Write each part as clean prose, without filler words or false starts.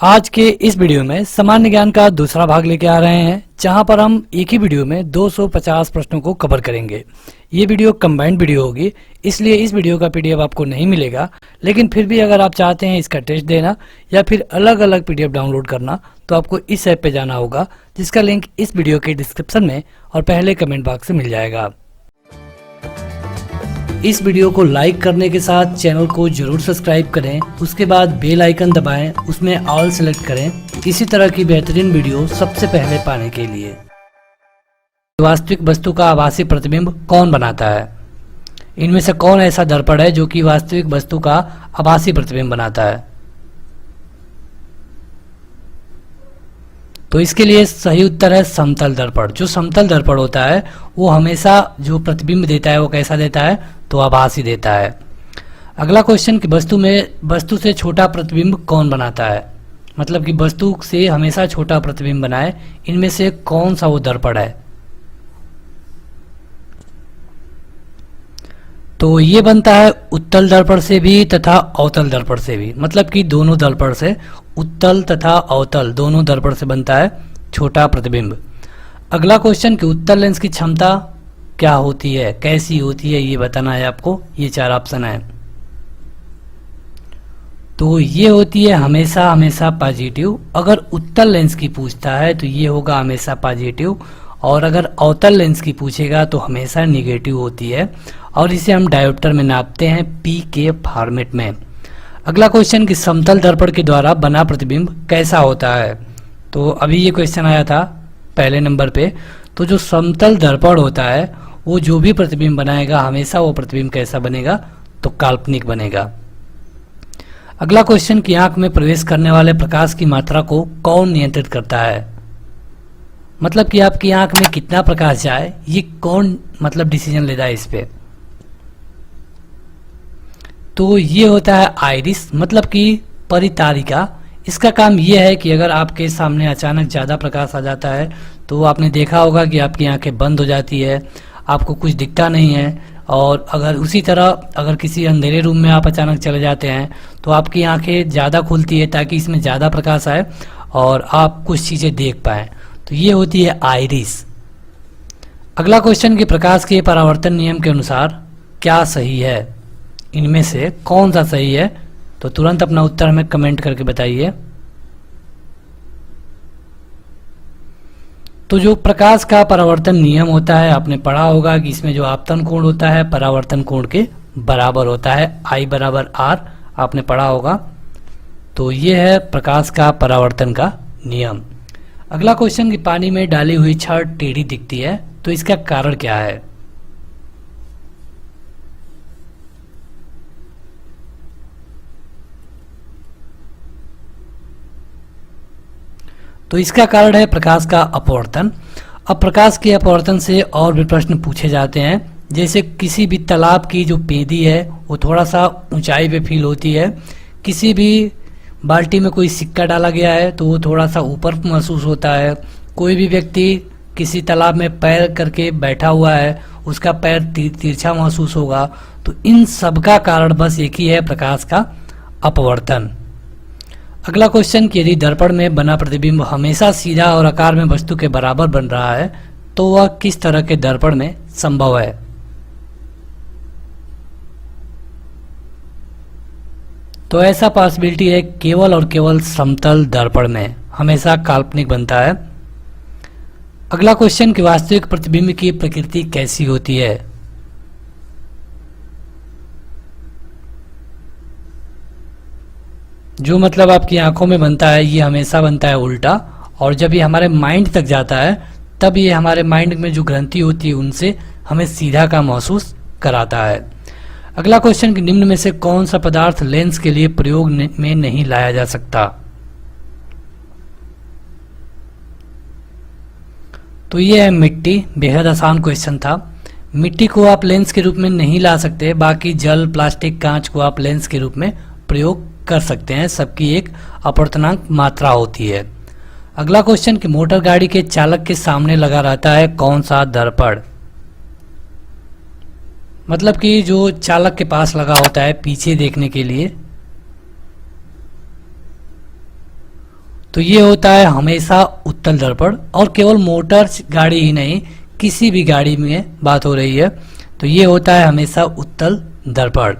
आज के इस वीडियो में सामान्य ज्ञान का दूसरा भाग लेके आ रहे हैं, जहां पर हम एक ही वीडियो में 250 प्रश्नों को कवर करेंगे। ये वीडियो कंबाइंड वीडियो होगी, इसलिए इस वीडियो का पीडीएफ आपको नहीं मिलेगा। लेकिन फिर भी अगर आप चाहते हैं इसका टेस्ट देना या फिर अलग अलग पीडीएफ डाउनलोड करना, तो आपको इस ऐप पे जाना होगा, जिसका लिंक इस वीडियो के डिस्क्रिप्शन में और पहले कमेंट बॉक्स में मिल जाएगा। इस वीडियो को लाइक करने के साथ चैनल को जरूर सब्सक्राइब करें, उसके बाद बेल आइकन दबाएं, उसमें ऑल सेलेक्ट करें इसी तरह की बेहतरीन वीडियो सबसे पहले पाने के लिए। वास्तविक वस्तु का आभासी प्रतिबिंब कौन बनाता है? इनमें से कौन ऐसा दर्पण है जो कि वास्तविक वस्तु का आभासी प्रतिबिंब बनाता है? तो इसके लिए सही उत्तर है समतल दर्पण। जो समतल दर्पण होता है वो हमेशा जो प्रतिबिंब देता है वो कैसा देता है? तो आभासी देता है। अगला क्वेश्चन कि वस्तु से छोटा प्रतिबिंब कौन बनाता है? मतलब कि वस्तु से हमेशा छोटा प्रतिबिंब बनाए, इनमें से कौन सा वो दर्पण है? तो ये बनता है उत्तल दर्पण से भी तथा अवतल दर्पण से भी। मतलब कि दोनों दर्पण से, उत्तल तथा अवतल दोनों दर्पण से बनता है छोटा प्रतिबिंब। अगला क्वेश्चन कि उत्तल लेंस की क्षमता क्या होती है, कैसी होती है, ये बताना है आपको। ये चार ऑप्शन है। तो ये होती है हमेशा हमेशा पॉजिटिव। अगर उत्तल लेंस की पूछता है तो ये होगा हमेशा पॉजिटिव, और अगर अवतल लेंस की पूछेगा तो हमेशा निगेटिव होती है, और इसे हम डायोप्टर में नापते हैं पी के फॉर्मेट में। अगला क्वेश्चन कि समतल दर्पण के द्वारा बना प्रतिबिंब कैसा होता है? तो अभी ये क्वेश्चन आया था पहले नंबर पे। तो जो समतल दर्पण होता है वो जो भी प्रतिबिंब बनाएगा हमेशा वो प्रतिबिंब कैसा बनेगा? तो काल्पनिक बनेगा। अगला क्वेश्चन कि आंख में प्रवेश करने वाले प्रकाश की मात्रा को कौन नियंत्रित करता है? मतलब कि आपकी आंख में कितना प्रकाश जाए ये कौन मतलब डिसीजन लेता है इस पे? तो ये होता है आइरिस, मतलब कि परितारिका। इसका काम ये है कि अगर आपके सामने अचानक ज़्यादा प्रकाश आ जाता है तो आपने देखा होगा कि आपकी आंखें बंद हो जाती है, आपको कुछ दिखता नहीं है। और अगर उसी तरह अगर किसी अंधेरे रूम में आप अचानक चले जाते हैं तो आपकी आंखें ज़्यादा खुलती है ताकि इसमें ज़्यादा प्रकाश आए और आप कुछ चीज़ें देख पाएँ। तो ये होती है आइरिस। अगला क्वेश्चन कि प्रकाश के परावर्तन नियम के अनुसार क्या सही है? इनमें से कौन सा सही है? तो तुरंत अपना उत्तर हमें कमेंट करके बताइए। तो जो प्रकाश का परावर्तन नियम होता है आपने पढ़ा होगा कि इसमें जो आपतन कोण होता है परावर्तन कोण के बराबर होता है, I बराबर R, आपने पढ़ा होगा। तो ये है प्रकाश का परावर्तन का नियम। अगला क्वेश्चन कि पानी में डाली हुई छड़ टेढ़ी दिखती है, तो इसका कारण क्या है? तो इसका कारण है प्रकाश का अपवर्तन। अब प्रकाश के अपवर्तन से और भी प्रश्न पूछे जाते हैं, जैसे किसी भी तालाब की जो पेदी है वो थोड़ा सा ऊंचाई पे फील होती है, किसी भी बाल्टी में कोई सिक्का डाला गया है तो वो थोड़ा सा ऊपर महसूस होता है, कोई भी व्यक्ति किसी तालाब में पैर करके बैठा हुआ है उसका पैर तिरछा महसूस होगा। तो इन सब का कारण बस एक ही है, प्रकाश का अपवर्तन। अगला क्वेश्चन कि यदि दर्पण में बना प्रतिबिंब हमेशा सीधा और आकार में वस्तु के बराबर बन रहा है तो वह किस तरह के दर्पण में संभव है? तो ऐसा पॉसिबिलिटी है केवल और केवल समतल दर्पण में, हमेशा काल्पनिक बनता है। अगला क्वेश्चन कि वास्तविक प्रतिबिंब की प्रकृति कैसी होती है? जो मतलब आपकी आंखों में बनता है ये हमेशा बनता है उल्टा, और जब ये हमारे माइंड तक जाता है तब ये हमारे माइंड में जो ग्रंथि होती है उनसे हमें सीधा का महसूस कराता है। अगला क्वेश्चन कि निम्न में से कौन सा पदार्थ लेंस के लिए प्रयोग में नहीं लाया जा सकता? तो ये है मिट्टी। बेहद आसान क्वेश्चन था। मिट्टी को आप लेंस के रूप में नहीं ला सकते, बाकी जल, प्लास्टिक, कांच को आप लेंस के रूप में प्रयोग कर सकते हैं, सबकी एक अपवर्तनांक मात्रा होती है। अगला क्वेश्चन कि मोटर गाड़ी के चालक के सामने लगा रहता है कौन सा दर्पण? मतलब कि जो चालक के पास लगा होता है पीछे देखने के लिए, तो ये होता है हमेशा उत्तल दर्पण, और केवल मोटर गाड़ी ही नहीं, किसी भी गाड़ी में बात हो रही है तो ये होता है हमेशा उत्तल दर्पण।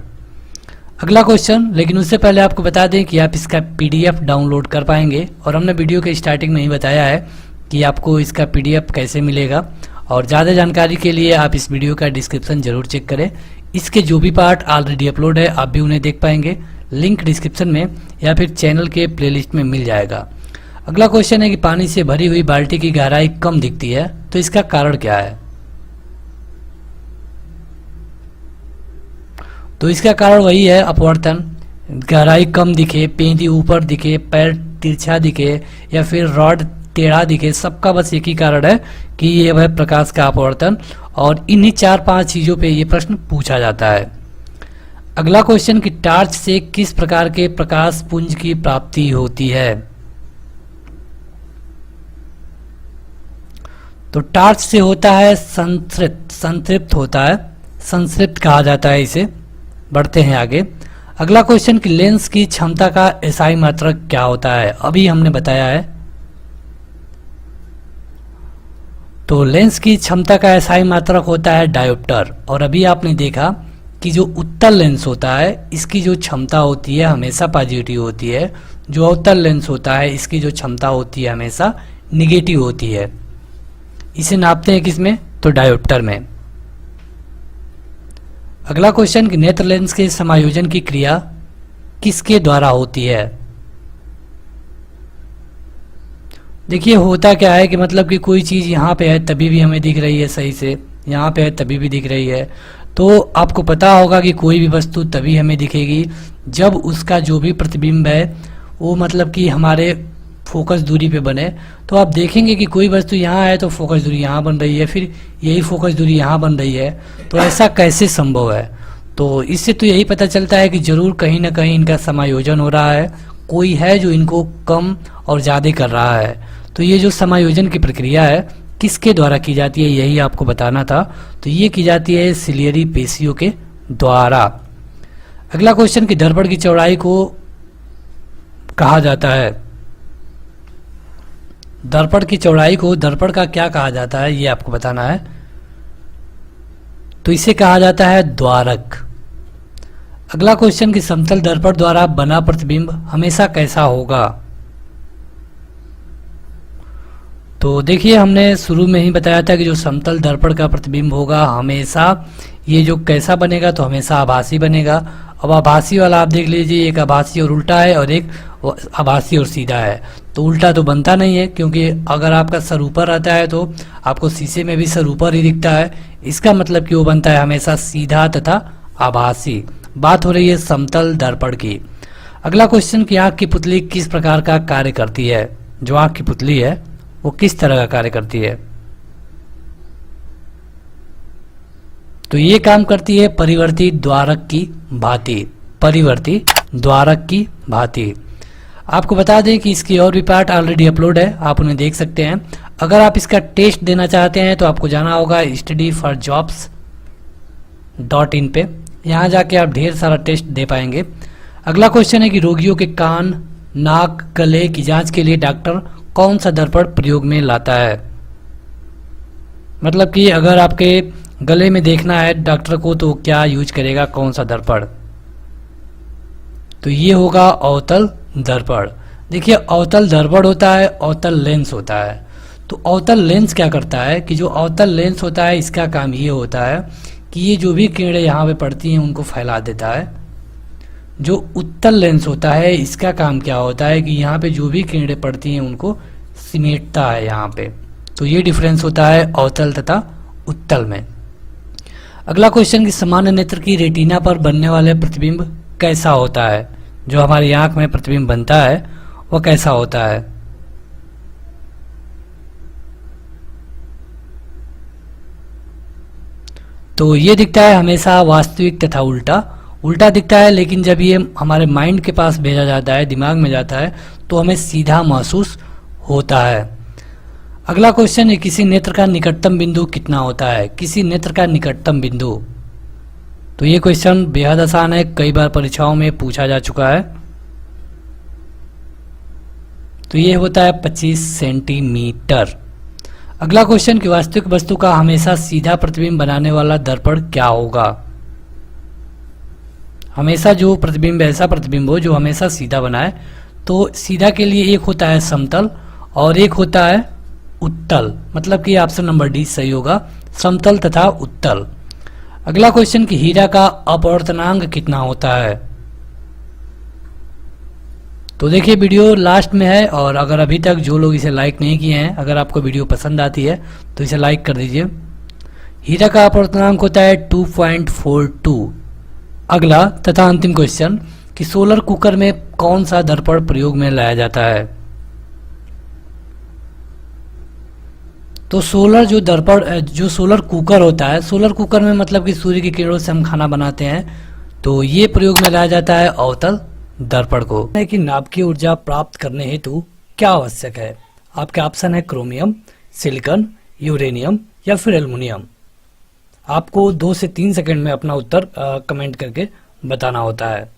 अगला क्वेश्चन, लेकिन उससे पहले आपको बता दें कि आप इसका पीडीएफ डाउनलोड कर पाएंगे, और हमने वीडियो के स्टार्टिंग में ही बताया है कि आपको इसका पीडीएफ कैसे मिलेगा। और ज़्यादा जानकारी के लिए आप इस वीडियो का डिस्क्रिप्शन जरूर चेक करें। इसके जो भी पार्ट ऑलरेडी अपलोड है आप भी उन्हें देख पाएंगे, लिंक डिस्क्रिप्शन में या फिर चैनल के प्लेलिस्ट में मिल जाएगा। अगला क्वेश्चन है कि पानी से भरी हुई बाल्टी की गहराई कम दिखती है, तो इसका कारण क्या है? तो इसका कारण वही है अपवर्तन, गहराई कम दिखे, पेंदी ऊपर दिखे, पैर तिरछा दिखे या फिर रॉड टेढ़ा दिखे, सबका बस एक ही कारण है कि ये है प्रकाश का अपवर्तन, और इन्हीं 4-5 चीजों पे ये प्रश्न पूछा जाता है। अगला क्वेश्चन कि टार्च से किस प्रकार के प्रकाश पुंज की प्राप्ति होती है? तो टार्च से होता है संतृप्त होता है, संतृप्त कहा जाता है इसे। बढ़ते हैं आगे। अगला क्वेश्चन कि लेंस की क्षमता का एसआई मात्रक क्या होता है? अभी हमने बताया है। तो लेंस की क्षमता का एसआई मात्रक होता है डायोप्टर, और अभी आपने देखा कि जो उत्तल लेंस होता है इसकी जो क्षमता होती है हमेशा पॉजिटिव होती है, जो अवतल लेंस होता है इसकी जो क्षमता होती है हमेशा निगेटिव होती है। इसे नापते हैं किसमें? तो डायोप्टर में। अगला क्वेश्चन कि नेत्र लेंस के समायोजन की क्रिया किसके द्वारा होती है? देखिए होता क्या है कि मतलब कि कोई चीज यहाँ पे है तभी भी हमें दिख रही है सही से, यहाँ पे है तभी भी दिख रही है। तो आपको पता होगा कि कोई भी वस्तु तभी हमें दिखेगी जब उसका जो भी प्रतिबिंब है वो मतलब कि हमारे फोकस दूरी पे बने। तो आप देखेंगे कि कोई वस्तु यहाँ है तो फोकस दूरी यहाँ बन रही है, फिर यही फोकस दूरी यहाँ बन रही है, तो ऐसा कैसे संभव है? तो इससे तो यही पता चलता है कि जरूर कहीं ना कहीं इनका समायोजन हो रहा है, कोई है जो इनको कम और ज़्यादा कर रहा है। तो ये जो समायोजन की प्रक्रिया है किसके द्वारा की जाती है यही आपको बताना था। तो ये की जाती है सिलियरी पेशियों के द्वारा। अगला क्वेश्चन कि दर्पण की चौड़ाई को कहा जाता है? दर्पण की चौड़ाई को दर्पण का क्या कहा जाता है ये आपको बताना है। तो इसे कहा जाता है द्वारक। अगला क्वेश्चन कि समतल दर्पण द्वारा बना प्रतिबिंब हमेशा कैसा होगा? तो देखिए हमने शुरू में ही बताया था कि जो समतल दर्पण का प्रतिबिंब होगा हमेशा ये जो कैसा बनेगा, तो हमेशा आभासी बनेगा। अब आभासी वाला आप देख लीजिए, एक आभासी और उल्टा है और एक आभासी और सीधा है। तो उल्टा तो बनता नहीं है, क्योंकि अगर आपका सर ऊपर रहता है तो आपको शीशे में भी सर ऊपर ही दिखता है, इसका मतलब कि वो बनता है हमेशा सीधा तथा आभासी। बात हो रही है समतल दर्पण की। अगला क्वेश्चन कि आंख की पुतली किस प्रकार का कार्य करती है? जो आंख की पुतली है वो किस तरह का कार्य करती है? तो ये काम करती है परिवर्ती द्वारक की भांति, परिवर्ती द्वारक की भांति। आपको बता दें कि इसकी और भी पार्ट ऑलरेडी अपलोड है, आप उन्हें देख सकते हैं। अगर आप इसका टेस्ट देना चाहते हैं तो आपको जाना होगा studyforjobs.in पे, यहाँ जाके आप ढेर सारा टेस्ट दे पाएंगे। अगला क्वेश्चन है कि रोगियों के कान, नाक, गले की जांच के लिए डॉक्टर कौन सा दर्पण प्रयोग में लाता है? मतलब कि अगर आपके गले में देखना है डॉक्टर को तो क्या यूज करेगा, कौन सा दर्पण? तो ये होगा अवतल दर्पण। देखिए अवतल दर्पण होता है, अवतल लेंस होता है। तो अवतल लेंस क्या करता है कि जो अवतल लेंस होता है इसका काम ये होता है कि ये जो भी किरणें यहाँ पे पड़ती हैं उनको फैला देता है। जो उत्तल लेंस होता है इसका काम क्या होता है कि यहाँ पे जो भी किरणें पड़ती हैं उनको सिमेटता है यहाँ पे। तो ये डिफरेंस होता है अवतल तथा उत्तल में। अगला क्वेश्चन कि सामान्य नेत्र की रेटिना पर बनने वाले प्रतिबिंब कैसा होता है? जो हमारी आंख में प्रतिबिंब बनता है वह कैसा होता है? तो ये दिखता है हमेशा वास्तविक तथा उल्टा। उल्टा दिखता है, लेकिन जब ये हमारे माइंड के पास भेजा जाता है, दिमाग में जाता है, तो हमें सीधा महसूस होता है। अगला क्वेश्चन है किसी नेत्र का निकटतम बिंदु कितना होता है? किसी नेत्र का निकटतम बिंदु। तो ये क्वेश्चन बेहद आसान है, कई बार परीक्षाओं में पूछा जा चुका है। तो ये होता है 25 सेंटीमीटर। अगला क्वेश्चन कि वास्तविक वस्तु का हमेशा सीधा प्रतिबिंब बनाने वाला दर्पण क्या होगा। हमेशा जो प्रतिबिंब ऐसा प्रतिबिंब हो जो हमेशा सीधा बनाए, तो सीधा के लिए एक होता है समतल और एक होता है उत्तल, मतलब कि ऑप्शन नंबर डी सही होगा, समतल तथा उत्तल। अगला क्वेश्चन कि हीरा का अपवर्तनांक कितना होता है। तो देखिए वीडियो लास्ट में है, और अगर अभी तक जो लोग इसे लाइक नहीं किए हैं, अगर आपको वीडियो पसंद आती है तो इसे लाइक कर दीजिए। हीरा का अपवर्तनांक होता है 2.42। अगला तथा अंतिम क्वेश्चन कि सोलर कुकर में कौन सा दर्पण प्रयोग में लाया जाता है। तो सोलर जो दर्पण जो सोलर कुकर होता है, सोलर कुकर में मतलब कि सूर्य की किरणों से हम खाना बनाते हैं, तो ये प्रयोग में लाया जाता है अवतल दर्पण को। है कि नाभिकीय ऊर्जा प्राप्त करने हेतु क्या आवश्यक है। आपके ऑप्शन है क्रोमियम, सिलिकॉन, यूरेनियम या फिर एल्युमिनियम। आपको 2 से 3 सेकंड में अपना उत्तर कमेंट करके बताना होता है।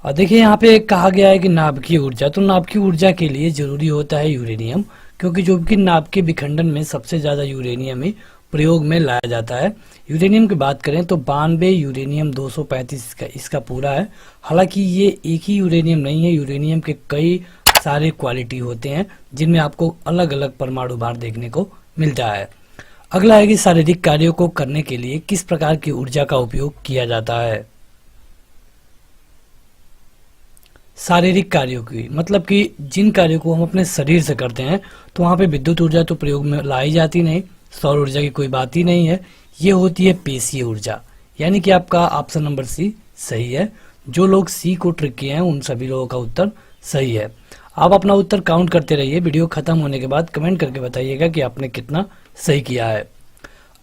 और देखिए यहाँ पे कहा गया है कि नाभिकीय ऊर्जा, तो नाभिकीय ऊर्जा के लिए जरूरी होता है यूरेनियम, क्योंकि जो कि नाभिकीय विखंडन में सबसे ज्यादा यूरेनियम ही प्रयोग में लाया जाता है। यूरेनियम की बात करें तो 92 यूरेनियम 235 इसका पूरा है। हालांकि ये एक ही यूरेनियम नहीं है, यूरेनियम के कई सारे क्वालिटी होते हैं जिनमें आपको अलग अलग परमाणु भार देखने को मिलता है। अगला है कि शारीरिक कार्यों को करने के लिए किस प्रकार की ऊर्जा का उपयोग किया जाता है। शारीरिक कार्यों की मतलब कि जिन कार्यों को हम अपने शरीर से करते हैं, तो वहां पे विद्युत ऊर्जा तो प्रयोग में लाई जाती नहीं, सौर ऊर्जा की कोई बात ही नहीं है। ये होती है पेशीय ऊर्जा, यानी कि आपका ऑप्शन नंबर सी सही है। जो लोग सी को ट्रिक किए हैं उन सभी लोगों का उत्तर सही है। आप अपना उत्तर काउंट करते रहिए, वीडियो खत्म होने के बाद कमेंट करके बताइएगा कि आपने कितना सही किया है।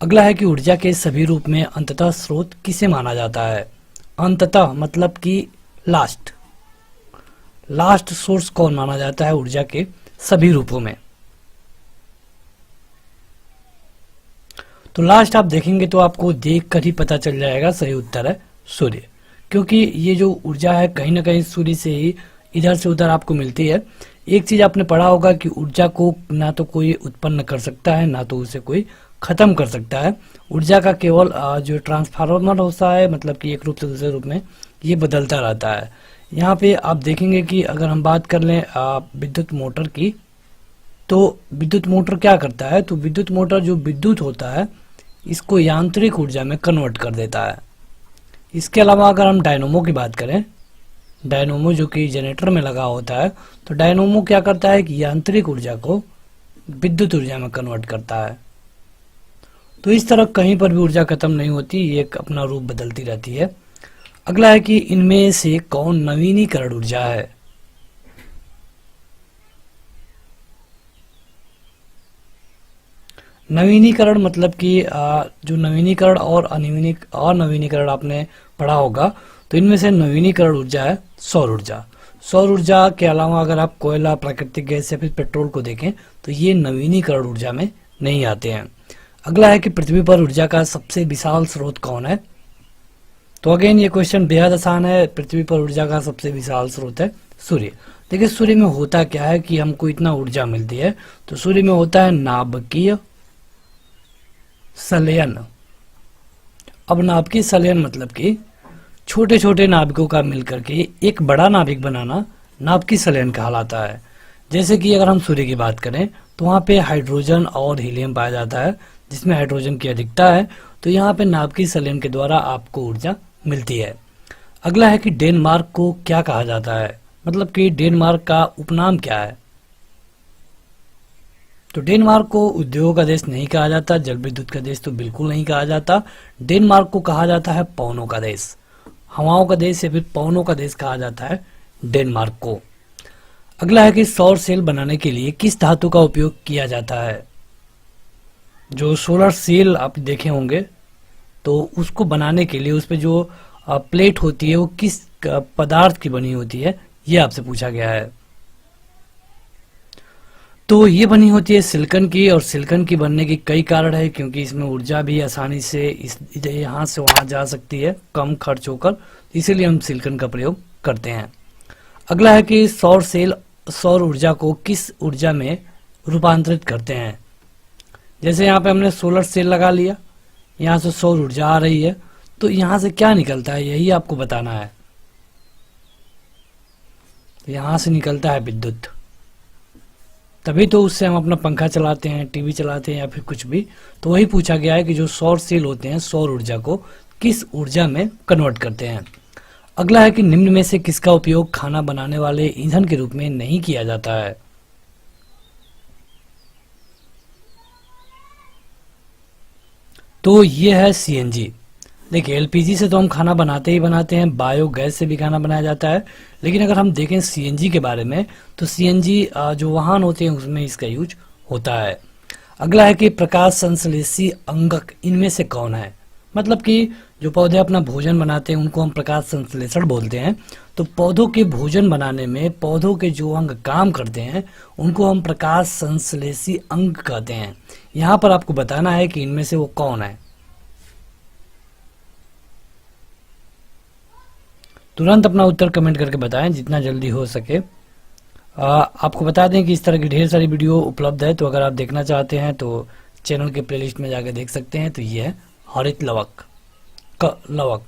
अगला है कि ऊर्जा के सभी रूप में अंततः स्रोत किसे माना जाता है। अंततः मतलब कि लास्ट सोर्स कौन माना जाता है ऊर्जा के सभी रूपों में। तो लास्ट आप देखेंगे तो आपको देखकर ही पता चल जाएगा सही उत्तर है सूर्य, क्योंकि ये जो ऊर्जा है कहीं ना कहीं सूर्य से ही इधर से उधर आपको मिलती है। एक चीज आपने पढ़ा होगा कि ऊर्जा को ना तो कोई उत्पन्न कर सकता है, ना तो उसे कोई खत्म कर सकता है। ऊर्जा का केवल जो ट्रांसफार्मर होता है, मतलब कि एक रूप से दूसरे रूप में ये बदलता रहता है। यहाँ पे आप देखेंगे कि अगर हम बात कर लें विद्युत मोटर की, तो विद्युत मोटर क्या करता है, तो विद्युत मोटर जो विद्युत होता है इसको यांत्रिक ऊर्जा में कन्वर्ट कर देता है। इसके अलावा अगर हम डायनोमो की बात करें, डायनोमो जो कि जनरेटर में लगा होता है, तो डायनोमो क्या करता है कि यांत्रिक ऊर्जा को विद्युत ऊर्जा में कन्वर्ट करता है। तो इस तरह कहीं पर भी ऊर्जा खत्म नहीं होती, ये अपना रूप बदलती रहती है। अगला है कि इनमें से कौन नवीनीकरण ऊर्जा है। नवीनीकरण मतलब कि जो नवीनीकरण और अनवीनीकरण आपने पढ़ा होगा, तो इनमें से नवीनीकरण ऊर्जा है सौर ऊर्जा। सौर ऊर्जा के अलावा अगर आप कोयला, प्राकृतिक गैस या फिर पेट्रोल को देखें तो ये नवीनीकरण ऊर्जा में नहीं आते हैं। अगला है कि पृथ्वी पर ऊर्जा का सबसे विशाल स्रोत कौन है। तो अगेन ये क्वेश्चन बेहद आसान है। पृथ्वी पर ऊर्जा का सबसे विशाल स्रोत है सूर्य। देखिए सूर्य में होता क्या है कि हमको इतना ऊर्जा मिलती है, तो सूर्य में होता है नाभिकीय संलयन। अब नाभिकीय संलयन मतलब कि छोटे छोटे नाभिकों का मिलकर के एक बड़ा नाभिक बनाना नाभिकीय संलयन कहलाता है। जैसे कि अगर हम सूर्य की बात करें तो वहाँ पे हाइड्रोजन और हीलियम पाया जाता है, जिसमें हाइड्रोजन की अधिकता है, तो यहाँ पे नाभिकीय संलयन के द्वारा आपको ऊर्जा मिलती है। अगला है कि डेनमार्क को क्या कहा जाता है, मतलब कि डेनमार्क का उपनाम क्या है। तो डेनमार्क को उद्योग का देश नहीं कहा जाता, जल विद्युत का देश तो बिल्कुल नहीं कहा जाता। डेनमार्क को कहा जाता है पवनों का देश, हवाओं का देश या फिर पवनों का देश कहा जाता है डेनमार्क को। अगला है कि सौर सेल बनाने के लिए किस धातु का उपयोग किया जाता है। जो सोलर सेल आप देखे होंगे तो उसको बनाने के लिए उस पे जो प्लेट होती है वो किस पदार्थ की बनी होती है, ये आपसे पूछा गया है। तो ये बनी होती है सिलिकॉन की, और सिलिकॉन की बनने की कई कारण है, क्योंकि इसमें ऊर्जा भी आसानी से यहाँ से वहाँ जा सकती है कम खर्च होकर, इसीलिए हम सिलिकॉन का प्रयोग करते हैं। अगला है कि सौर सेल सौर ऊर्जा को किस ऊर्जा में रूपांतरित करते हैं। जैसे यहाँ पे हमने सोलर सेल लगा लिया, यहाँ से सौर ऊर्जा आ रही है, तो यहाँ से क्या निकलता है यही आपको बताना है। यहाँ से निकलता है विद्युत, तभी तो उससे हम अपना पंखा चलाते हैं, टीवी चलाते हैं या फिर कुछ भी। तो वही पूछा गया है कि जो सौर सेल होते हैं सौर ऊर्जा को किस ऊर्जा में कन्वर्ट करते हैं। अगला है कि निम्न में से किसका उपयोग खाना बनाने वाले ईंधन के रूप में नहीं किया जाता है। तो ये है सीएनजी। देखिए एलपीजी से तो हम खाना बनाते ही बनाते हैं, बायोगैस से भी खाना बनाया जाता है, लेकिन अगर हम देखें सीएनजी के बारे में तो सीएनजी जो वाहन होते हैं उसमें इसका यूज होता है। अगला है कि प्रकाश संश्लेषी अंगक इनमें से कौन है। मतलब कि जो पौधे अपना भोजन बनाते हैं उनको हम प्रकाश संश्लेषण बोलते हैं। तो पौधों के भोजन बनाने में पौधों के जो अंग काम करते हैं उनको हम प्रकाश संश्लेषी अंग कहते हैं। यहाँ पर आपको बताना है कि इनमें से वो कौन है। तुरंत अपना उत्तर कमेंट करके बताएं जितना जल्दी हो सके। आपको बता दें कि इस तरह की ढेर सारी वीडियो उपलब्ध है, तो अगर आप देखना चाहते हैं तो चैनल के प्लेलिस्ट में जाकर देख सकते हैं। तो ये है हरित लवक लवक।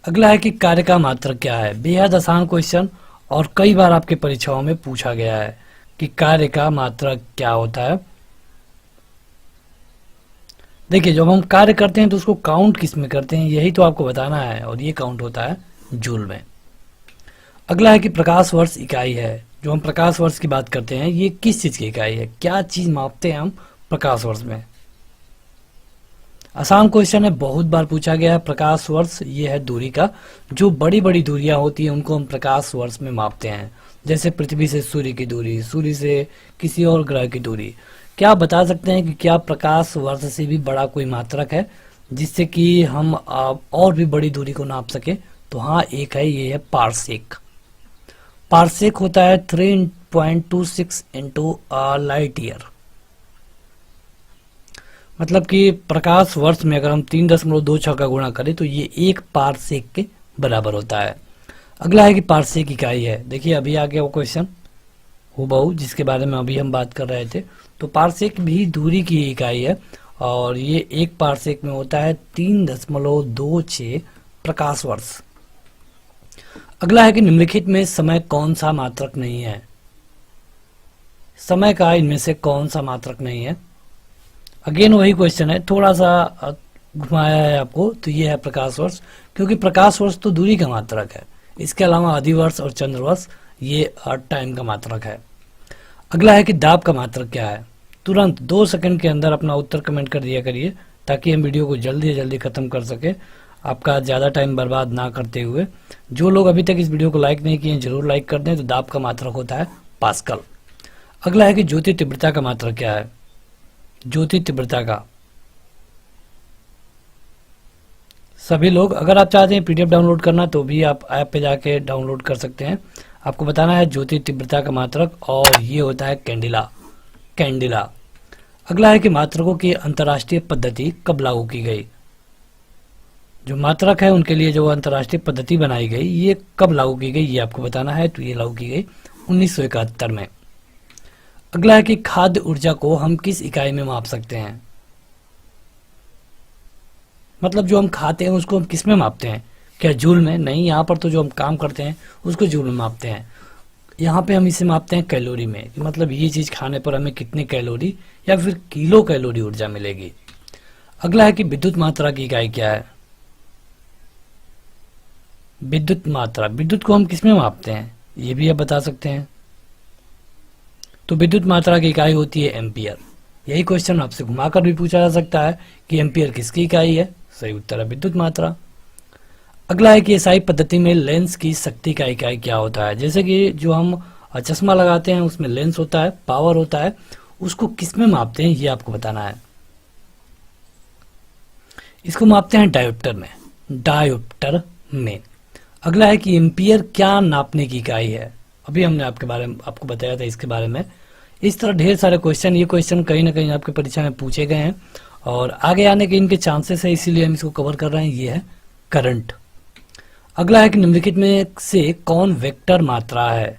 अगला है कि कार्य का मात्रक क्या है। बेहद आसान क्वेश्चन और कई बार आपके परीक्षाओं में पूछा गया है कि कार्य का मात्रक क्या होता है। देखिए जब हम कार्य करते हैं तो उसको काउंट किस में करते हैं यही तो आपको बताना है, और ये काउंट होता है जूल में। अगला है कि प्रकाश वर्ष इकाई है। जो हम प्रकाश वर्ष की बात करते हैं ये किस चीज की इकाई है, क्या चीज मापते हैं हम प्रकाश वर्ष में। आसान क्वेश्चन है, बहुत बार पूछा गया है। प्रकाश वर्ष ये है दूरी का, जो बड़ी बड़ी दूरियां होती है उनको हम प्रकाश वर्ष में मापते हैं। जैसे पृथ्वी से सूर्य की दूरी, सूर्य से किसी और ग्रह की दूरी। क्या आप बता सकते हैं कि क्या प्रकाश वर्ष से भी बड़ा कोई मात्रक है जिससे कि हम और भी बड़ी दूरी को नाप सके। तो हाँ एक है, ये है पारसेक। पारसेक होता है 3.26 इंटू लाइट ईयर। मतलब कि प्रकाश वर्ष में अगर हम 3.26 का गुणा करें तो ये 1 पारसेक के बराबर होता है। अगला है कि पारसेक इकाई है। देखिए अभी आ गया वो क्वेश्चन हूबहू जिसके बारे में अभी हम बात कर रहे थे। तो पारसेक भी दूरी की इकाई है और ये 1 पारसेक में होता है 3.26 प्रकाश वर्ष। अगला है कि निम्नलिखित में समय कौन सा मात्रक नहीं है। समय का इनमें से कौन सा मात्रक नहीं है। अगेन वही क्वेश्चन है, थोड़ा सा घुमाया है आपको। तो ये है प्रकाश वर्ष, क्योंकि प्रकाश वर्ष तो दूरी का मात्रक है। इसके अलावा अधिवर्ष और चंद्रवर्ष ये टाइम का मात्रक है। अगला है कि दाब का मात्रक क्या है। तुरंत 2 सेकंड के अंदर अपना उत्तर कमेंट कर दिया करिए ताकि हम वीडियो को जल्दी से जल्दी खत्म कर सके, आपका ज़्यादा टाइम बर्बाद ना करते हुए। जो लोग अभी तक इस वीडियो को लाइक नहीं किए जरूर लाइक कर दें। तो दाब का मात्रक होता है पास्कल। अगला है कि ज्योति तीव्रता का मात्रक क्या है। ज्योति तीव्रता का सभी लोग, अगर आप चाहते हैं पीडीएफ डाउनलोड करना तो भी आप ऐप पे जाके डाउनलोड कर सकते हैं। आपको बताना है ज्योति तीव्रता का मात्रक, और ये होता है कैंडिला। अगला है कि मात्रकों की अंतर्राष्ट्रीय पद्धति कब लागू की गई। जो मात्रक है उनके लिए जो अंतर्राष्ट्रीय पद्धति बनाई गई ये कब लागू की गई ये आपको बताना है। तो ये लागू की गई 1971 में। अगला है कि खाद्य ऊर्जा को हम किस इकाई में माप सकते हैं। मतलब जो हम खाते हैं उसको हम किस में मापते हैं, क्या जूल में? नहीं, यहाँ पर तो जो हम काम करते हैं उसको जूल में मापते हैं। यहाँ पे हम इसे मापते हैं कैलोरी में, मतलब ये चीज खाने पर हमें कितने कैलोरी या फिर किलो कैलोरी ऊर्जा मिलेगी। अगला है कि विद्युत मात्रा की इकाई क्या है। विद्युत मात्रा, विद्युत को हम किस में मापते हैं ये भी आप बता सकते हैं। तो विद्युत मात्रा की इकाई होती है एम्पियर। यही क्वेश्चन आपसे घुमाकर भी पूछा जा सकता है कि एम्पियर किसकी इकाई है। सही उत्तर है विद्युत मात्रा। अगला है कि एसआई पद्धति में लेंस की शक्ति का इकाई क्या होता है। जैसे कि जो हम चश्मा लगाते हैं उसमें लेंस होता है, पावर होता है, उसको किस में मापते हैं ये आपको बताना है। इसको मापते हैं डायोप्टर में। अगला है कि एम्पियर क्या नापने की इकाई है। अभी हमने आपको बताया था इसके बारे में। इस तरह ढेर सारे क्वेश्चन, ये क्वेश्चन कहीं ना कहीं आपके परीक्षा में पूछे गए हैं और आगे आने के इनके चांसेस है, इसीलिए हम इसको कवर कर रहे हैं। ये है करंट। अगला है कि निम्नलिखित में से कौन वेक्टर मात्रा है।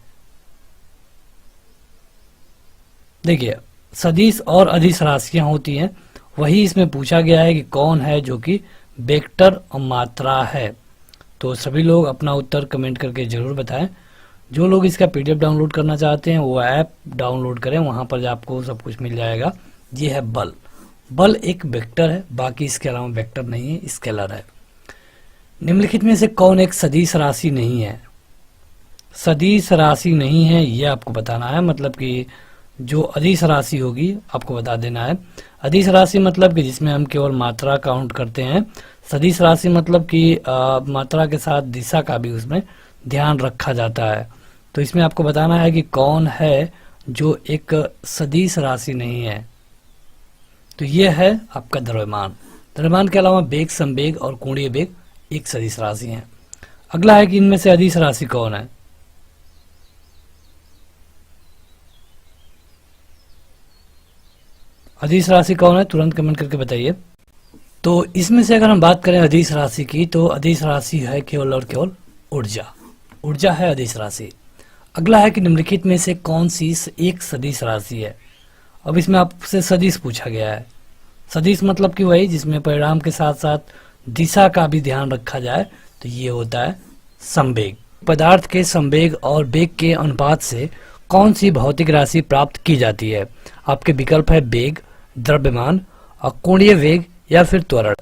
देखिए सदिश और अदिश राशियां होती हैं, वही इसमें पूछा गया है कि कौन है जो कि वेक्टर और मात्रा है। तो सभी लोग अपना उत्तर कमेंट करके जरूर बताएं। जो लोग इसका पीडीएफ डाउनलोड करना चाहते हैं वो ऐप डाउनलोड करें, वहां पर आपको सब कुछ मिल जाएगा। ये है बल। बल एक वेक्टर है, बाकी इसके अलावा वेक्टर नहीं है, स्केलर है। निम्नलिखित में से कौन एक सदिश राशि नहीं है? सदिश राशि नहीं है ये आपको बताना है, मतलब कि जो अदिश राशि होगी आपको बता देना है। अदिश राशि मतलब कि जिसमें हम केवल मात्रा काउंट करते हैं। सदिश राशि मतलब कि मात्रा के साथ दिशा का भी उसमें ध्यान रखा जाता है। तो इसमें आपको बताना है कि कौन है जो एक सदिश राशि नहीं है। तो ये है आपका द्रव्यमान। द्रव्यमान के अलावा वेग, संवेग और कोणीय वेग एक सदिश राशि है। अगला है कि इनमें से अदिश राशि कौन है? अदिश राशि कौन है तुरंत कमेंट करके बताइए। तो इसमें से अगर हम बात करें अदिश राशि की, तो अदिश राशि है केवल और केवल ऊर्जा। ऊर्जा है अदिश राशि। अगला है कि निम्नलिखित में से कौन सी एक सदिश राशि है? अब इसमें आपसे सदिश पूछा गया है। सदिश मतलब कि वही जिसमें परिणाम के साथ साथ दिशा का भी ध्यान रखा जाए, तो ये होता है संवेग। पदार्थ के संवेग और वेग के अनुपात से कौन सी भौतिक राशि प्राप्त की जाती है? आपके विकल्प है वेग, द्रव्यमान, कोणीय वेग या फिर त्वरण।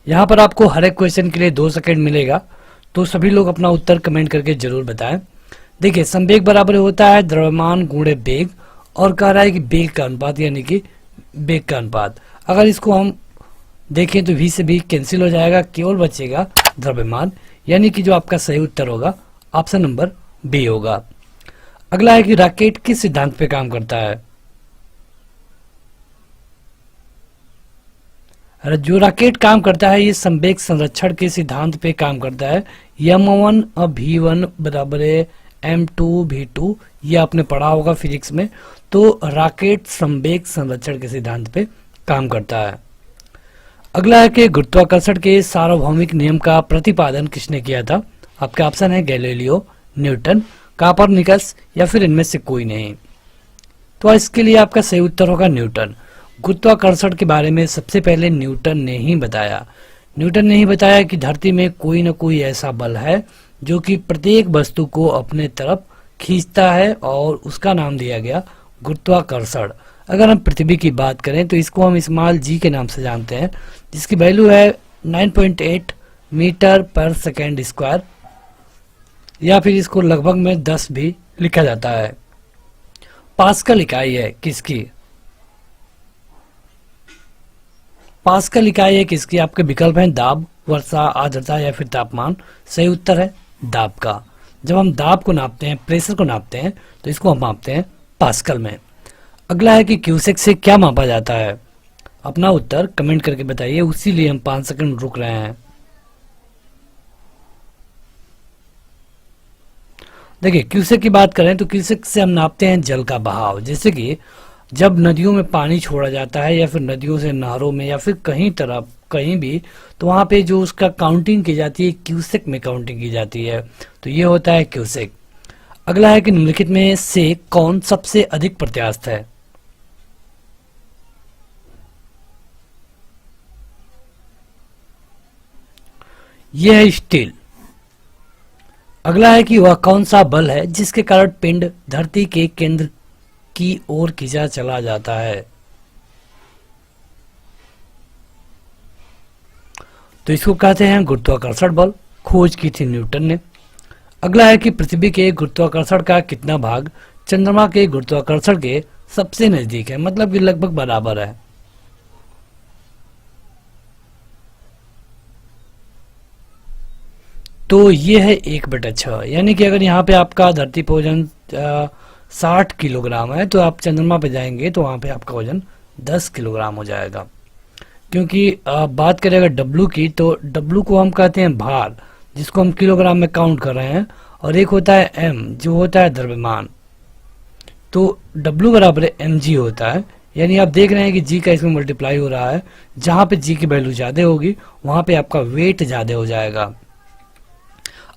यहाँ पर आपको हर एक क्वेश्चन के लिए 2 सेकंड मिलेगा, तो सभी लोग अपना उत्तर कमेंट करके जरूर बताएं। देखिए संवेग बराबर होता है द्रव्यमान गुणे वेग, और कह रहा है कि वेग का अनुपात यानी कि वेग का अनुपात। अगर इसको हम देखें तो v से v कैंसिल हो जाएगा, केवल बचेगा द्रव्यमान, यानी कि जो आपका सही उत्तर होगा ऑप्शन नंबर बी होगा। अगला है कि रॉकेट किस सिद्धांत पे काम करता है? जो रॉकेट काम करता है ये संवेग संरक्षण के सिद्धांत पे काम करता है। m1 v1 बराबर है m2 v2, ये आपने पढ़ा होगा फिजिक्स में। तो रॉकेट संवेग संरक्षण के सिद्धांत पे काम करता है। अगला है कि गुरुत्वाकर्षण के सार्वभौमिक नियम का प्रतिपादन किसने किया था? आपके ऑप्शन है गैलीलियो, न्यूटन, कोपरनिकस या फिर इनमें से कोई नहीं। तो इसके लिए आपका सही उत्तर होगा न्यूटन। गुरुत्वाकर्षण के बारे में सबसे पहले न्यूटन ने ही बताया। न्यूटन ने ही बताया कि धरती में कोई न कोई ऐसा बल है जो कि प्रत्येक वस्तु को अपने तरफ खींचता है, और उसका नाम दिया गया गुरुत्वाकर्षण। अगर हम पृथ्वी की बात करें तो इसको हम स्मॉल जी के नाम से जानते हैं, जिसकी वैल्यू है 9.8 मीटर पर सेकेंड स्क्वायर, या फिर इसको लगभग में 10 भी लिखा जाता है। पास्कल इकाई है किसकी? पास्कल इकाई है किसकी? आपके विकल्प हैं दाब, वर्षा, आर्द्रता या फिर तापमान। सही उत्तर है दाब का। जब हम दाब को नापते हैं, प्रेशर को नापते हैं, तो इसको हम मापते हैं पास्कल में। अगला है कि क्यूसेक से क्या मापा जाता है? अपना उत्तर कमेंट करके बताइए, उसी लिए हम 5 सेकंड रुक रहे हैं। देखिए क्यूसेक की बात करें तो क्यूसेक से हम नापते हैं जल का बहाव। जैसे कि जब नदियों में पानी छोड़ा जाता है, या फिर नदियों से नहरों में, या फिर कहीं भी, तो वहां पे जो उसका काउंटिंग की जाती है क्यूसेक में काउंटिंग की जाती है, तो ये होता है क्यूसेक। अगला है कि निम्नलिखित में से कौन सबसे अधिक प्रत्यास्थ है? यह है स्टील। अगला है कि वह कौन सा बल है जिसके कारण पिंड धरती के केंद्र की ओर खींचा चला जाता है? तो इसको कहते हैं गुरुत्वाकर्षण बल। खोज की थी न्यूटन ने। अगला है कि पृथ्वी के गुरुत्वाकर्षण का कितना भाग चंद्रमा के गुरुत्वाकर्षण के सबसे नजदीक है, मतलब कि लगभग बराबर है? तो ये है 1/6, यानी कि अगर यहाँ पे आपका धरती पे वजन 60 किलोग्राम है, तो आप चंद्रमा पे जाएंगे तो वहां पे आपका वजन 10 किलोग्राम हो जाएगा। क्योंकि बात करें अगर डब्लू की, तो डब्लू को हम कहते हैं भार, जिसको हम किलोग्राम में काउंट कर रहे हैं, और एक होता है एम जो होता है द्रव्यमान। तो डब्लू बराबर एम जी होता है, यानी आप देख रहे हैं कि जी का इसमें मल्टीप्लाई हो रहा है। जहां पे जी की वैल्यू ज्यादा होगी वहां पे आपका वेट ज्यादा हो जाएगा।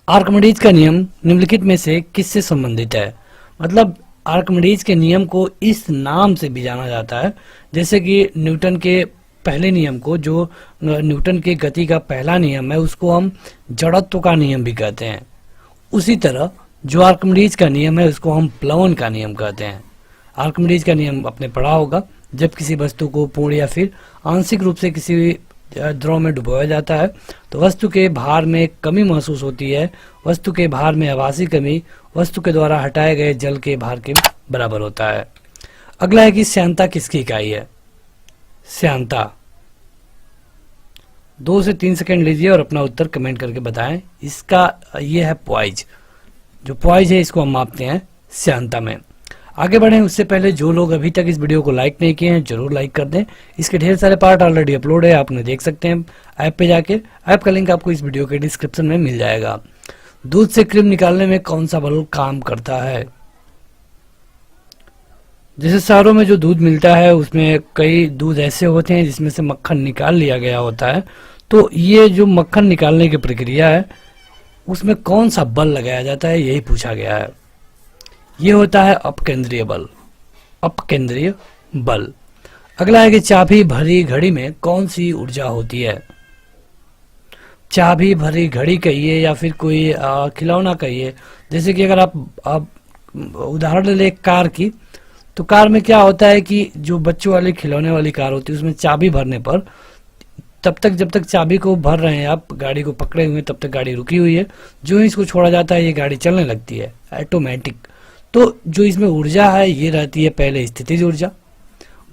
आर्किमिडीज का नियम निम्नलिखित में से किससे संबंधित है? मतलब आर्किमिडीज के नियम को इस नाम से भी जाना जाता है, जैसे कि न्यूटन के पहले नियम को, जो न्यूटन की गति का पहला नियम है, उसको हम जड़त्व का नियम भी कहते हैं। उसी तरह जो आर्किमिडीज का नियम है उसको हम प्लवन का नियम कहते हैं। आर्किमिडीज का नियम आपने पढ़ा होगा, जब किसी वस्तु को पूर्ण या फिर आंशिक रूप से किसी द्रव में डुबोया जाता है तो वस्तु के भार में कमी महसूस होती है। वस्तु के भार में आभासी कमी वस्तु के द्वारा हटाए गए जल के भार के बराबर होता है। अगला है कि श्यानता किसकी इकाई है? श्यानता। 2 से 3 सेकंड लीजिए और अपना उत्तर कमेंट करके बताएं। इसका ये है पॉइज। जो पॉइज है इसको हम मापते हैं श्यानता में। आगे बढ़ें उससे पहले जो लोग अभी तक इस वीडियो को लाइक नहीं किए हैं जरूर लाइक कर दें। इसके ढेर सारे पार्ट ऑलरेडी अपलोड है, आप उन्हें देख सकते हैं ऐप पे जाके। ऐप का लिंक आपको इस वीडियो के डिस्क्रिप्शन में मिल जाएगा। दूध से क्रीम निकालने में कौन सा बल काम करता है? जैसे शहरों में जो दूध मिलता है उसमें कई दूध ऐसे होते हैं जिसमें से मक्खन निकाल लिया गया होता है, तो ये जो मक्खन निकालने की प्रक्रिया है उसमें कौन सा बल लगाया जाता है, यही पूछा गया है। ये होता है अपकेंद्रीय बल। अपकेंद्रीय बल। अगला है कि चाबी भरी घड़ी में कौन सी ऊर्जा होती है? चाबी भरी घड़ी कहिए या फिर कोई खिलौना कहिए। जैसे कि अगर आप उदाहरण ले कार की, तो कार में क्या होता है कि जो बच्चों वाली खिलौने वाली कार होती है उसमें चाबी भरने पर तब तक जब तक चाबी को भर रहे हैं आप, गाड़ी को पकड़े हुए तब तक गाड़ी रुकी हुई है। जो ही इसको छोड़ा जाता है ये गाड़ी चलने लगती है, ऑटोमेटिक। तो जो इसमें ऊर्जा है ये रहती है पहले स्थितिज ऊर्जा,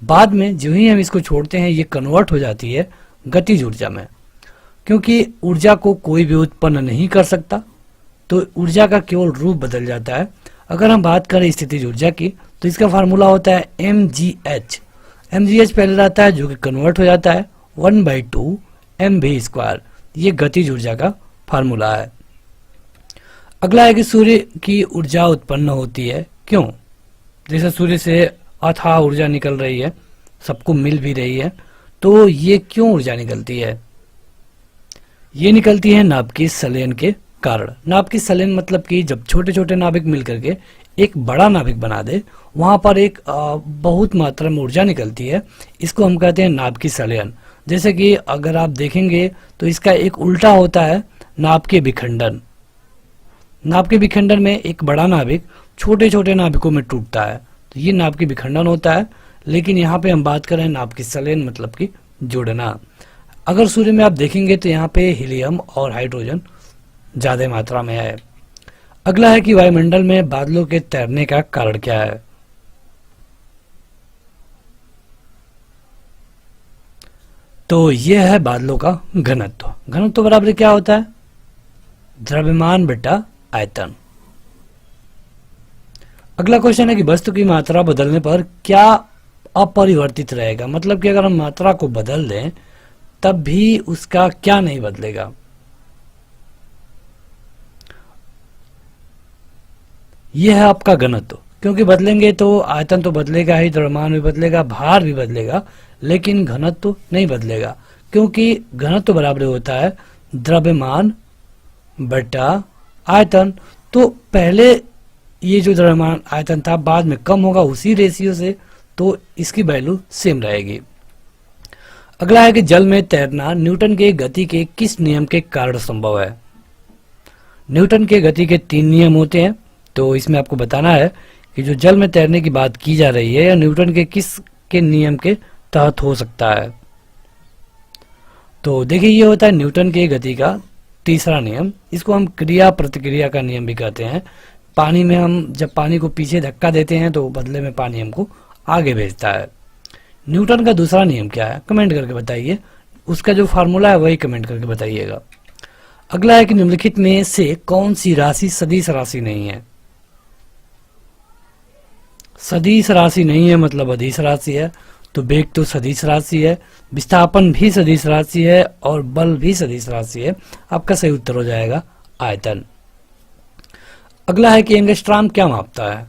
बाद में जो ही हम इसको छोड़ते हैं ये कन्वर्ट हो जाती है गतिज ऊर्जा में। क्योंकि ऊर्जा को कोई भी उत्पन्न नहीं कर सकता तो ऊर्जा का केवल रूप बदल जाता है। अगर हम बात करें स्थितिज ऊर्जा की तो इसका फार्मूला होता है mgh। mgh पहले रहता है जो कि कन्वर्ट हो जाता है 1/2 mv²। ये गतिज ऊर्जा का फार्मूला है। अगला है कि सूर्य की ऊर्जा उत्पन्न होती है क्यों? जैसे सूर्य से अथाह ऊर्जा निकल रही है, सबको मिल भी रही है, तो ये क्यों ऊर्जा निकलती है? ये निकलती है नाभिकीय संलयन के कारण। नाभिकीय संलयन मतलब कि जब छोटे छोटे नाभिक मिलकर के एक बड़ा नाभिक बना दे, वहां पर एक बहुत मात्रा में ऊर्जा निकलती है। इसको हम कहते हैं नाभिकीय संलयन। जैसे कि अगर आप देखेंगे तो इसका एक उल्टा होता है नाभिकीय विखंडन। नाभिकीय विखंडन में एक बड़ा नाभिक छोटे छोटे नाभिकों में टूटता है, तो ये नाभिकीय विखंडन होता है। लेकिन यहाँ पे हम बात करें नाभिकीय संलयन मतलब कि जोड़ना। अगर सूर्य में आप देखेंगे तो यहाँ पे हीलियम और हाइड्रोजन ज्यादा मात्रा में है। अगला है कि वायुमंडल में बादलों के तैरने का कारण क्या है? तो यह है बादलों का घनत्व। घनत्व बराबर क्या होता है? द्रव्यमान बटा आयतन। अगला क्वेश्चन है कि वस्तु की मात्रा बदलने पर क्या अपरिवर्तित रहेगा? मतलब कि अगर हम मात्रा को बदल दें तब भी उसका क्या नहीं बदलेगा? यह है आपका घनत्व। क्योंकि बदलेंगे तो आयतन तो बदलेगा ही, द्रव्यमान भी बदलेगा, भार भी बदलेगा, लेकिन घनत्व नहीं बदलेगा। क्योंकि घनत्व बराबर होता है द्रव्यमान बटा आयतन। तो पहले ये जो द्रव्यमान आयतन था बाद में कम होगा उसी रेशियो से, तो इसकी वैल्यू सेम रहेगी। अगला है कि जल में तैरना न्यूटन के गति के किस नियम के कारण संभव है? न्यूटन के गति के 3 नियम होते हैं, तो इसमें आपको बताना है कि जो जल में तैरने की बात की जा रही है या न्यूटन के किस के नियम के तहत हो सकता है। तो देखिए ये होता है न्यूटन के गति का तीसरा नियम। इसको हम क्रिया प्रतिक्रिया का नियम भी कहते हैं। पानी में हम जब पानी को पीछे धक्का देते हैं तो बदले में पानी हमको आगे भेजता है। न्यूटन का दूसरा नियम क्या है? कमेंट करके बताइए। उसका जो फार्मूला है वही कमेंट करके बताइएगा। अगला है कि निम्नलिखित में से कौन सी राशि सदिश राशि नहीं है? सदिश राशि नहीं है मतलब अदिश राशि है। तो वेग तो सदिश राशि है, विस्थापन भी सदिश राशि है और बल भी सदिश राशि है। आपका सही उत्तर हो जाएगा आयतन। अगला है कि एंगस्ट्रॉम क्या मापता है?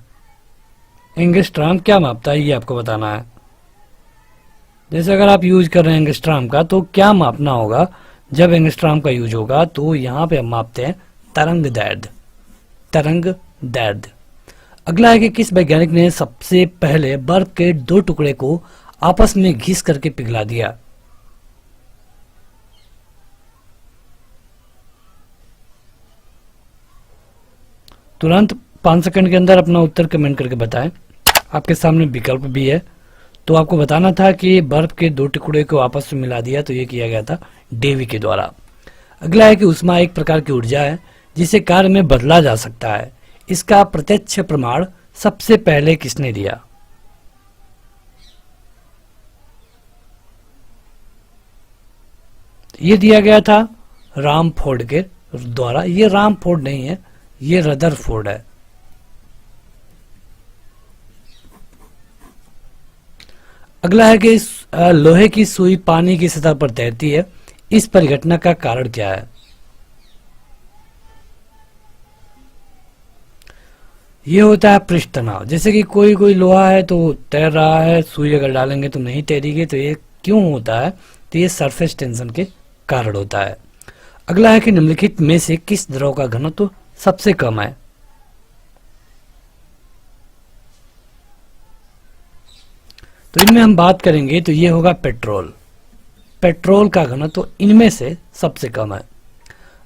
एंगस्ट्रॉम क्या मापता है ये आपको बताना है। जैसे अगर आप यूज कर रहे हैं एंगस्ट्रॉम का तो क्या मापना होगा? जब एंगस्ट्रॉम का यूज होगा तो यहाँ पे हम मापते हैं तरंग दैर्ध्य। तरंग दैर्ध्य। अगला है कि किस वैज्ञानिक ने सबसे पहले बर्फ के दो टुकड़े को आपस में घिस करके पिघला दिया? तुरंत 5 सेकंड के अंदर अपना उत्तर कमेंट करके बताएं। आपके सामने विकल्प भी है, तो आपको बताना था कि बर्फ के दो टुकड़े को आपस में मिला दिया, तो ये किया गया था डेवी के द्वारा। अगला है कि ऊष्मा एक प्रकार की ऊर्जा है जिसे कार्य में बदला जा सकता है। इसका प्रत्यक्ष प्रमाण सबसे पहले किसने दिया? ये दिया गया था रामफोर्ड के द्वारा। ये रामफोर्ड नहीं है, ये रदरफोर्ड है। अगला है कि लोहे की सुई पानी की सतह पर तैरती है, इस परिघटना का कारण क्या है? ये होता है पृष्ठ तनाव। जैसे कि कोई कोई लोहा है तो तैर रहा है, सुई अगर डालेंगे तो नहीं तैरेगी, तो ये क्यों होता है? तो ये सरफेस टेंशन के कारण होता है। अगला है कि निम्नलिखित में से किस द्रव का घनत्व सबसे कम है? तो इनमें हम बात करेंगे तो ये होगा पेट्रोल। पेट्रोल का घनत्व इनमें से सबसे कम है।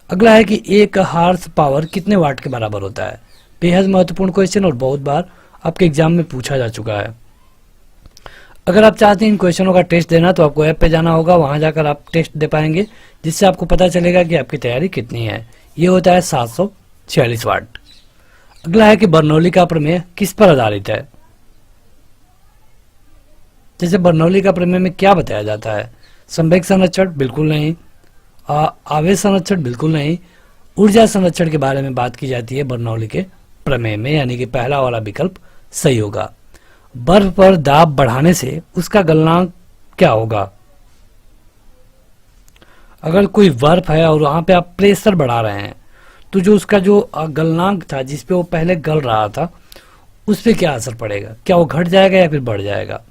अगला है कि एक हॉर्स पावर कितने वाट के बराबर होता है? बेहद महत्वपूर्ण क्वेश्चन और बहुत बार आपके एग्जाम में पूछा जा चुका है। अगर आप चाहते हैं इन क्वेश्चनों का टेस्ट देना तो आपको ऐप पे जाना होगा, वहां जाकर आप टेस्ट दे पाएंगे, जिससे आपको पता चलेगा कि आपकी तैयारी कितनी है। ये होता है 746 वाट। अगला है कि बर्नौली का प्रमेय किस पर आधारित है? जैसे बर्नौली का प्रमेय में क्या बताया जाता है? संवेग संरक्षण बिल्कुल नहीं, आवेश संरक्षण बिल्कुल नहीं, ऊर्जा संरक्षण के बारे में बात की जाती है बर्नौली के प्रमेय में, यानी कि पहला वाला विकल्प सही होगा। बर्फ पर दाब बढ़ाने से उसका गलनांक क्या होगा? अगर कोई बर्फ है और वहां पे आप प्रेशर बढ़ा रहे हैं तो जो उसका जो गलनांक था जिसपे वो पहले गल रहा था उस पे क्या असर पड़ेगा? क्या वो घट जाएगा या फिर बढ़ जाएगा?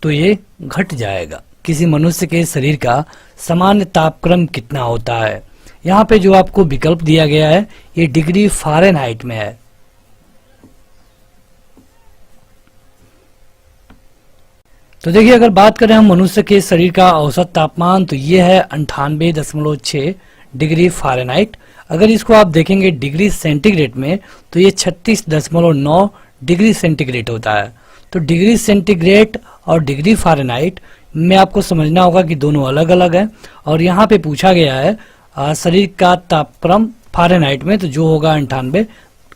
तो ये घट जाएगा। किसी मनुष्य के शरीर का सामान्य तापक्रम कितना होता है? यहाँ पे जो आपको विकल्प दिया गया है ये डिग्री फ़ारेनहाइट में है। तो देखिए, अगर बात करें हम मनुष्य के शरीर का औसत तापमान तो ये है 98.6 डिग्री फ़ारेनहाइट। अगर इसको आप देखेंगे डिग्री सेंटीग्रेड में तो ये 36.9 डिग्री सेंटीग्रेड होता है। तो डिग्री सेंटीग्रेड और डिग्री फ़ारेनहाइट में आपको समझना होगा कि दोनों अलग अलग हैं। और यहाँ पे पूछा गया है शरीर का तापक्रम फ़ारेनहाइट में, तो जो होगा 98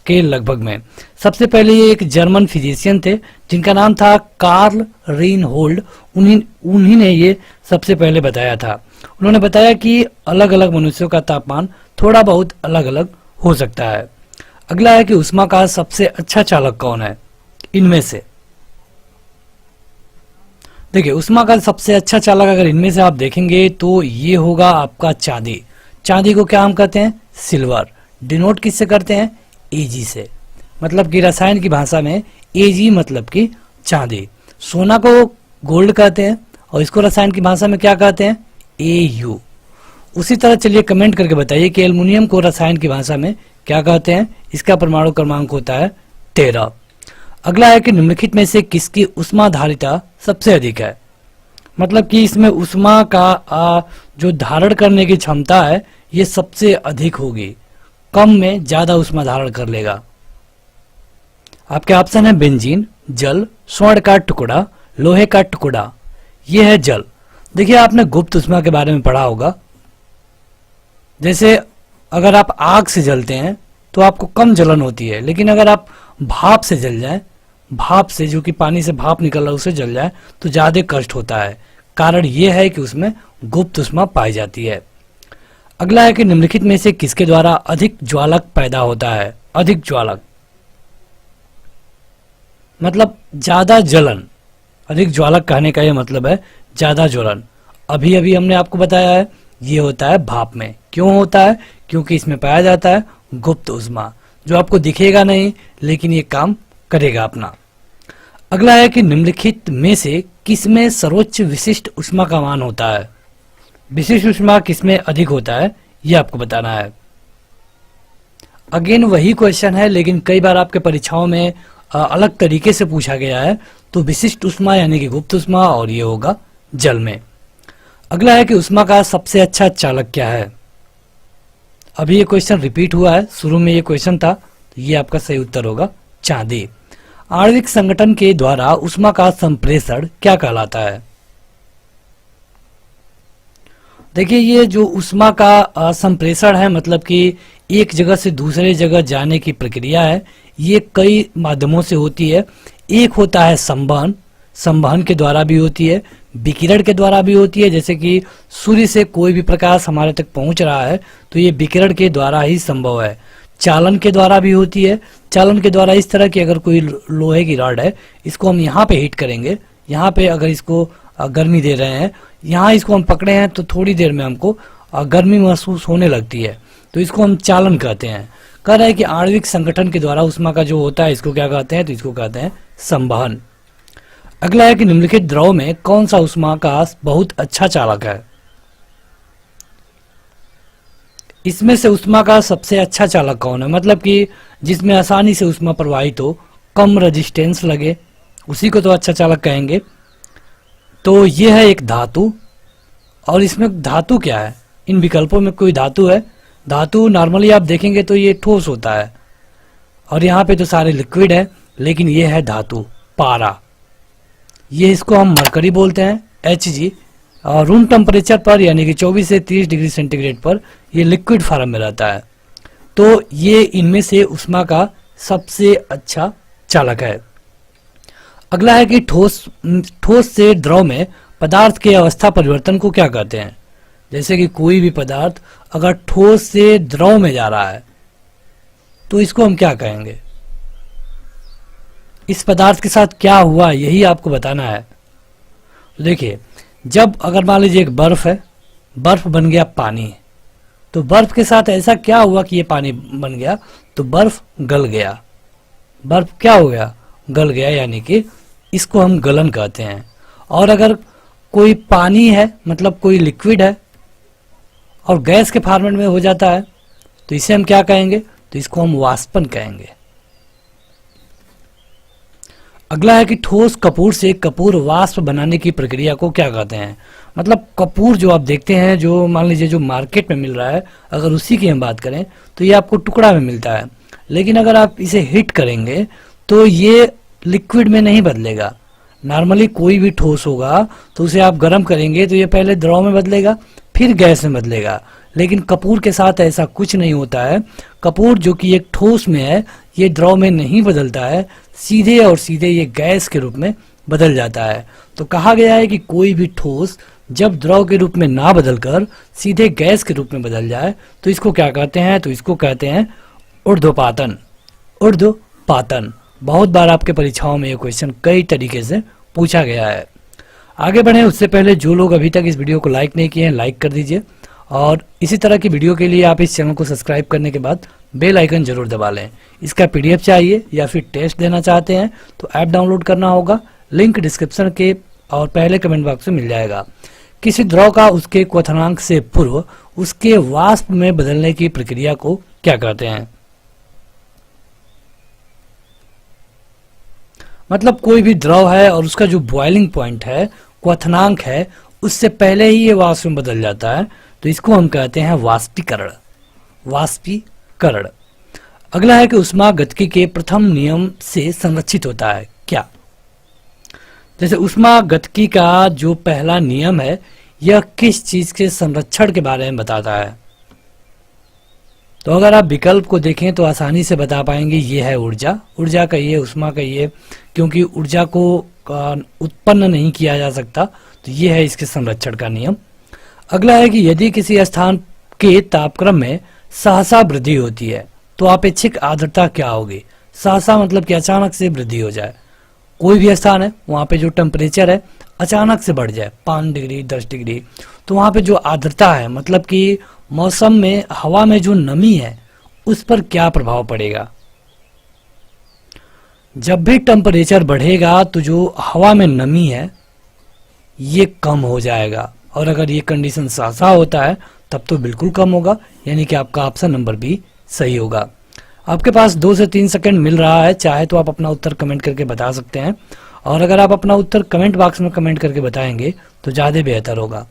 के लगभग में। सबसे पहले ये एक जर्मन फिजिशियन थे जिनका नाम था कार्ल रीनहोल्ड। उन्हीं ने ये सबसे पहले बताया था। उन्होंने बताया कि अलग अलग मनुष्यों का तापमान थोड़ा बहुत अलग अलग हो सकता है। अगला है कि ऊष्मा का सबसे अच्छा चालक कौन है इनमें से? देखिए, ऊष्मा का सबसे अच्छा चालक अगर इनमें से आप देखेंगे तो ये होगा आपका चांदी। चांदी को क्या हम कहते हैं? सिल्वर। डिनोट किससे करते हैं? एजी से। मतलब कि रसायन की भाषा में एजी मतलब कि चांदी। सोना को गोल्ड कहते हैं और इसको रसायन की भाषा में क्या कहते हैं? एयू। उसी तरह चलिए कमेंट करके बताइए कि एल्युमिनियम को रसायन की भाषा में क्या कहते हैं? इसका परमाणु क्रमांक होता है 13। अगला है कि निम्नलिखित में से किसकी ऊष्माधारिता सबसे अधिक है? मतलब कि इसमें ऊष्मा का जो धारण करने की क्षमता है ये सबसे अधिक होगी, कम में ज्यादा ऊष्मा धारण कर लेगा। आपके ऑप्शन है बेंजीन, जल, स्वर्ण का टुकड़ा, लोहे का टुकड़ा। ये है जल। देखिए, आपने गुप्त ऊष्मा के बारे में पढ़ा होगा। जैसे अगर आप आग से जलते हैं तो आपको कम जलन होती है, लेकिन अगर आप भाप से जल जाएं, भाप से जो कि पानी से भाप निकल रहा है उससे जल जाए तो ज्यादा कष्ट होता है। कारण यह है कि उसमें गुप्त ऊष्मा पाई जाती है। अगला है कि निम्नलिखित में से किसके द्वारा अधिक ज्वालक पैदा होता है? अधिक ज्वालक मतलब ज्यादा जलन। अधिक ज्वालक कहने का यह मतलब है ज्यादा ज्वलन। अभी अभी हमने आपको बताया है ये होता है भाप में। क्यों होता है? क्योंकि इसमें पाया जाता है गुप्त ऊष्मा, जो आपको दिखेगा नहीं लेकिन ये काम करेगा अपना। अगला है कि निम्नलिखित में से किसमें सर्वोच्च विशिष्ट ऊष्मा का मान होता है? विशिष्ट ऊष्मा किसमें अधिक होता है ये आपको बताना है। अगेन वही क्वेश्चन है, लेकिन कई बार आपके परीक्षाओं में अलग तरीके से पूछा गया है। तो विशिष्ट उष्मा यानी कि गुप्त उष्मा, और ये होगा जल में। अगला है कि उष्मा का सबसे अच्छा चालक क्या है। अभी ये क्वेश्चन रिपीट हुआ है, शुरू में ये क्वेश्चन था, तो ये आपका सही उत्तर होगा चांदी। आणविक संगठन के द्वारा उष्मा का संप्रेषण क्या कहलाता है। देखिए, ये जो उष्मा का संप्रेषण है, मतलब कि एक जगह से दूसरे जगह जाने की प्रक्रिया है, ये कई माध्यमों से होती है। एक होता है संवहन, संवहन के द्वारा भी होती है, विकिरण के द्वारा भी होती है, जैसे कि सूर्य से कोई भी प्रकाश हमारे तक पहुंच रहा है तो ये विकिरण के द्वारा ही संभव है। चालन के द्वारा भी होती है। चालन के द्वारा इस तरह की, अगर कोई लोहे की रॉड है, इसको हम यहाँ पे हीट करेंगे, यहाँ पे अगर इसको गर्मी दे रहे हैं, यहाँ इसको हम पकड़े हैं तो थोड़ी देर में हमको गर्मी महसूस होने लगती है, तो इसको हम चालन कहते हैं। कह रहा है कि आणविक संगठन के द्वारा उष्मा का जो होता है, इसको क्या कहते हैं, तो इसको कहते हैं संवहन। अगला है कि निम्नलिखित द्रव में कौन सा उष्मा का बहुत अच्छा चालक है। इसमें से उष्मा का सबसे अच्छा चालक कौन है, मतलब कि जिसमें आसानी से उष्मा प्रवाहित हो, कम रेजिस्टेंस लगे, उसी को तो अच्छा चालक कहेंगे। तो ये है एक धातु, और इसमें धातु क्या है, इन विकल्पों में कोई धातु है। धातु नॉर्मली आप देखेंगे तो ये ठोस होता है, और यहाँ पे तो सारे लिक्विड है, लेकिन ये है धातु पारा। ये इसको हम मरकरी बोलते हैं, Hg। और रूम टेम्परेचर पर यानी कि 24 से 30 डिग्री सेंटीग्रेड पर ये लिक्विड फॉर्म में रहता है। तो ये इनमें से उष्मा का सबसे अच्छा चालक है। अगला है कि ठोस से द्रव में पदार्थ के अवस्था परिवर्तन को क्या कहते हैं। जैसे कि कोई भी पदार्थ अगर ठोस से द्रव में जा रहा है तो इसको हम क्या कहेंगे, इस पदार्थ के साथ क्या हुआ, यही आपको बताना है। देखिए, जब अगर मान लीजिए एक बर्फ है, बर्फ बन गया पानी, तो बर्फ के साथ ऐसा क्या हुआ कि ये पानी बन गया, तो बर्फ गल गया। बर्फ क्या हो गया, गल गया, यानी कि इसको हम गलन कहते हैं। और अगर कोई पानी है, मतलब कोई लिक्विड है और गैस के फॉर्मेट में हो जाता है, तो इसे हम क्या कहेंगे, तो इसको हम वाष्पन कहेंगे। अगला है कि ठोस कपूर से कपूर वाष्प बनाने की प्रक्रिया को क्या कहते हैं। मतलब कपूर जो आप देखते हैं, जो मान लीजिए जो मार्केट में मिल रहा है, अगर उसी की हम बात करें तो ये आपको टुकड़ा में मिलता है, लेकिन अगर आप इसे हीट करेंगे तो ये लिक्विड में नहीं बदलेगा। नॉर्मली कोई भी ठोस होगा तो उसे आप गर्म करेंगे तो ये पहले द्रव में बदलेगा, फिर गैस में बदलेगा, लेकिन कपूर के साथ ऐसा कुछ नहीं होता है। कपूर जो कि एक ठोस में है, ये द्रव में नहीं बदलता है, सीधे और सीधे ये गैस के रूप में बदल जाता है। तो कहा गया है कि कोई भी ठोस जब द्रव के रूप में ना बदलकर सीधे गैस के रूप में बदल जाए तो इसको क्या कहते हैं, तो इसको कहते हैं ऊर्ध्वपातन। ऊर्ध्वपातन बहुत बार आपके परीक्षाओं में ये क्वेश्चन कई तरीके से पूछा गया है। आगे बढ़े उससे पहले जो लोग अभी तक इस वीडियो को लाइक नहीं किए हैं, लाइक कर दीजिए, और इसी तरह की वीडियो के लिए आप इस चैनल को सब्सक्राइब करने के बाद बेल आइकन जरूर दबा लें। इसका पीडीएफ चाहिए या फिर टेस्ट देना चाहते हैं तो ऐप डाउनलोड करना होगा, लिंक डिस्क्रिप्शन के और पहले कमेंट बॉक्स में मिल जाएगा। किसी द्रव का उसके क्वथनांक से पूर्व उसके वाष्प में बदलने की प्रक्रिया को क्या कहते हैं। मतलब कोई भी द्रव है और उसका जो बॉइलिंग पॉइंट है, क्वथनांक है, उससे पहले ही ये वाष्प में बदल जाता है, तो इसको हम कहते हैं वाष्पीकरण। वाष्पीकरण। अगला है कि उष्मा गतिकी के प्रथम नियम से संरक्षित होता है क्या। जैसे उष्मा गतिकी का जो पहला नियम है, यह किस चीज के संरक्षण के बारे में बताता है। तो अगर आप विकल्प को देखें तो आसानी से बता पाएंगे, ये है ऊर्जा। ऊर्जा कहिए, उष्मा कहिए, क्योंकि ऊर्जा को उत्पन्न नहीं किया जा सकता, तो ये है इसके संरक्षण का नियम। अगला है कि यदि किसी स्थान के तापक्रम में सहसा वृद्धि होती है तो अपेक्षित आर्द्रता क्या होगी। सहसा मतलब कि अचानक से वृद्धि हो जाए, कोई भी स्थान है वहां पे जो टेम्परेचर है अचानक से बढ़ जाए 5 डिग्री 10 डिग्री, तो वहां पे जो आर्द्रता है, मतलब कि मौसम में हवा में जो नमी है उस पर क्या प्रभाव पड़ेगा। जब भी टेम्परेचर बढ़ेगा तो जो हवा में नमी है ये कम हो जाएगा, और अगर ये कंडीशन सहसा होता है तब तो बिल्कुल कम होगा, यानी कि आपका ऑप्शन नंबर बी सही होगा। आपके पास 2 से 3 सेकंड मिल रहा है, चाहे तो आप अपना उत्तर कमेंट करके बता सकते हैं, और अगर आप अपना उत्तर कमेंट बॉक्स में कमेंट करके बताएंगे तो ज़्यादा बेहतर होगा।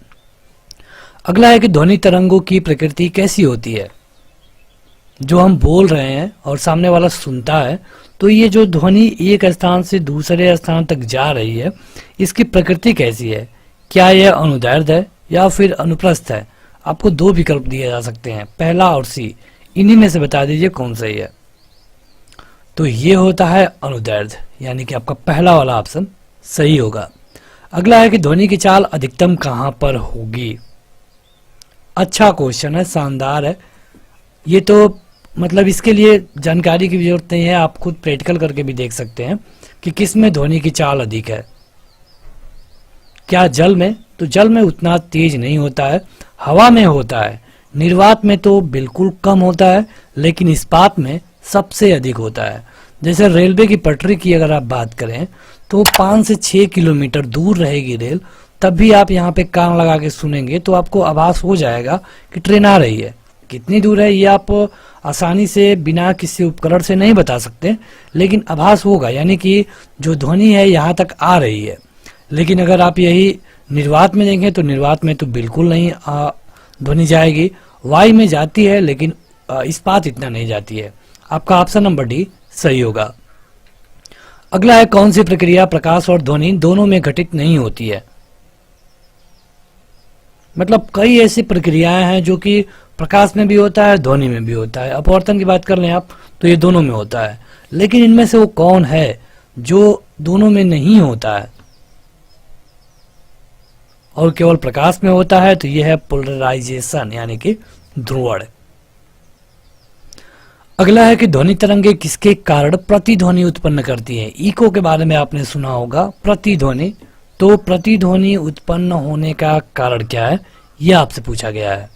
अगला है कि ध्वनि तरंगों की प्रकृति कैसी होती है। जो हम बोल रहे हैं और सामने वाला सुनता है, तो ये जो ध्वनि एक स्थान से दूसरे स्थान तक जा रही है, इसकी प्रकृति कैसी है। क्या यह अनुदैर्ध्य है या फिर अनुप्रस्थ है। आपको 2 विकल्प दिए जा सकते हैं, पहला और सी, इन्हीं में से बता दीजिए कौन सही है। तो ये होता है अनुदैर्ध्य, यानी कि आपका पहला वाला ऑप्शन सही होगा। अगला है कि ध्वनि की चाल अधिकतम कहाँ पर होगी। अच्छा क्वेश्चन है, शानदार है। ये तो मतलब इसके लिए जानकारी की जरूरत नहीं है, आप खुद प्रैक्टिकल करके भी देख सकते हैं कि किस में ध्वनि की चाल अधिक है। क्या जल में? तो जल में उतना तेज नहीं होता है, हवा में होता है। निर्वात में तो बिल्कुल कम होता है, लेकिन इस्पात में सबसे अधिक होता है। जैसे रेलवे की पटरी की अगर आप बात करें तो 5 से 6 किलोमीटर दूर रहेगी रेल, तब भी आप यहाँ पे कान लगा के सुनेंगे तो आपको आभास हो जाएगा कि ट्रेन आ रही है। कितनी दूर है ये आप आसानी से बिना किसी उपकरण से नहीं बता सकते, लेकिन आभास होगा, यानी कि जो ध्वनि है यहाँ तक आ रही है। लेकिन अगर आप यही निर्वात में देखें तो निर्वात में तो बिल्कुल नहीं ध्वनि जाएगी। वायु में जाती है, लेकिन इस्पात इतना नहीं जाती है। आपका ऑप्शन नंबर डी सही होगा। अगला है कौन सी प्रक्रिया प्रकाश और ध्वनि दोनों में घटित नहीं होती है। मतलब कई ऐसी प्रक्रियाएं हैं जो कि प्रकाश में भी होता है, ध्वनि में भी होता है। अपवर्तन की बात कर लें आप तो ये दोनों में होता है, लेकिन इनमें से वो कौन है जो दोनों में नहीं होता है और केवल प्रकाश में होता है। तो यह है पोलराइजेशन, यानी कि ध्रुवण। अगला है कि ध्वनि तरंगे किसके कारण प्रतिध्वनि उत्पन्न करती हैं। इको के बारे में आपने सुना होगा, प्रतिध्वनि। तो प्रतिध्वनि उत्पन्न होने का कारण क्या है, यह आपसे पूछा गया है।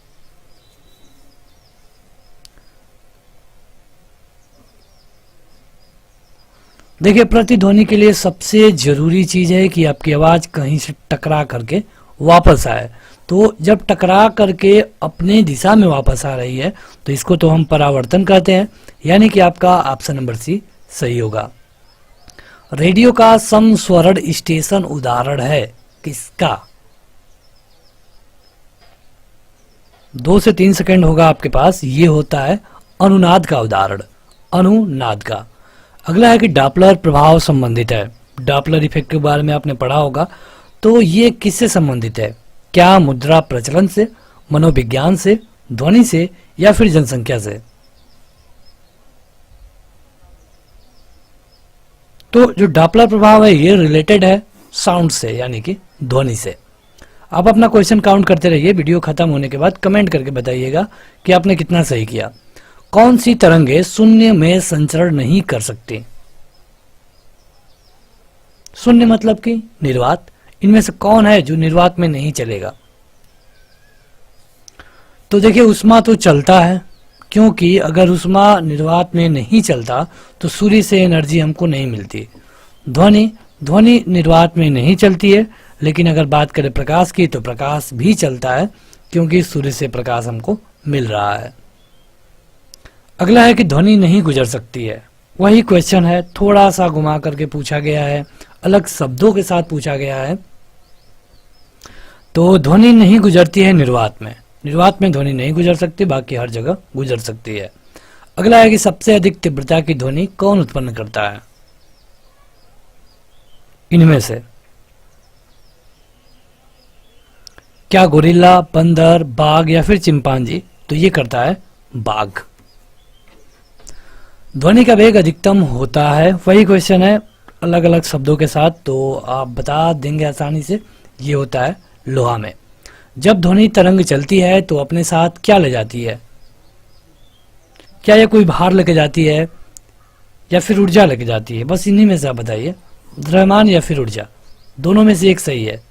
देखिए, प्रतिध्वनि के लिए सबसे जरूरी चीज है कि आपकी आवाज कहीं से टकरा करके वापस आए। तो जब टकरा करके अपने दिशा में वापस आ रही है तो इसको तो हम परावर्तन कहते हैं, यानी कि आपका ऑप्शन नंबर सी सही होगा। रेडियो का समस्वरण स्टेशन उदाहरण है किसका। 2 से 3 सेकंड होगा आपके पास। ये होता है अनुनाद का उदाहरण, अनुनाद का। अगला है कि डॉपलर प्रभाव संबंधित है। डॉपलर इफेक्ट के बारे में आपने पढ़ा होगा। तो ये किससे संबंधित है। क्या मुद्रा प्रचलन से, मनोविज्ञान से, ध्वनि से या फिर जनसंख्या से। तो जो डॉपलर प्रभाव है ये रिलेटेड है साउंड से, यानी कि ध्वनि से। आप अपना क्वेश्चन काउंट करते रहिए, वीडियो खत्म होने के बाद कमेंट करके बताइएगा कि आपने कितना सही किया। कौन सी तरंगे शून्य में संचरण नहीं कर सकती। शून्य मतलब कि निर्वात। इनमें से कौन है जो निर्वात में नहीं चलेगा। तो देखिए, उष्मा तो चलता है, क्योंकि अगर उष्मा निर्वात में नहीं चलता तो सूर्य से एनर्जी हमको नहीं मिलती। ध्वनि निर्वात में नहीं चलती है, लेकिन अगर बात करें प्रकाश की तो प्रकाश भी चलता है, क्योंकि सूर्य से प्रकाश हमको मिल रहा है। अगला है कि ध्वनि नहीं गुजर सकती है। वही क्वेश्चन है, थोड़ा सा घुमा करके पूछा गया है, अलग शब्दों के साथ पूछा गया है। तो ध्वनि नहीं गुजरती है निर्वात में। निर्वात में ध्वनि नहीं गुजर सकती, बाकी हर जगह गुजर सकती है। अगला है कि सबसे अधिक तीव्रता की ध्वनि कौन उत्पन्न करता है। इनमें से क्या गोरिल्ला, बंदर, बाघ या फिर चिंपांजी। तो ये करता है बाघ। ध्वनि का वेग अधिकतम होता है। वही क्वेश्चन है अलग अलग शब्दों के साथ, तो आप बता देंगे आसानी से। ये होता है लोहा में। जब ध्वनि तरंग चलती है तो अपने साथ क्या ले जाती है। क्या ये कोई भार लेके जाती है या फिर ऊर्जा लेके जाती है। बस इन्हीं में से आप बताइए, द्रव्यमान या फिर ऊर्जा। दोनों में से एक सही है।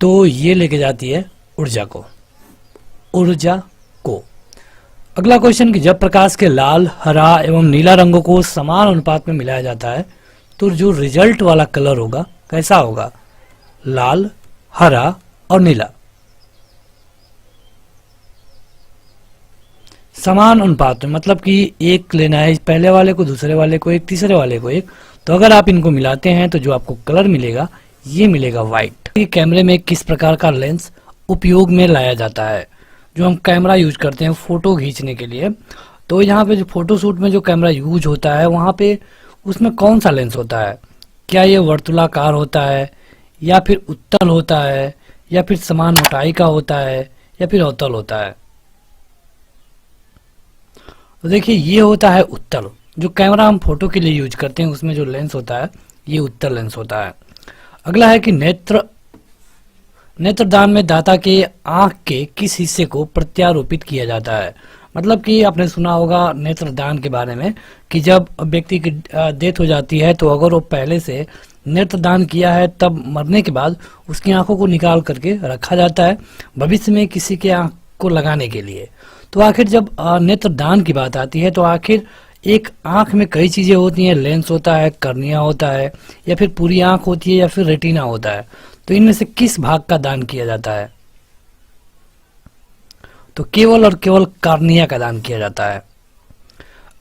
तो ये लेके जाती है ऊर्जा को, ऊर्जा को। अगला क्वेश्चन कि जब प्रकाश के लाल, हरा एवं नीला रंगों को समान अनुपात में मिलाया जाता है तो जो रिजल्ट वाला कलर होगा कैसा होगा। लाल, हरा और नीला। समान अनुपात में, मतलब कि एक लेना है पहले वाले को, दूसरे वाले को एक, तीसरे वाले को एक। तो अगर आप इनको मिलाते हैं तो जो आपको कलर मिलेगा ये मिलेगा व्हाइट। कैमरे में किस प्रकार का लेंस उपयोग में लाया जाता है? जो हम कैमरा यूज करते हैं फोटो खींचने के लिए, तो यहाँ पे जो फोटो शूट में जो कैमरा यूज होता है वहाँ पे उसमें कौन सा लेंस होता है? क्या ये वर्तुलाकार होता है, या फिर उत्तल होता है, या फिर समान मोटाई का होता है, या फिर अवतल होता है? तो देखिए ये होता है उत्तल। जो कैमरा हम फोटो के लिए यूज करते हैं उसमें जो लेंस होता है ये उत्तल लेंस होता है। अगला है कि नेत्रदान में दाता के आंख के किस हिस्से को प्रत्यारोपित किया जाता है? मतलब कि आपने सुना होगा नेत्रदान के बारे में कि जब व्यक्ति की डेथ हो जाती है तो अगर वो पहले से नेत्रदान किया है तब मरने के बाद उसकी आंखों को निकाल करके रखा जाता है भविष्य में किसी के आंख को लगाने के लिए। तो आखिर जब नेत्रदान की बात आती है तो आखिर एक आंख में कई चीजें होती हैं, लेंस होता है, कर्निया होता है, या फिर पूरी आंख होती है, या फिर रेटिना होता है। तो इनमें से किस भाग का दान किया जाता है? तो केवल और केवल कार्निया का दान किया जाता है।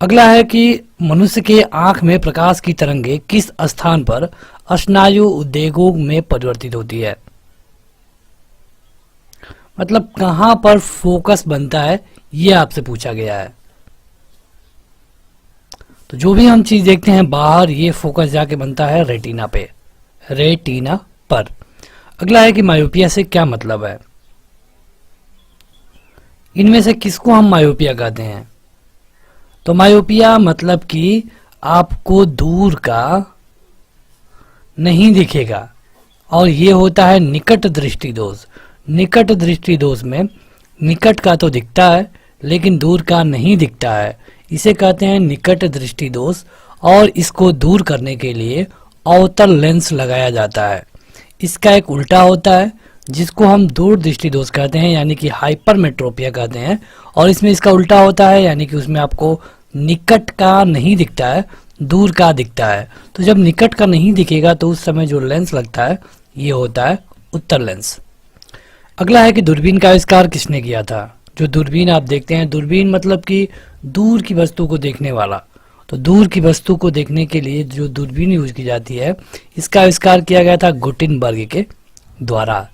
अगला है कि मनुष्य के आंख में प्रकाश की तरंगे किस स्थान पर स्नायु उद्वेगों में परिवर्तित होती है? मतलब कहां पर फोकस बनता है ये आपसे पूछा गया है। तो जो भी हम चीज देखते हैं बाहर, ये फोकस जाके बनता है रेटिना पे, रेटिना पर। अगला है कि मायोपिया से क्या मतलब है? इनमें से किसको हम मायोपिया कहते हैं? तो मायोपिया मतलब कि आपको दूर का नहीं दिखेगा, और ये होता है निकट दृष्टि दोष। निकट दृष्टि दोष में निकट का तो दिखता है लेकिन दूर का नहीं दिखता है, इसे कहते हैं निकट दृष्टि दोष। और इसको दूर करने के लिए अवतल लेंस लगाया जाता है। इसका एक उल्टा होता है जिसको हम दूर दृष्टि दोष कहते हैं, यानी कि हाइपरमेट्रोपिया कहते हैं। और इसमें इसका उल्टा होता है, यानी कि उसमें आपको निकट का नहीं दिखता है, दूर का दिखता है। तो जब निकट का नहीं दिखेगा तो उस समय जो लेंस लगता है ये होता है उत्तल लेंस। अगला है कि दूरबीन का आविष्कार किसने किया था? जो दूरबीन आप देखते हैं, दूरबीन मतलब कि दूर की वस्तु को देखने वाला। तो दूर की वस्तु को देखने के लिए जो दूरबीन यूज की जाती है इसका आविष्कार किया गया था गुटेनबर्ग के द्वारा।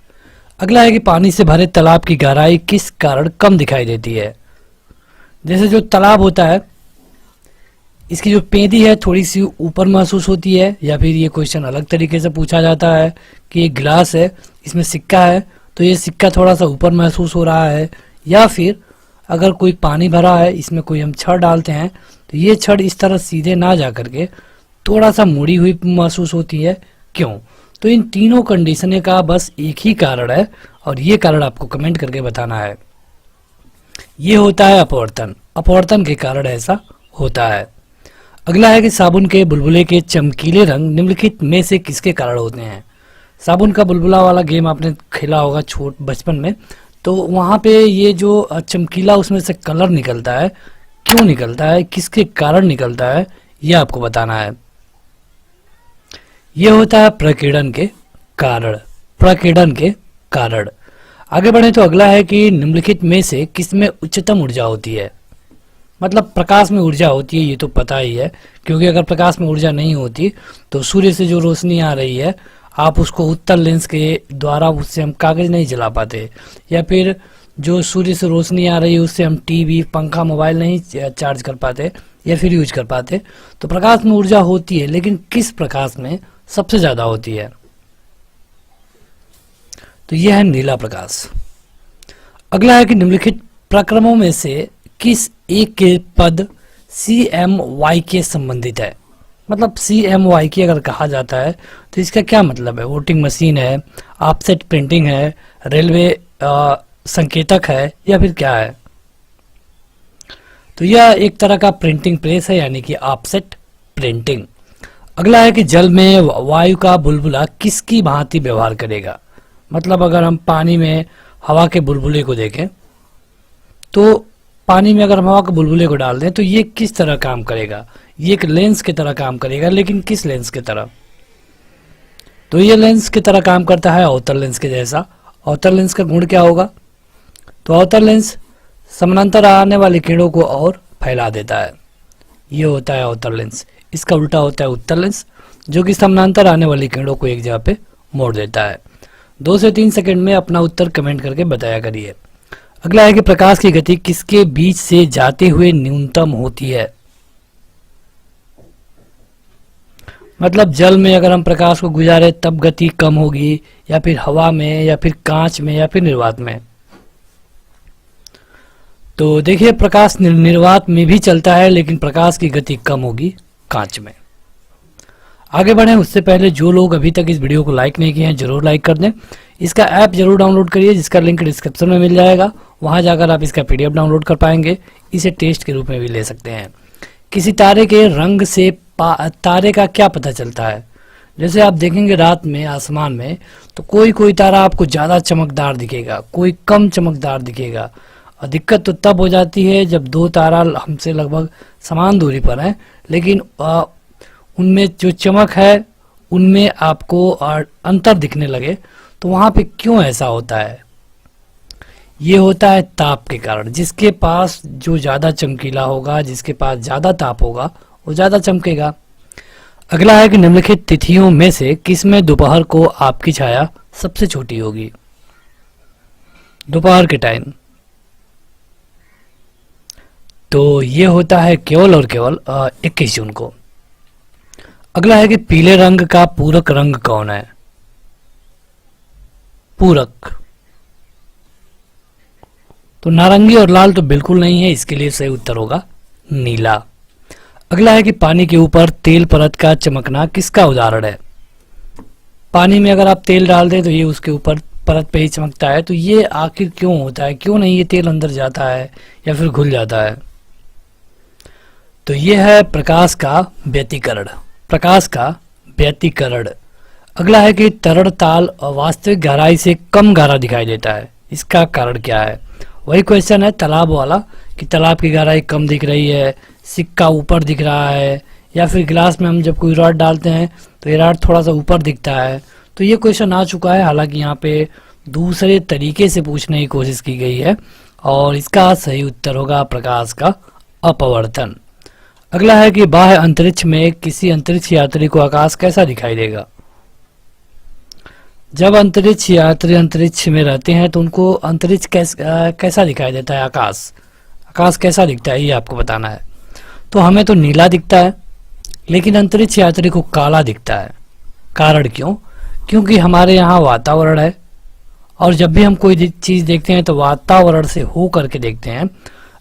अगला है कि पानी से भरे तालाब की गहराई किस कारण कम दिखाई देती है? जैसे जो तालाब होता है इसकी जो पेंदी है थोड़ी सी ऊपर महसूस होती है, या फिर ये क्वेश्चन अलग तरीके से पूछा जाता है कि एक गिलास है, इसमें सिक्का है, तो ये सिक्का थोड़ा सा ऊपर महसूस हो रहा है। या फिर अगर कोई पानी भरा है, इसमें कोई हम छड़ डालते हैं तो ये छड़ इस तरह सीधे ना जा करके थोड़ा सा मुड़ी हुई महसूस होती है। क्यों? तो इन तीनों कंडीशन का बस एक ही कारण है, और ये कारण आपको कमेंट करके बताना है। ये होता है अपवर्तन। अपवर्तन के कारण ऐसा होता है। अगला है कि साबुन के बुलबुले के चमकीले रंग निम्नलिखित में से किसके कारण होते हैं? साबुन का बुलबुला वाला गेम आपने खेला होगा छोट बचपन में, तो वहां पे ये जो चमकीला उसमें से कलर निकलता है, क्यों निकलता है, किसके कारण निकलता है, ये आपको बताना है। ये होता है प्रकीर्णन के कारण। प्रकीर्णन के कारण। आगे बढ़े तो अगला है कि निम्नलिखित में से किसमें उच्चतम ऊर्जा होती है? मतलब प्रकाश में ऊर्जा होती है, ये तो पता ही है, क्योंकि अगर प्रकाश में ऊर्जा नहीं होती तो सूर्य से जो रोशनी आ रही है आप उसको उत्तल लेंस के द्वारा उससे हम कागज नहीं जला पाते, या फिर जो सूर्य से रोशनी आ रही है उससे हम टीवी, पंखा, मोबाइल नहीं चार्ज कर पाते या फिर यूज कर पाते। तो प्रकाश में ऊर्जा होती है, लेकिन किस प्रकाश में सबसे ज्यादा होती है? तो यह है नीला प्रकाश। अगला है कि निम्नलिखित प्रक्रमों में से किस एक के पद CMY के संबंधित है? मतलब CMY की अगर कहा जाता है तो इसका क्या मतलब है? वोटिंग मशीन है, ऑफसेट प्रिंटिंग है, रेलवे संकेतक है, या फिर क्या है? तो यह एक तरह का प्रिंटिंग प्रेस है, यानी कि ऑफसेट प्रिंटिंग। अगला है कि जल में वायु का बुलबुला किसकी भांति व्यवहार करेगा? मतलब अगर हम पानी में हवा के बुलबुले को देखें तो पानी में अगर हम हवा के बुलबुले को डाल दें तो ये किस तरह काम करेगा? ये एक लेंस की तरह काम करेगा, लेकिन किस लेंस की तरह? तो ये लेंस की तरह काम करता है अवतल लेंस के जैसा। अवतल लेंस का गुण क्या होगा? तो अवतल लेंस समानांतर आने वाली किरणों को और फैला देता है। ये होता है अवतल लेंस। इसका उल्टा होता है उत्तल लेंस, जो कि समानांतर आने वाली किरणों को एक जगह पे मोड़ देता है। 2 से 3 सेकंड में अपना उत्तर कमेंट करके बताया करिए। अगला है कि प्रकाश की गति किसके बीच से जाते हुए न्यूनतम होती है। मतलब जल में अगर हम प्रकाश को गुजारे तब गति कम होगी, या फिर हवा में, या फिर कांच में, या फिर निर्वात में। तो देखिए प्रकाश निर्वात में भी चलता है, लेकिन प्रकाश की गति कम होगी कांच में। आगे बढ़ें उससे पहले जो लोग अभी तक इस वीडियो को लाइक नहीं किए हैं जरूर लाइक कर दें। इसका ऐप जरूर डाउनलोड करिए, जिसका लिंक डिस्क्रिप्शन में मिल जाएगा। वहां जाकर आप इसका PDF डाउनलोड कर पाएंगे। इसे टेस्ट के रूप में भी ले सकते हैं। किसी तारे के रंग से तारे का क्या पता चलता है। जैसे आप देखेंगे रात में आसमान में, तो कोई कोई तारा आपको ज़्यादा चमकदार दिखेगा, कोई कम चमकदार दिखेगा। और दिक्कत तो तब हो जाती है जब 2 तारा हमसे लगभग समान दूरी पर हैं, लेकिन उनमें जो चमक है उनमें आपको अंतर दिखने लगे। तो वहाँ पे क्यों ऐसा होता है? ये होता है ताप के कारण। जिसके पास जो ज़्यादा चमकीला होगा, जिसके पास ज़्यादा ताप होगा, वो ज़्यादा चमकेगा। अगला है कि निम्नलिखित तिथियों में से किसमें दोपहर को आपकी छाया सबसे छोटी होगी। दोपहर के टाइम तो ये होता है केवल और केवल 21 जून को। अगला है कि पीले रंग का पूरक रंग कौन है। पूरक तो नारंगी और लाल तो बिल्कुल नहीं है, इसके लिए सही उत्तर होगा नीला। अगला है कि पानी के ऊपर तेल परत का चमकना किसका उदाहरण है। पानी में अगर आप तेल डाल दें तो ये उसके ऊपर परत पे ही चमकता है। तो ये आखिर क्यों होता है, क्यों नहीं ये तेल अंदर जाता है या फिर घुल जाता है। तो ये है प्रकाश का व्यतिकरण। प्रकाश का व्यतिकरण। अगला है कि तरल ताल वास्तविक गहराई से कम गहरा दिखाई देता है। इसका कारण क्या है। वही क्वेश्चन है तालाब वाला कि तालाब की गहराई कम दिख रही है, सिक्का ऊपर दिख रहा है, या फिर गिलास में हम जब कोई रॉड डालते हैं तो ये रॉड थोड़ा सा ऊपर दिखता है। तो ये क्वेश्चन आ चुका है। हालांकि यहाँ पे दूसरे तरीके से पूछने की कोशिश की गई है और इसका सही उत्तर होगा प्रकाश का अपवर्तन। अगला है कि बाह्य अंतरिक्ष में किसी अंतरिक्ष यात्री को आकाश कैसा दिखाई देगा। जब अंतरिक्ष यात्री अंतरिक्ष में रहते हैं तो उनको अंतरिक्ष कैसा दिखाई देता है। आकाश कैसा दिखता है ये आपको बताना है। तो हमें तो नीला दिखता है, लेकिन अंतरिक्ष यात्री को काला दिखता है। कारण क्यों? क्योंकि हमारे यहाँ वातावरण है, और जब भी हम कोई चीज़ देखते हैं तो वातावरण से हो करके देखते हैं।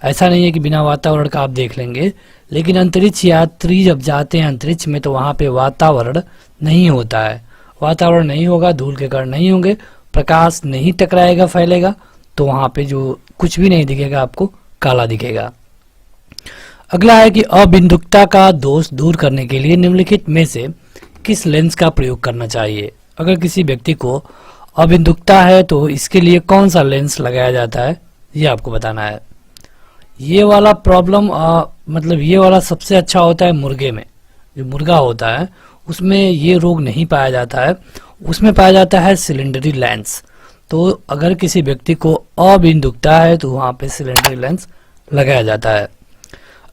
ऐसा नहीं है कि बिना वातावरण का आप देख लेंगे। लेकिन अंतरिक्ष यात्री जब जाते हैं अंतरिक्ष में तो वहाँ पे वातावरण नहीं होता है। वातावरण नहीं होगा, धूल के कण नहीं होंगे, प्रकाश नहीं टकराएगा, फैलेगा, तो वहाँ पे जो कुछ भी नहीं दिखेगा आपको काला दिखेगा। अगला है कि अबिंदुकता का दोष दूर करने के लिए निम्नलिखित में से किस लेंस का प्रयोग करना चाहिए। अगर किसी व्यक्ति को अबिंदुकता है तो इसके लिए कौन सा लेंस लगाया जाता है ये आपको बताना है। ये वाला प्रॉब्लम मतलब ये वाला सबसे अच्छा होता है मुर्गे में। जो मुर्गा होता है उसमें ये रोग नहीं पाया जाता है, उसमें पाया जाता है सिलेंडरी लेंस। तो अगर किसी व्यक्ति को अबिंदुकता है तो वहाँ पे सिलेंडरी लेंस लगाया जाता है।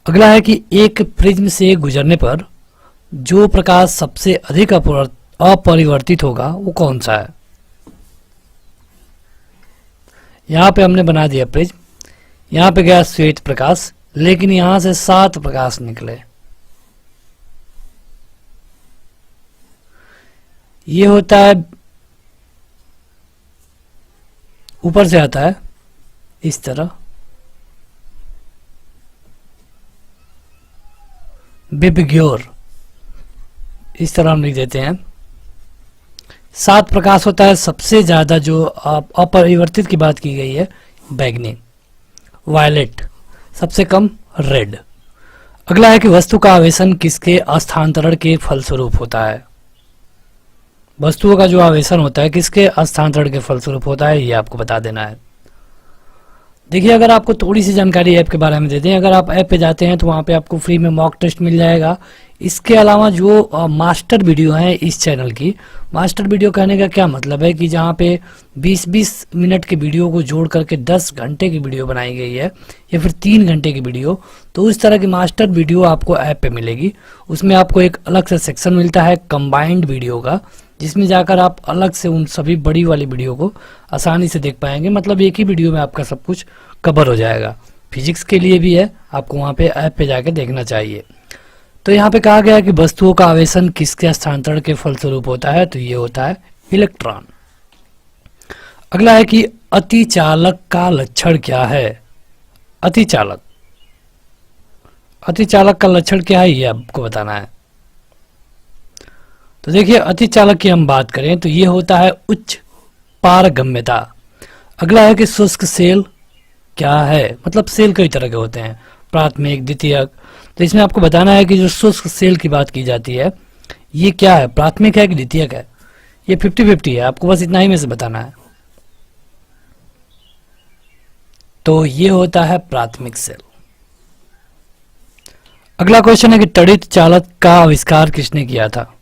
अगला है कि एक प्रिज्म से गुजरने पर जो प्रकाश सबसे अधिक अपरिवर्तित होगा वो कौन सा है। यहाँ पे हमने बना दिया प्रिज्म, यहाँ पे गया श्वेत प्रकाश, लेकिन यहाँ से 7 प्रकाश निकले। ये होता है ऊपर से आता है इस तरह, बिबग्योर, इस तरह हम लिख देते हैं। 7 प्रकाश होता है। सबसे ज्यादा जो अपरिवर्तित की बात की गई है बैगनी, वायलेट, सबसे कम रेड। अगला है कि वस्तु का आवेशन किसके स्थानांतरण के फलस्वरूप होता है। वस्तुओं का जो आवेशन होता है किसके स्थानांतरण के फलस्वरूप होता है ये आपको बता देना है। देखिए अगर आपको थोड़ी सी जानकारी ऐप के बारे में दे दें, अगर आप ऐप पे जाते हैं तो वहाँ पे आपको फ्री में मॉक टेस्ट मिल जाएगा। इसके अलावा जो मास्टर वीडियो है इस चैनल की, मास्टर वीडियो कहने का क्या मतलब है कि जहाँ पे 20-20 मिनट के वीडियो को जोड़ करके 10 घंटे की वीडियो बनाई गई है या फिर 3 घंटे की वीडियो, तो उस तरह की मास्टर वीडियो आपको ऐप पे मिलेगी। उसमें आपको एक अलग से सेक्शन मिलता है कंबाइंड वीडियो का, जिसमें जाकर आप अलग से उन सभी बड़ी वाली वीडियो को आसानी से देख पाएंगे। मतलब एक ही वीडियो में आपका सब कुछ कवर हो जाएगा। फिजिक्स के लिए भी है, आपको वहाँ पे ऐप पे जाके देखना चाहिए। तो यहाँ पे कहा गया है कि वस्तुओं का आवेशन किसके स्थानांतरण के फलस्वरूप होता है, तो ये होता है इलेक्ट्रॉन। अगला है कि अतिचालक का लक्षण क्या है। अतिचालक, अतिचालक का लक्षण क्या है ये आपको बताना है। तो देखिए अतिचालक की हम बात करें तो ये होता है उच्च पारगम्यता। अगला है कि शुष्क सेल क्या है, मतलब सेल कई तरह के होते हैं, प्राथमिक, द्वितीयक। तो इसमें आपको बताना है कि जो शुष्क सेल की बात की जाती है ये क्या है, प्राथमिक है कि द्वितीयक है। ये 50-50 है, आपको बस इतना ही में से बताना है। तो ये होता है प्राथमिक सेल। अगला क्वेश्चन है कि त्वरित चालक का आविष्कार किसने किया था।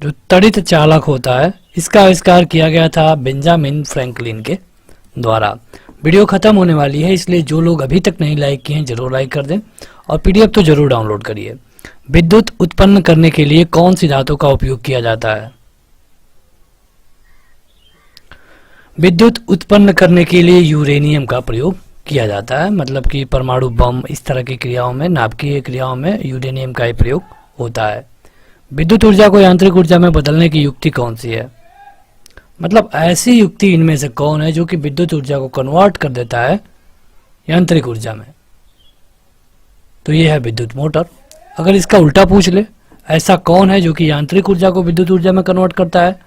जो त्वरित चालक होता है इसका आविष्कार किया गया था बेंजामिन फ्रैंकलिन के द्वारा। वीडियो खत्म होने वाली है, इसलिए जो लोग अभी तक नहीं लाइक किए हैं जरूर लाइक कर दें और पीडीएफ तो जरूर डाउनलोड करिए। विद्युत उत्पन्न करने के लिए कौन सी धातु का उपयोग किया जाता है। विद्युत उत्पन्न करने के लिए यूरेनियम का प्रयोग किया जाता है। मतलब कि परमाणु बम इस तरह की क्रियाओं में, नाभिकीय क्रियाओं में यूरेनियम का ही प्रयोग होता है। विद्युत ऊर्जा को यांत्रिक ऊर्जा में बदलने की युक्ति कौन सी है। मतलब ऐसी युक्ति इनमें से कौन है जो कि विद्युत ऊर्जा को कन्वर्ट कर देता है यांत्रिक ऊर्जा में। तो ये है विद्युत मोटर। अगर इसका उल्टा पूछ ले, ऐसा कौन है जो कि यांत्रिक ऊर्जा को विद्युत ऊर्जा में कन्वर्ट करता है,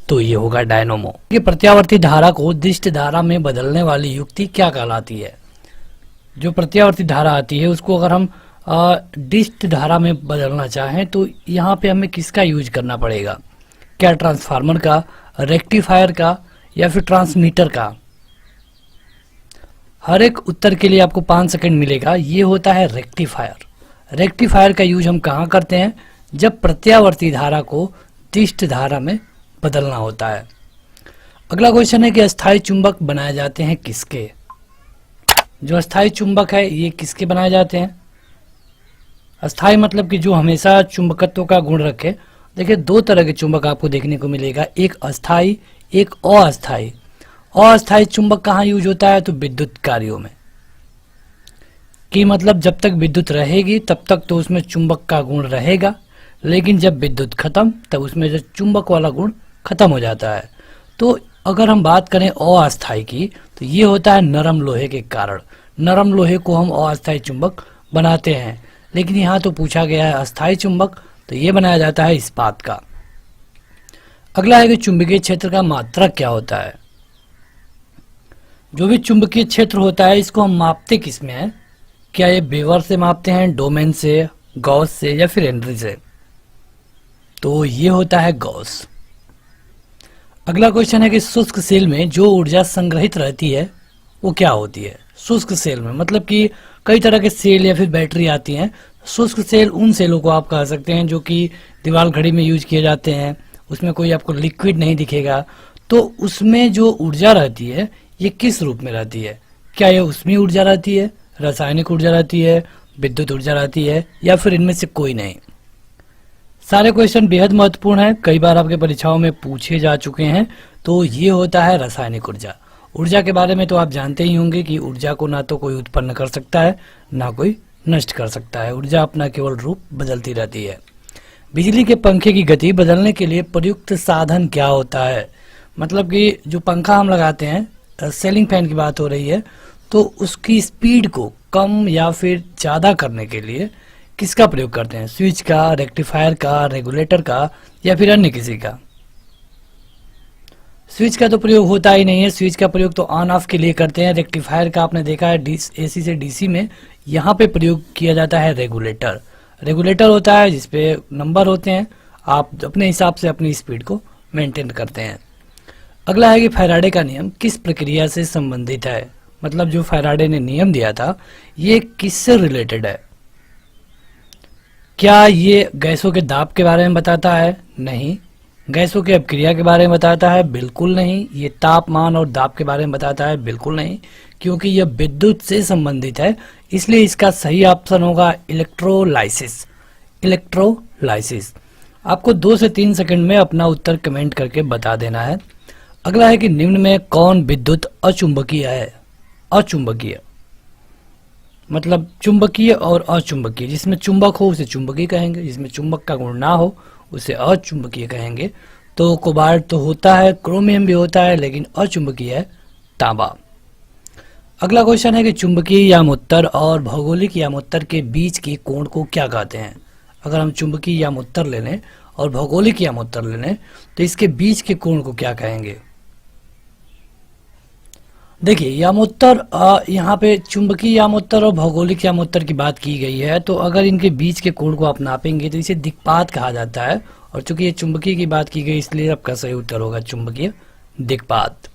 तो ये होगा डायनोमो। ये प्रत्यावर्ती धारा को दिष्ट धारा में बदलने वाली युक्ति क्या कहलाती है। जो प्रत्यावर्ती धारा आती है उसको अगर हम दिष्ट धारा में बदलना चाहें तो यहाँ पे हमें किसका यूज करना पड़ेगा। क्या ट्रांसफार्मर का, रेक्टिफायर का या फिर ट्रांसमीटर का। हर एक उत्तर के लिए आपको 5 सेकंड मिलेगा। ये होता है रेक्टिफायर। रेक्टिफायर का यूज हम कहाँ करते हैं, जब प्रत्यावर्ती धारा को दिष्ट धारा में बदलना होता है। अगला क्वेश्चन है कि अस्थायी चुंबक बनाए जाते हैं किसके। जो अस्थायी चुंबक है ये किसके बनाए जाते हैं। अस्थायी मतलब कि जो हमेशा चुंबकत्व का गुण रखे। देखिए 2 तरह के चुंबक आपको देखने को मिलेगा, एक अस्थायी एक अस्थायी। अस्थायी चुंबक कहाँ यूज होता है, तो विद्युत कार्यों में। कि मतलब जब तक विद्युत रहेगी तब तक तो उसमें चुंबक का गुण रहेगा, लेकिन जब विद्युत खत्म तब उसमें जो चुंबक वाला गुण खत्म हो जाता है। तो अगर हम बात करें अस्थायी की तो ये होता है नरम लोहे के कारण। नरम लोहे को हम अस्थायी चुंबक बनाते हैं, लेकिन यहाँ तो पूछा गया है अस्थायी चुंबक, तो ये बनाया जाता है इस्पात का। अगला है कि चुंबकीय क्षेत्र का मात्रक क्या होता है। जो भी चुंबकीय क्षेत्र होता है इसको हम मापते किस में है, क्या ये वेबर से मापते हैं, डोमेन से, गॉस से या फिर हेनरी से। तो ये होता है गॉस। अगला क्वेश्चन है कि शुष्क सेल में जो ऊर्जा संग्रहित रहती है वो क्या होती है। शुष्क सेल में मतलब कि कई तरह के सेल या फिर बैटरी आती हैं। शुष्क सेल उन सेलों को आप कह सकते हैं जो कि दीवार घड़ी में यूज किए जाते हैं। उसमें कोई आपको लिक्विड नहीं दिखेगा, तो उसमें जो ऊर्जा रहती है ये किस रूप में रहती है। क्या ये उसमें ऊर्जा रहती है, रासायनिक ऊर्जा रहती है, विद्युत ऊर्जा रहती है, या फिर इनमें से कोई नहीं। सारे क्वेश्चन बेहद महत्वपूर्ण है, कई बार आपके परीक्षाओं में पूछे जा चुके हैं। तो ये होता है रासायनिक ऊर्जा। ऊर्जा के बारे में तो आप जानते ही होंगे कि ऊर्जा को ना तो कोई उत्पन्न कर सकता है ना कोई नष्ट कर सकता है। ऊर्जा अपना केवल रूप बदलती रहती है। बिजली के पंखे की गति बदलने के लिए प्रयुक्त साधन क्या होता है। मतलब कि जो पंखा हम लगाते हैं, सीलिंग फैन की बात हो रही है, तो उसकी स्पीड को कम या फिर ज़्यादा करने के लिए किसका प्रयोग करते हैं। स्विच का, रेक्टिफायर का, रेगुलेटर का या फिर अन्य किसी का। स्विच का तो प्रयोग होता ही नहीं है। स्विच का प्रयोग तो ऑन ऑफ के लिए करते हैं। रेक्टिफायर का आपने देखा है एसी से डीसी में, यहाँ पे प्रयोग किया जाता है रेगुलेटर। रेगुलेटर होता है जिसपे नंबर होते हैं, आप अपने हिसाब से अपनी स्पीड को मेंटेन करते हैं। अगला है कि फैराडे का नियम किस प्रक्रिया से संबंधित है। मतलब जो फैराडे ने नियम दिया था ये किससे रिलेटेड है। क्या ये गैसों के दाब के बारे में बताता है? नहीं। गैसों की अपक्रिया के बारे में बताता है? बिल्कुल नहीं। ये तापमान और दाब के बारे में बताता है? बिल्कुल नहीं, क्योंकि यह विद्युत से संबंधित है। इसलिए इसका सही ऑप्शन होगा इलेक्ट्रोलाइसिस। इलेक्ट्रोलाइसिस। आपको 2 से 3 सेकंड में अपना उत्तर कमेंट करके बता देना है। अगला है कि निम्न में कौन विद्युत अचुंबकीय है? अचुंबकीय मतलब चुंबकीय और अचुंबकीय। जिसमें चुंबक हो उसे चुंबकीय कहेंगे, जिसमें चुंबक का गुण ना हो उसे अचुंबकीय कहेंगे। तो कोबाल्ट तो होता है, क्रोमियम भी होता है, लेकिन अचुंबकीय है तांबा। अगला क्वेश्चन है कि चुंबकीय यामोत्तर और भौगोलिक यामोत्तर के बीच के कोण को क्या कहते हैं? अगर हम चुंबकीय यामोत्तर ले लें और भौगोलिक यामोत्तर ले लें तो इसके बीच के कोण को क्या कहेंगे? देखिए यामोत्तर, यहाँ पे चुंबकीय यामोत्तर और भौगोलिक यामोत्तर की बात की गई है, तो अगर इनके बीच के कोण को आप नापेंगे तो इसे दिक्पात कहा जाता है। और चूंकि ये चुंबकीय की बात की गई इसलिए आपका सही उत्तर होगा चुंबकीय दिक्पात।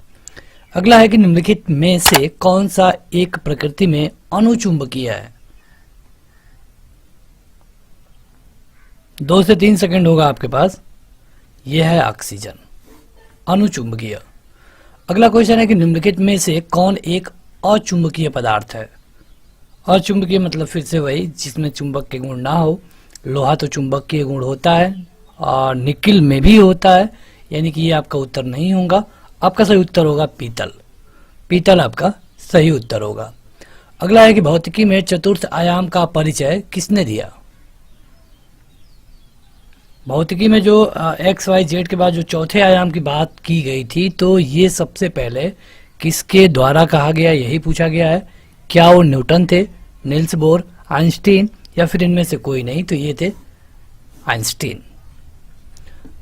अगला है कि निम्नलिखित में से कौन सा एक प्रकृति में अनुचुंबकीय है? 2 से 3 सेकंड होगा आपके पास। यह है ऑक्सीजन, अनुचुंबकीय। अगला क्वेश्चन है कि निम्नलिखित में से कौन एक अचुंबकीय पदार्थ है? अचुंबकीय मतलब फिर से वही जिसमें चुंबक के गुण ना हो। लोहा तो चुंबकीय गुण होता है और निकिल में भी होता है, यानी कि ये आपका उत्तर नहीं होगा। आपका सही उत्तर होगा पीतल। पीतल आपका सही उत्तर होगा। अगला है कि भौतिकी में चतुर्थ आयाम का परिचय किसने दिया? भौतिकी में जो एक्स वाई जेड के बाद जो चौथे आयाम की बात की गई थी, तो ये सबसे पहले किसके द्वारा कहा गया यही पूछा गया है। क्या वो न्यूटन थे, नील्स बोर, आइंस्टीन, या फिर इनमें से कोई नहीं? तो ये थे आइंस्टीन।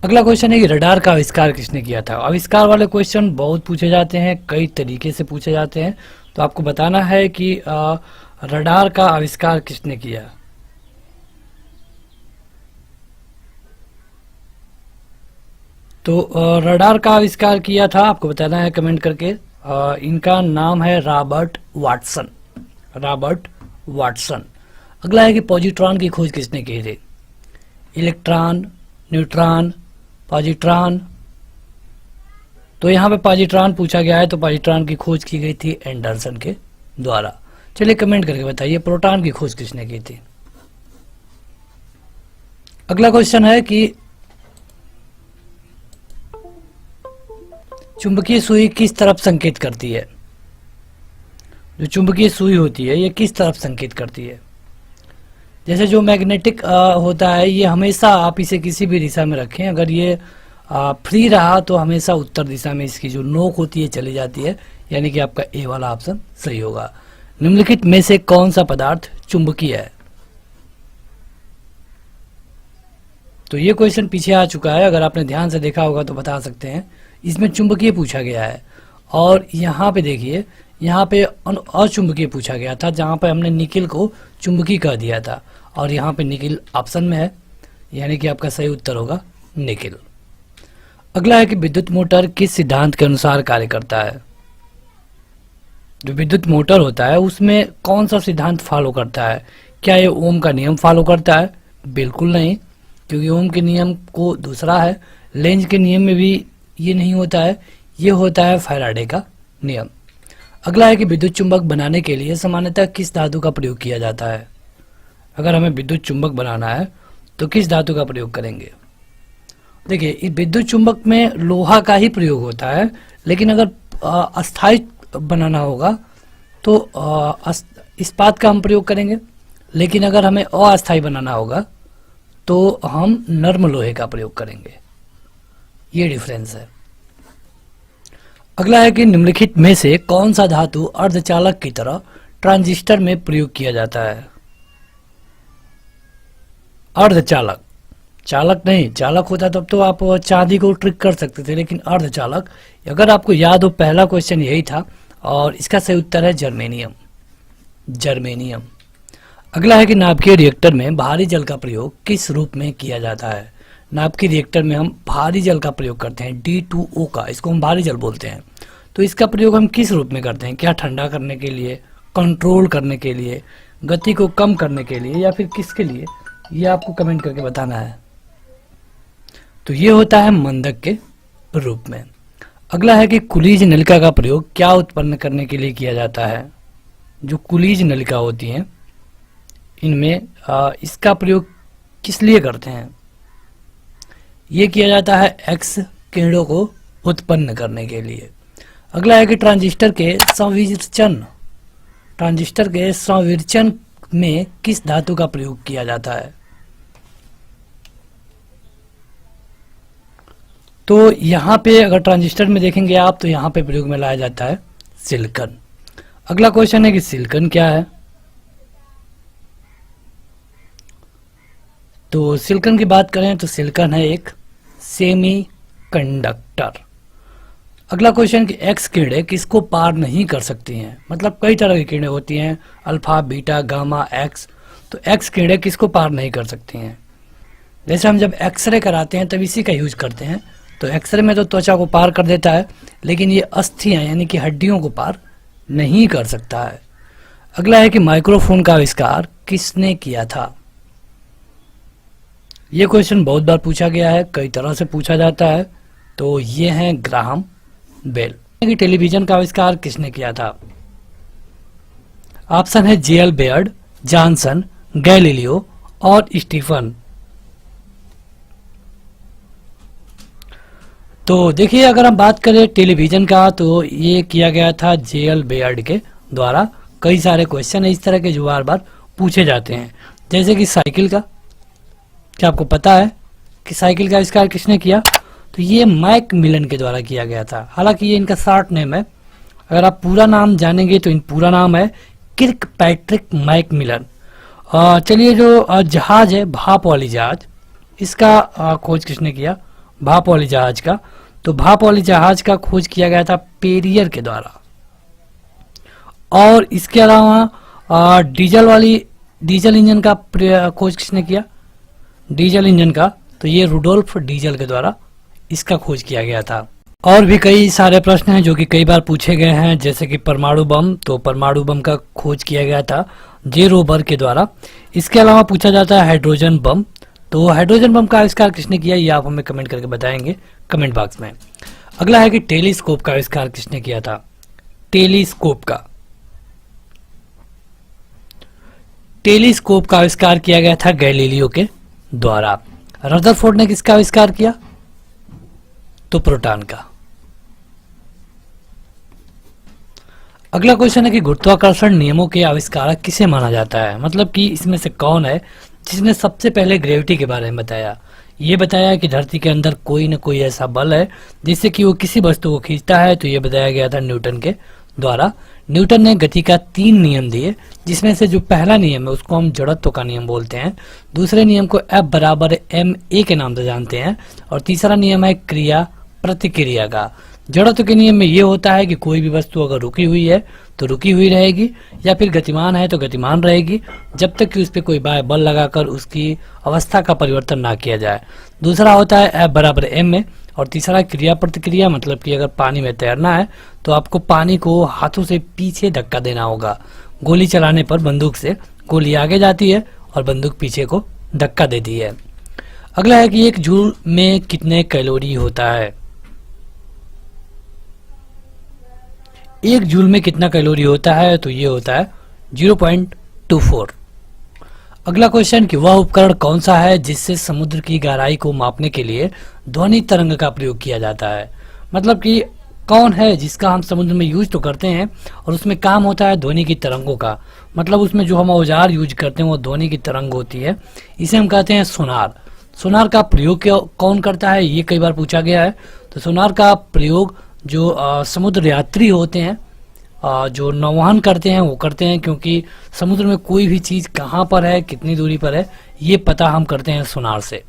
अगला क्वेश्चन है कि रडार का आविष्कार किसने किया था? आविष्कार वाले क्वेश्चन बहुत पूछे जाते हैं, कई तरीके से पूछे जाते हैं, तो आपको बताना है कि रडार का आविष्कार किसने किया। तो रडार का आविष्कार किया था, आपको बताना है कमेंट करके। इनका नाम है रॉबर्ट वाटसन। Robert Watson. अगला है कि पॉजिट्रॉन की खोज किसने की थी? Electron, neutron, positron. तो यहाँ पे पॉजिट्रॉन पूछा गया है, तो पॉजिट्रॉन की खोज की गई थी एंडरसन के द्वारा। चलिए कमेंट करके बताइए प्रोटॉन की खोज किसने की थी। अगला क्वेश्चन है कि चुंबकीय सुई किस तरफ संकेत करती है? जो चुंबकीय सुई होती है ये किस तरफ संकेत करती है? जैसे जो मैग्नेटिक होता है ये हमेशा आप इसे किसी भी दिशा में रखें, अगर ये फ्री रहा तो हमेशा उत्तर दिशा में इसकी जो नोक होती है चली जाती है, यानी कि आपका ए वाला ऑप्शन सही होगा। निम्नलिखित में से कौन सा पदार्थ चुंबकीय है? तो ये क्वेश्चन पीछे आ चुका है, अगर आपने ध्यान से देखा होगा तो बता सकते हैं। इसमें चुंबकीय पूछा गया है और यहाँ पे देखिए यहाँ पे अचुंबकीय पूछा गया था, जहाँ पे हमने निकिल को चुंबकीय कह दिया था, और यहाँ पे निकिल ऑप्शन में है, यानी कि आपका सही उत्तर होगा निकिल। अगला है कि विद्युत मोटर किस सिद्धांत के अनुसार कार्य करता है? जो विद्युत मोटर होता है उसमें कौन सा सिद्धांत फॉलो करता है? क्या ये ओम का नियम फॉलो करता है? बिल्कुल नहीं, क्योंकि ओम के नियम को दूसरा है। लेंज के नियम में भी ये नहीं होता है, ये होता है फैराडे का नियम। अगला है कि विद्युत चुंबक बनाने के लिए सामान्यतः किस धातु का प्रयोग किया जाता है? अगर हमें विद्युत चुंबक बनाना है तो किस धातु का प्रयोग करेंगे? देखिए इस विद्युत चुंबक में लोहा का ही प्रयोग होता है, लेकिन अगर अस्थायी बनाना होगा तो इस्पात का हम प्रयोग करेंगे, लेकिन अगर हमें अस्थायी बनाना होगा तो हम नर्म लोहे का प्रयोग करेंगे। ये डिफरेंस है। अगला है कि निम्नलिखित में से कौन सा धातु अर्धचालक की तरह ट्रांजिस्टर में प्रयोग किया जाता है? अर्धचालक, चालक नहीं। चालक होता तब तो आप चांदी को ट्रिक कर सकते थे, लेकिन अर्धचालक, अगर आपको याद हो पहला क्वेश्चन यही था और इसका सही उत्तर है जर्मेनियम। जर्मेनियम। अगला है कि नाभिकीय रिएक्टर में भारी जल का प्रयोग किस रूप में किया जाता है? नाभिकीय रिएक्टर में हम भारी जल का प्रयोग करते हैं, D2O का, इसको हम भारी जल बोलते हैं। तो इसका प्रयोग हम किस रूप में करते हैं? क्या ठंडा करने के लिए, कंट्रोल करने के लिए, गति को कम करने के लिए, या फिर किसके लिए? ये आपको कमेंट करके बताना है। तो ये होता है मंदक के रूप में। अगला है कि कुलीज नलिका का प्रयोग क्या उत्पन्न करने के लिए किया जाता है। जो कुलीज नलिका होती हैं इनमें इसका प्रयोग किस लिए करते हैं। ये किया जाता है एक्स किरणों को उत्पन्न करने के लिए। अगला है कि ट्रांजिस्टर के संविर्चन में किस धातु का प्रयोग किया जाता है। तो यहाँ पे अगर ट्रांजिस्टर में देखेंगे आप तो यहाँ पे प्रयोग में लाया जाता है सिलिकॉन। अगला क्वेश्चन है कि सिलिकॉन क्या है। तो सिलिकॉन की बात करें तो सिलिकॉन है एक सेमी कंडक्टर। अगला क्वेश्चन कि एक्स किरणें किसको पार नहीं कर सकती हैं। मतलब कई तरह की किरणें होती हैं, अल्फा, बीटा, गामा, एक्स। तो एक्स किरणें किसको पार नहीं कर सकती हैं। जैसे हम जब एक्सरे कराते हैं तब इसी का यूज करते हैं। तो एक्सरे में तो त्वचा को पार कर देता है, लेकिन ये अस्थियां यानी कि हड्डियों को पार नहीं कर सकता है। अगला है कि माइक्रोफोन का आविष्कार किसने किया था। ये क्वेश्चन बहुत बार पूछा गया है, कई तरह से पूछा जाता है। तो ये है ग्राहम बेल। कि टेलीविजन का आविष्कार किसने किया था। ऑप्शन है जेएल बेयर्ड, जॉनसन, गैलीलियो और स्टीफन। तो देखिए अगर हम बात करें टेलीविजन का तो ये किया गया था जेएल बेयर्ड के द्वारा। कई सारे क्वेश्चन है इस तरह के जो बार बार पूछे जाते हैं। जैसे कि साइकिल का, क्या आपको पता है कि साइकिल का आविष्कार किसने किया। तो ये मैक मिलन के द्वारा किया गया था। हालांकि ये इनका शॉर्ट नेम है, अगर आप पूरा नाम जानेंगे तो इन पूरा नाम है किर्क पैट्रिक मैक मिलन। चलिए जो जहाज है भाप वाली जहाज, इसका खोज किसने किया, भाप वाली जहाज का। तो भाप वाली जहाज का खोज किया गया था पेरियर के द्वारा। और इसके अलावा डीजल इंजन का खोज किसने किया, डीजल इंजन का। तो ये रुडोल्फ डीजल के द्वारा इसका खोज किया गया था। और भी कई सारे प्रश्न हैं जो कि कई बार पूछे गए हैं, जैसे कि परमाणु बम। तो परमाणु बम का खोज किया गया था जे रोबर के द्वारा। इसके अलावा पूछा जाता है हाइड्रोजन बम। तो हाइड्रोजन बम का आविष्कार किसने किया, ये आप हमें कमेंट करके बताएंगे कमेंट बॉक्स में। अगला है कि टेलीस्कोप का आविष्कार किसने किया था। टेलीस्कोप का आविष्कार किया गया था गैलीलियो के द्वारा। रदरफोर्ड ने किसका आविष्कार किया, तो प्रोटॉन का। अगला क्वेश्चन है कि गुरुत्वाकर्षण नियमों के आविष्कारक किसे माना जाता है। मतलब कि इसमें से कौन है जिसने सबसे पहले ग्रेविटी के बारे में बताया। ये बताया कि धरती के अंदर कोई न कोई ऐसा बल है जिससे कि वो किसी वस्तु को खींचता है। तो ये बताया गया था न्यूटन के द्वारा। न्यूटन ने गति का 3 नियम दिए, जिसमें से जो पहला नियम है उसको हम जड़त्व का नियम बोलते हैं। दूसरे नियम को F = ma के नाम से जानते हैं। और तीसरा नियम है क्रिया प्रतिक्रिया का। जड़त्व के नियम में ये होता है कि कोई भी वस्तु अगर रुकी हुई है तो रुकी हुई रहेगी, या फिर गतिमान है तो गतिमान रहेगी, जब तक कि उस पर कोई बाह्य बल लगाकर उसकी अवस्था का परिवर्तन ना किया जाए। दूसरा होता है F = ma। और तीसरा क्रिया प्रतिक्रिया, मतलब कि अगर पानी में तैरना है तो आपको पानी को हाथों से पीछे धक्का देना होगा। गोली चलाने पर बंदूक से गोली आगे जाती है और बंदूक पीछे को धक्का देती है। अगला है कि 1 जूल में कितने कैलोरी होता है। 1 जूल में कितना कैलोरी होता है, तो ये होता है 0.24। अगला क्वेश्चन कि वह उपकरण कौन सा है जिससे समुद्र की गहराई को मापने के लिए ध्वनि तरंग का प्रयोग किया जाता है। मतलब कि कौन है जिसका हम समुद्र में यूज तो करते हैं और उसमें काम होता है ध्वनि की तरंगों का। मतलब उसमें जो हम औजार यूज करते हैं वो ध्वनि की तरंग होती है, इसे हम कहते हैं सोनार। सोनार का प्रयोग कौन करता है, ये कई बार पूछा गया है। तो सोनार का प्रयोग जो समुद्र यात्री होते हैं, जो नौवहन करते हैं वो करते हैं, क्योंकि समुद्र में कोई भी चीज कहाँ पर है, कितनी दूरी पर है, ये पता हम करते हैं सोनार से।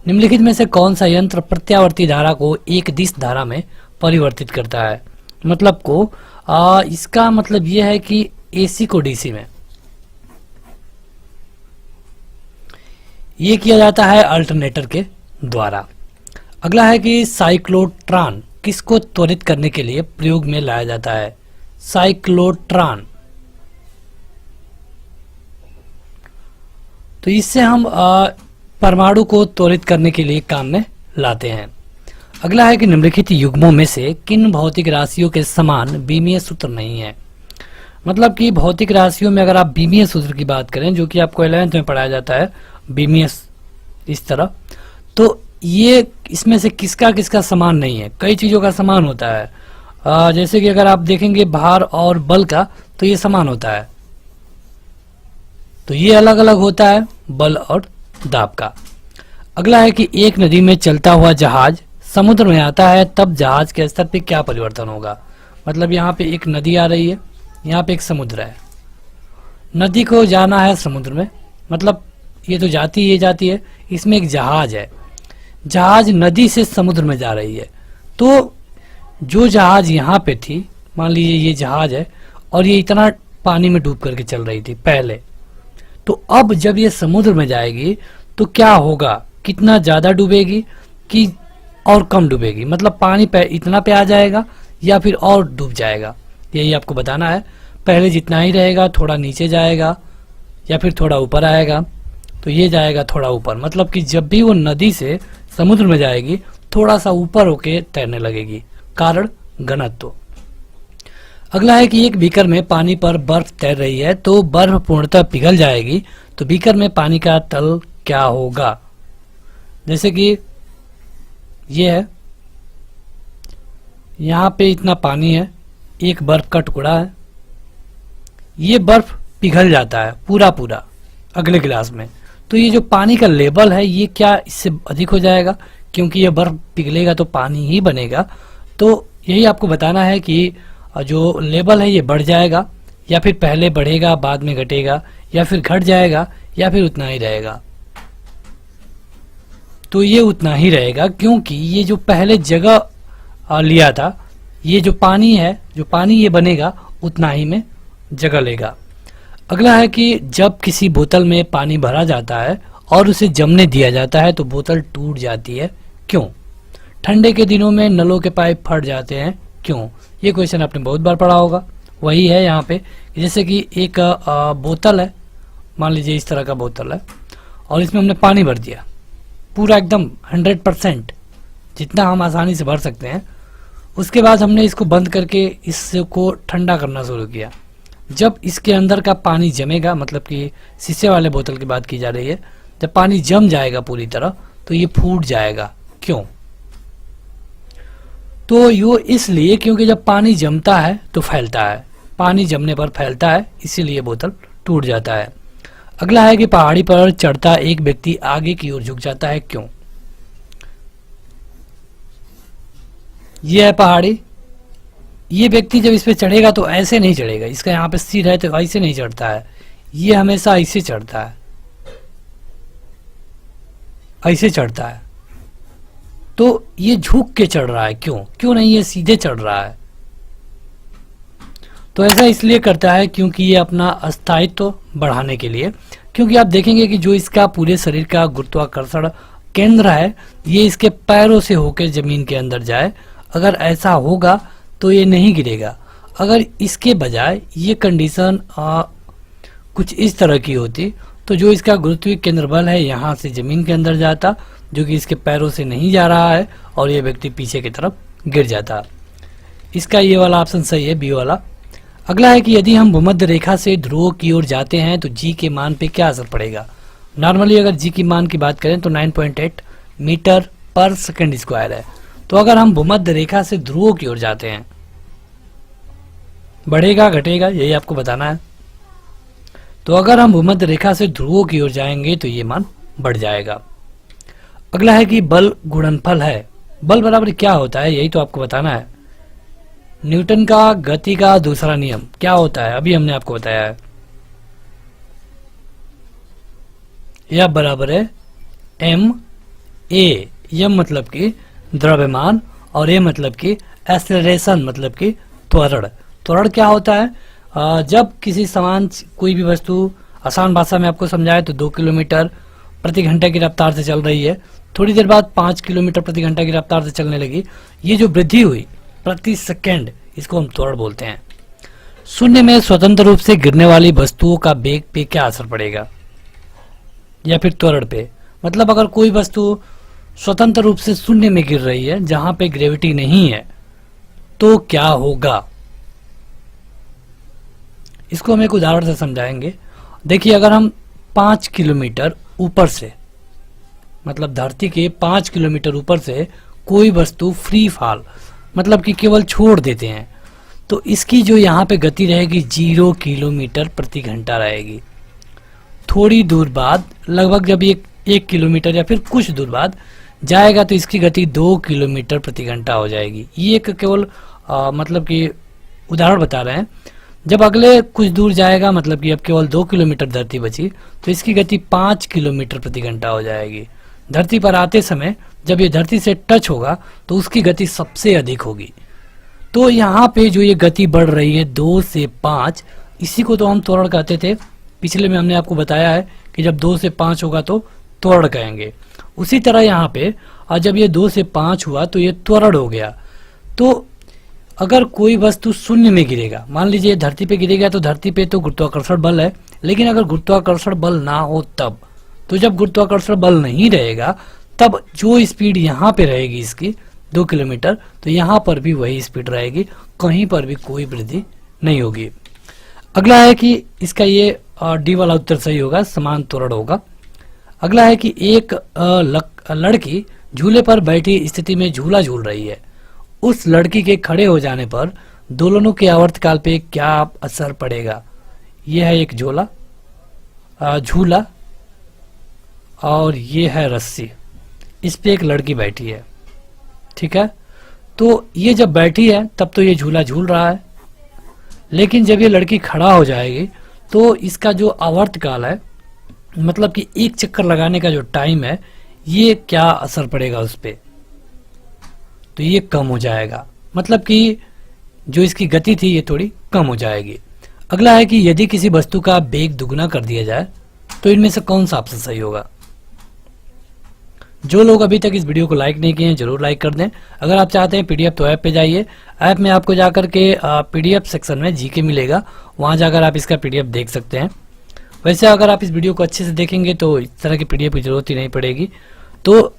निम्नलिखित में से कौन सा यंत्र प्रत्यावर्ती धारा को एक दिश धारा में परिवर्तित करता है। मतलब को इसका मतलब यह है कि एसी को डीसी में ये किया जाता है अल्टरनेटर के द्वारा। अगला है कि साइक्लोट्रॉन किसको त्वरित करने के लिए प्रयोग में लाया जाता है। साइक्लोट्रॉन तो इससे हम परमाणु को त्वरित करने के लिए काम में लाते हैं। अगला है कि निम्नलिखित युग्मों में से किन भौतिक राशियों के समान बीमीय सूत्र नहीं है। मतलब कि भौतिक राशियों में अगर आप बीमीय सूत्र की बात करें, जो कि आपको 11th में पढ़ाया जाता है बीमीय इस तरह, तो ये इसमें से किसका किसका समान नहीं है। कई चीजों का समान होता है, जैसे कि अगर आप देखेंगे भार और बल का, तो ये समान होता है, तो ये अलग अलग होता है बल और दाब का। अगला है कि एक नदी में चलता हुआ जहाज समुद्र में आता है, तब जहाज के स्तर पे क्या परिवर्तन होगा। मतलब यहाँ पे एक नदी आ रही है, यहाँ पे एक समुद्र है, नदी को जाना है समुद्र में, मतलब ये तो जाती ये जाती है, इसमें एक जहाज है, जहाज नदी से समुद्र में जा रही है। तो जो जहाज यहाँ पे थी, मान लीजिए ये जहाज है और ये इतना पानी में डूब करके चल रही थी पहले, तो अब जब ये समुद्र में जाएगी तो क्या होगा, कितना ज्यादा डूबेगी कि और कम डूबेगी, मतलब पानी पे इतना पे आ जाएगा या फिर और डूब जाएगा, यही आपको बताना है। पहले जितना ही रहेगा, थोड़ा नीचे जाएगा या फिर थोड़ा ऊपर आएगा, तो ये जाएगा थोड़ा ऊपर, मतलब कि जब भी वो नदी से समुद्र में जाएगी थोड़ा सा ऊपर होके तैरने लगेगी, कारण घनत्व। अगला है कि एक बीकर में पानी पर बर्फ तैर रही है, तो बर्फ पूर्णतः पिघल जाएगी, तो बीकर में पानी का तल क्या होगा। जैसे कि ये है, यहाँ पे इतना पानी है, एक बर्फ का टुकड़ा है, ये बर्फ पिघल जाता है पूरा पूरा अगले गिलास में, तो ये जो पानी का लेवल है ये क्या इससे अधिक हो जाएगा, क्योंकि ये बर्फ पिघलेगा तो पानी ही बनेगा। तो यही आपको बताना है कि जो लेवल है ये बढ़ जाएगा या फिर पहले बढ़ेगा बाद में घटेगा या फिर घट जाएगा या फिर उतना ही रहेगा। तो ये उतना ही रहेगा, क्योंकि ये जो पहले जगह लिया था, ये जो पानी है, जो पानी ये बनेगा उतना ही में जगह लेगा। अगला है कि जब किसी बोतल में पानी भरा जाता है और उसे जमने दिया जाता है तो बोतल टूट जाती है, क्यों। ठंडे के दिनों में नलों के पाइप फट जाते हैं, क्यों। ये क्वेश्चन आपने बहुत बार पढ़ा होगा। वही है यहाँ पे, जैसे कि एक बोतल है, मान लीजिए इस तरह का बोतल है और इसमें हमने पानी भर दिया पूरा एकदम 100%, जितना हम आसानी से भर सकते हैं। उसके बाद हमने इसको बंद करके इसको ठंडा करना शुरू किया। जब इसके अंदर का पानी जमेगा, मतलब कि शीशे वाले बोतल की बात की जा रही है, जब पानी जम जाएगा पूरी तरह तो ये फूट जाएगा, क्यों। तो यो इसलिए क्योंकि जब पानी जमता है तो फैलता है, पानी जमने पर फैलता है, इसीलिए बोतल टूट जाता है। अगला है कि पहाड़ी पर चढ़ता एक व्यक्ति आगे की ओर झुक जाता है, क्यों। यह है पहाड़ी, ये व्यक्ति जब इस पे चढ़ेगा तो ऐसे नहीं चढ़ेगा, इसका यहाँ पे सिर है तो ऐसे नहीं चढ़ता है, ये हमेशा ऐसे चढ़ता है, ऐसे चढ़ता है। तो ये झुक के चढ़ रहा है, क्यों, क्यों नहीं ये सीधे चढ़ रहा है। तो ऐसा इसलिए करता है क्योंकि ये अपना अस्थायित्व बढ़ाने के लिए, क्योंकि आप देखेंगे कि जो इसका पूरे शरीर का गुरुत्वाकर्षण केंद्र है ये इसके पैरों से होकर जमीन के अंदर जाए। अगर ऐसा होगा तो ये नहीं गिरेगा। अगर इसके बजाय ये कंडीशन कुछ इस तरह की होती तो जो इसका गुरुत्वीय केंद्र बल है यहाँ से जमीन के अंदर जाता, जो कि इसके पैरों से नहीं जा रहा है, और ये व्यक्ति पीछे की तरफ गिर जाता। इसका ये वाला ऑप्शन सही है, बी वाला। अगला है कि यदि हम भूमध्य रेखा से ध्रुवों की ओर जाते हैं तो जी के मान पे क्या असर पड़ेगा। नॉर्मली अगर जी की मान की बात करें तो 9.8 मीटर पर सेकंड स्क्वायर है। तो अगर हम भूमध्य रेखा से ध्रुवों की ओर जाते हैं, बढ़ेगा घटेगा यही आपको बताना है। तो अगर हम भूमध्य रेखा से ध्रुवों की ओर जाएंगे तो ये मान बढ़ जाएगा। अगला है कि बल गुणनफल है। बल बराबर क्या होता है, यही तो आपको बताना है। न्यूटन का गति का दूसरा नियम क्या होता है, अभी हमने आपको बताया है। यह बराबर है एम ए, यम मतलब कि द्रव्यमान और ए मतलब कि एक्सेलरेशन मतलब कि त्वरण। त्वरण क्या होता है, जब किसी समान कोई भी वस्तु, आसान भाषा में आपको समझाए तो 2 किलोमीटर प्रति घंटे की रफ्तार से चल रही है, थोड़ी देर बाद 5 किलोमीटर प्रति घंटा की रफ्तार से चलने लगी, ये जो वृद्धि हुई प्रति सेकंड, इसको हम त्वरण बोलते हैं। शून्य में स्वतंत्र रूप से गिरने वाली वस्तुओं का वेग पे क्या असर पड़ेगा। या फिर त्वरण पे। मतलब अगर कोई वस्तु स्वतंत्र रूप से शून्य में गिर रही है जहां पे ग्रेविटी नहीं है तो क्या होगा, इसको हम एक उदाहरण से समझाएंगे। देखिए, अगर हम 5 किलोमीटर ऊपर से, मतलब धरती के 5 किलोमीटर ऊपर से कोई वस्तु फ्री फॉल, मतलब कि केवल छोड़ देते हैं, तो इसकी जो यहाँ पे गति रहेगी 0 किलोमीटर प्रति घंटा रहेगी। थोड़ी दूर बाद, लगभग जब ये 1 किलोमीटर या फिर कुछ दूर बाद जाएगा तो इसकी गति 2 किलोमीटर प्रति घंटा हो जाएगी। ये एक केवल मतलब कि उदाहरण बता रहे हैं। जब अगले कुछ दूर जाएगा, मतलब कि अब केवल 2 किलोमीटर धरती बची, तो इसकी गति 5 किलोमीटर प्रति घंटा हो जाएगी। धरती पर आते समय जब ये धरती से टच होगा तो उसकी गति सबसे अधिक होगी। तो यहाँ पे जो ये गति बढ़ रही है 2 से 5, इसी को तो हम त्वरण कहते थे। पिछले में हमने आपको बताया है कि जब 2 से 5 होगा तो त्वरण कहेंगे। उसी तरह यहाँ पे जब ये 2 से 5 हुआ तो ये त्वरण हो गया। तो अगर कोई वस्तु शून्य में गिरेगा, मान लीजिए धरती पे गिरेगा, तो धरती पे तो गुरुत्वाकर्षण बल है, लेकिन अगर गुरुत्वाकर्षण बल ना हो तब, तो जब गुरुत्वाकर्षण बल नहीं रहेगा तब जो स्पीड यहाँ पे रहेगी इसकी 2 किलोमीटर, तो यहाँ पर भी वही स्पीड रहेगी, कहीं पर भी कोई वृद्धि नहीं होगी। अगला है कि इसका ये डी वाला उत्तर सही होगा, समान त्वरण होगा। अगला है कि एक लड़की झूले पर बैठी स्थिति में झूला झूल रही है। उस लड़की के खड़े हो जाने पर दोलनों के आवर्तकाल पे क्या असर पड़ेगा। यह है एक झूला और ये है रस्सी, इस पे एक लड़की बैठी है, ठीक है। तो ये जब बैठी है तब तो ये झूला झूल रहा है, लेकिन जब ये लड़की खड़ा हो जाएगी तो इसका जो आवर्तकाल है, मतलब कि एक चक्कर लगाने का जो टाइम है, ये क्या असर पड़ेगा उस पे, तो ये कम हो जाएगा। मतलब कि जो इसकी गति थी ये थोड़ी कम हो जाएगी। अगला है कि यदि किसी वस्तु का वेग दुगना कर दिया जाए तो इनमें से कौन सा ऑप्शन सही होगा। जो लोग अभी तक इस वीडियो को लाइक नहीं किए हैं जरूर लाइक कर दें। अगर आप चाहते हैं पीडीएफ तो ऐप पे जाइए, ऐप में आपको जाकर के पीडीएफ सेक्शन में जीके मिलेगा, वहां जाकर आप इसका पीडीएफ देख सकते हैं। वैसे अगर आप इस वीडियो को अच्छे से देखेंगे तो इस तरह की पीडीएफ की जरूरत ही नहीं पड़ेगी। तो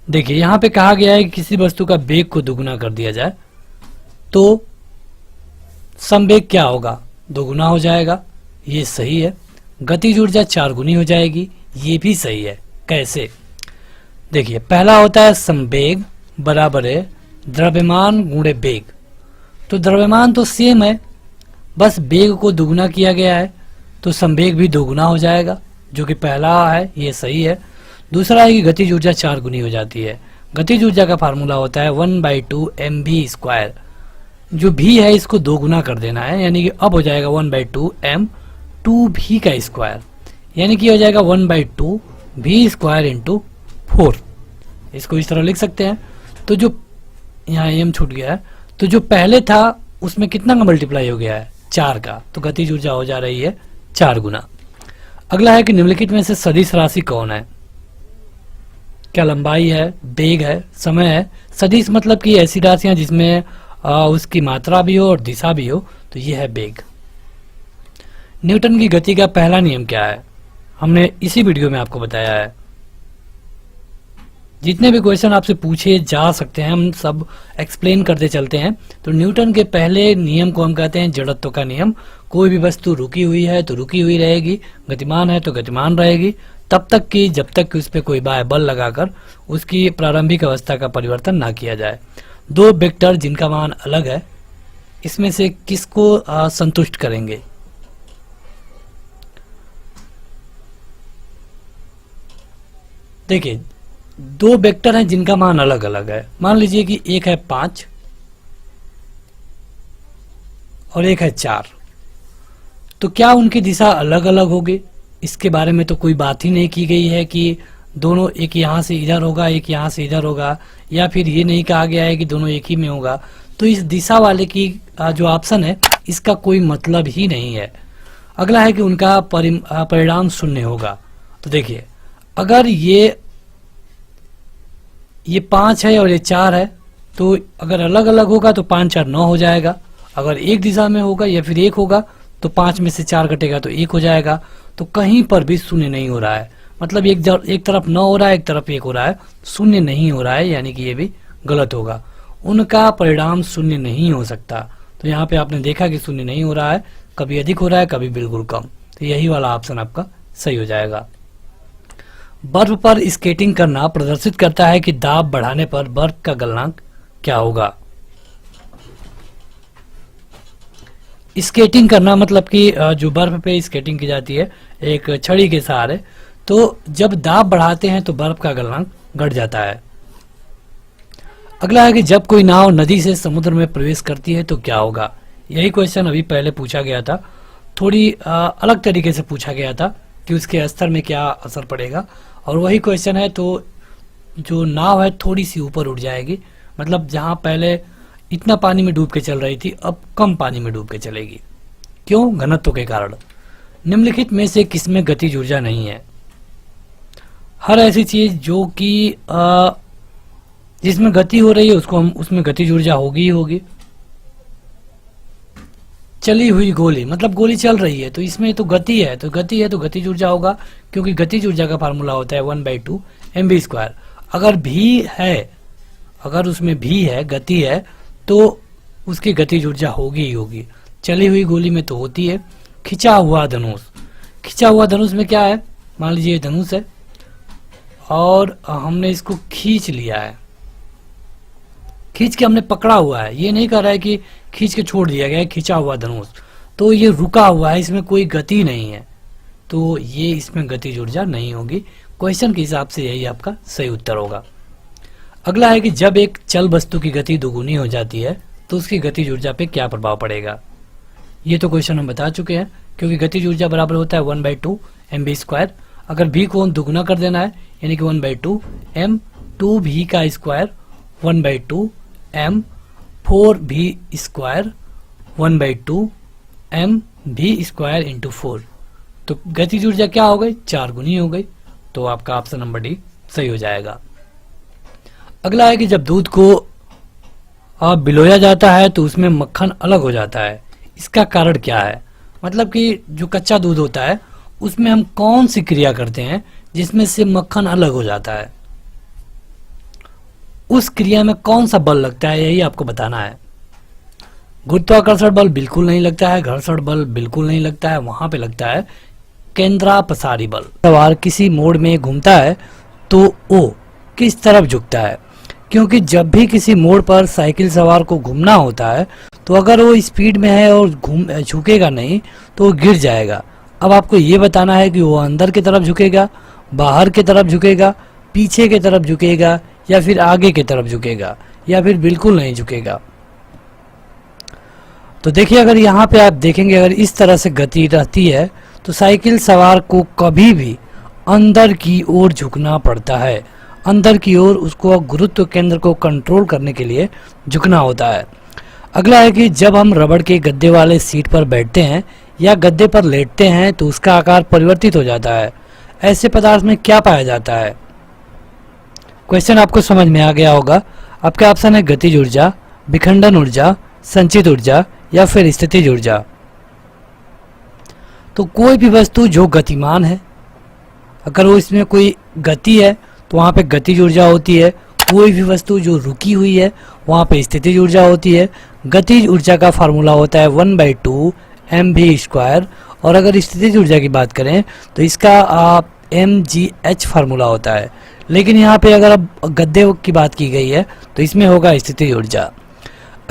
देखिए, यहाँ पे कहा गया है कि किसी वस्तु का वेग को दुगुना कर दिया जाए तो समवेग क्या होगा, दोगुना हो जाएगा, ये सही है। गतिज ऊर्जा 4 गुनी हो जाएगी, ये भी सही है। कैसे, देखिए, पहला होता है संवेग बराबर है द्रव्यमान गुणे वेग। तो द्रव्यमान तो सेम है, बस वेग को दुगुना किया गया है, तो संवेग भी दोगुना हो जाएगा, जो कि पहला है, ये सही है। दूसरा है कि गतिज ऊर्जा 4 गुनी हो जाती है। गतिज ऊर्जा का फार्मूला होता है 1/2 mv²। जो भी है इसको 2 गुना कर देना है, यानी कि अब हो जाएगा 1/2 m 2v का स्क्वायर, यानी कि हो जाएगा 1/2 v² इंटू 4। इसको इस तरह लिख सकते हैं। तो जो यहाँ m छूट गया है, तो जो पहले था उसमें कितना का मल्टीप्लाई हो गया है, 4 का, तो गतिज ऊर्जा हो जा रही है 4 गुना। अगला है कि निम्नलिखित में से सदिश राशि कौन है। क्या लंबाई है, वेग है, समय है। सदिश मतलब कि ऐसी राशियां जिसमें उसकी मात्रा भी हो और दिशा भी हो, तो यह है वेग। न्यूटन की गति का पहला नियम क्या है, हमने इसी वीडियो में आपको बताया है। जितने भी क्वेश्चन आपसे पूछे जा सकते हैं हम सब एक्सप्लेन करते चलते हैं। तो न्यूटन के पहले नियम को हम कहते हैं जड़त्व का नियम। कोई भी वस्तु रुकी हुई है तो रुकी हुई रहेगी, गतिमान है तो गतिमान रहेगी, तब तक कि जब तक कि उस पर कोई बाह्य बल लगाकर उसकी प्रारंभिक अवस्था का परिवर्तन ना किया जाए। 2 वेक्टर जिनका मान अलग है, इसमें से किसको संतुष्ट करेंगे। देखिए, 2 वेक्टर हैं जिनका मान अलग अलग है। मान लीजिए कि एक है 5 और एक है 4, तो क्या उनकी दिशा अलग अलग होगी, इसके बारे में तो कोई बात ही नहीं की गई है कि दोनों एक यहाँ से इधर होगा एक यहाँ से इधर होगा, या फिर ये नहीं कहा गया है कि दोनों एक ही में होगा। तो इस दिशा वाले की जो ऑप्शन है इसका कोई मतलब ही नहीं है। अगला है कि उनका परिणाम शून्य होगा। तो देखिए, अगर ये 5 है और ये 4 है, तो अगर अलग अलग होगा तो 5 4 9 हो जाएगा। अगर एक दिशा में होगा या फिर एक होगा तो 5 में से 4 कटेगा तो 1 हो जाएगा। तो कहीं पर भी शून्य नहीं हो रहा है, मतलब एक तरफ 9 हो रहा है, एक तरफ 1 हो रहा है, शून्य नहीं हो रहा है, यानी कि ये भी गलत होगा। उनका परिणाम शून्य नहीं हो सकता। तो यहाँ पे आपने देखा कि शून्य नहीं हो रहा है, कभी अधिक हो रहा है, कभी बिल्कुल कम। तो यही वाला ऑप्शन आपका सही हो जाएगा। बर्फ पर स्केटिंग करना प्रदर्शित करता है कि दाब बढ़ाने पर बर्फ का गलनांक क्या होगा। स्केटिंग करना मतलब कि जो बर्फ पे स्केटिंग की जाती है एक छड़ी के सहारे, तो जब दाब बढ़ाते हैं तो बर्फ का गलनांक घट जाता है। अगला है कि जब कोई नाव नदी से समुद्र में प्रवेश करती है तो क्या होगा। यही क्वेश्चन अभी पहले पूछा गया था, थोड़ी अलग तरीके से पूछा गया था कि उसके स्तर में क्या असर पड़ेगा, और वही क्वेश्चन है। तो जो नाव है थोड़ी सी ऊपर उठ जाएगी, मतलब जहां पहले इतना पानी में डूब के चल रही थी अब कम पानी में डूब के चलेगी। क्यों? घनत्व के कारण। निम्नलिखित में से किसमें गतिज ऊर्जा नहीं है। हर ऐसी चीज जो कि जिसमें गति हो रही है उसमें गतिज ऊर्जा होगी ही होगी। चली हुई गोली, मतलब गोली चल रही है तो इसमें तो गति है, तो गतिज ऊर्जा होगा, क्योंकि गतिज ऊर्जा का फार्मूला होता है 1/2 mv²। अगर भी है, अगर उसमें भी है, गति है, तो उसकी गतिज ऊर्जा होगी ही होगी। चली हुई गोली में तो होती है। खिंचा हुआ धनुष में क्या है, मान लीजिए धनुष है और हमने इसको खींच लिया है, खींच के हमने पकड़ा हुआ है, ये नहीं कर रहा है कि खींच के छोड़ दिया गया है, खिंचा हुआ धनुष, तो ये रुका हुआ है, इसमें कोई गति नहीं है, तो ये इसमें गतिज ऊर्जा नहीं होगी। क्वेश्चन के हिसाब से यही आपका सही उत्तर होगा। अगला है कि जब एक चल वस्तु की गति दोगुनी हो जाती है तो उसकी गतिज ऊर्जा पे क्या प्रभाव पड़ेगा। ये तो क्वेश्चन हम बता चुके हैं, क्योंकि गतिज ऊर्जा बराबर होता है 1/2 mv²। अगर v को दुगुना कर देना है यानी कि 1/2 m 2v का square 1/2 m 4v² 1/2 m v² into 4, तो गतिज ऊर्जा क्या हो गई, 4 गुनी हो गई। तो आपका ऑप्शन नंबर डी सही हो जाएगा। अगला है कि जब दूध को बिलोया जाता है तो उसमें मक्खन अलग हो जाता है, इसका कारण क्या है। मतलब कि जो कच्चा दूध होता है उसमें हम कौन सी क्रिया करते हैं जिसमें से मक्खन अलग हो जाता है, उस क्रिया में कौन सा बल लगता है, यही आपको बताना है। गुरुत्वाकर्षण बल बिल्कुल नहीं लगता है, घर्षण बल बिल्कुल नहीं लगता है, वहां पे लगता है केंद्रापसारी बल। सवार किसी मोड़ में घूमता है तो वो किस तरफ झुकता है, क्योंकि जब भी किसी मोड़ पर साइकिल सवार को घूमना होता है तो अगर वो स्पीड में है और झुकेगा नहीं तो वो गिर जाएगा। अब आपको ये बताना है कि वो अंदर की तरफ झुकेगा, बाहर की तरफ झुकेगा, पीछे की तरफ झुकेगा, या फिर आगे की तरफ झुकेगा, या फिर बिल्कुल नहीं झुकेगा। तो देखिए, अगर यहाँ पे आप देखेंगे, अगर इस तरह से गति रहती है तो साइकिल सवार को कभी भी अंदर की ओर झुकना पड़ता है, अंदर की ओर उसको गुरुत्व केंद्र को कंट्रोल करने के लिए झुकना होता है। अगला है कि जब हम रबड़ के गद्दे वाले सीट पर बैठते हैं या गद्दे पर लेटते हैं तो उसका आकार परिवर्तित हो जाता है। ऐसे पदार्थ में क्या पाया जाता है। क्वेश्चन आपको समझ में आ गया होगा। आपका ऑप्शन है गतिज ऊर्जा, विखंडन ऊर्जा, संचित ऊर्जा या फिर स्थितिज ऊर्जा। तो कोई भी वस्तु जो गतिमान है, अगर वो इसमें कोई गति है तो वहाँ पे गतिज ऊर्जा होती है। कोई भी वस्तु जो रुकी हुई है वहाँ पे स्थितिज ऊर्जा होती है। गतिज ऊर्जा का फार्मूला होता है 1/2 mv², और अगर स्थितिज ऊर्जा की बात करें तो इसका mgh फार्मूला होता है। लेकिन यहाँ पे अगर अब गद्दे की बात की गई है तो इसमें होगा स्थितिज ऊर्जा।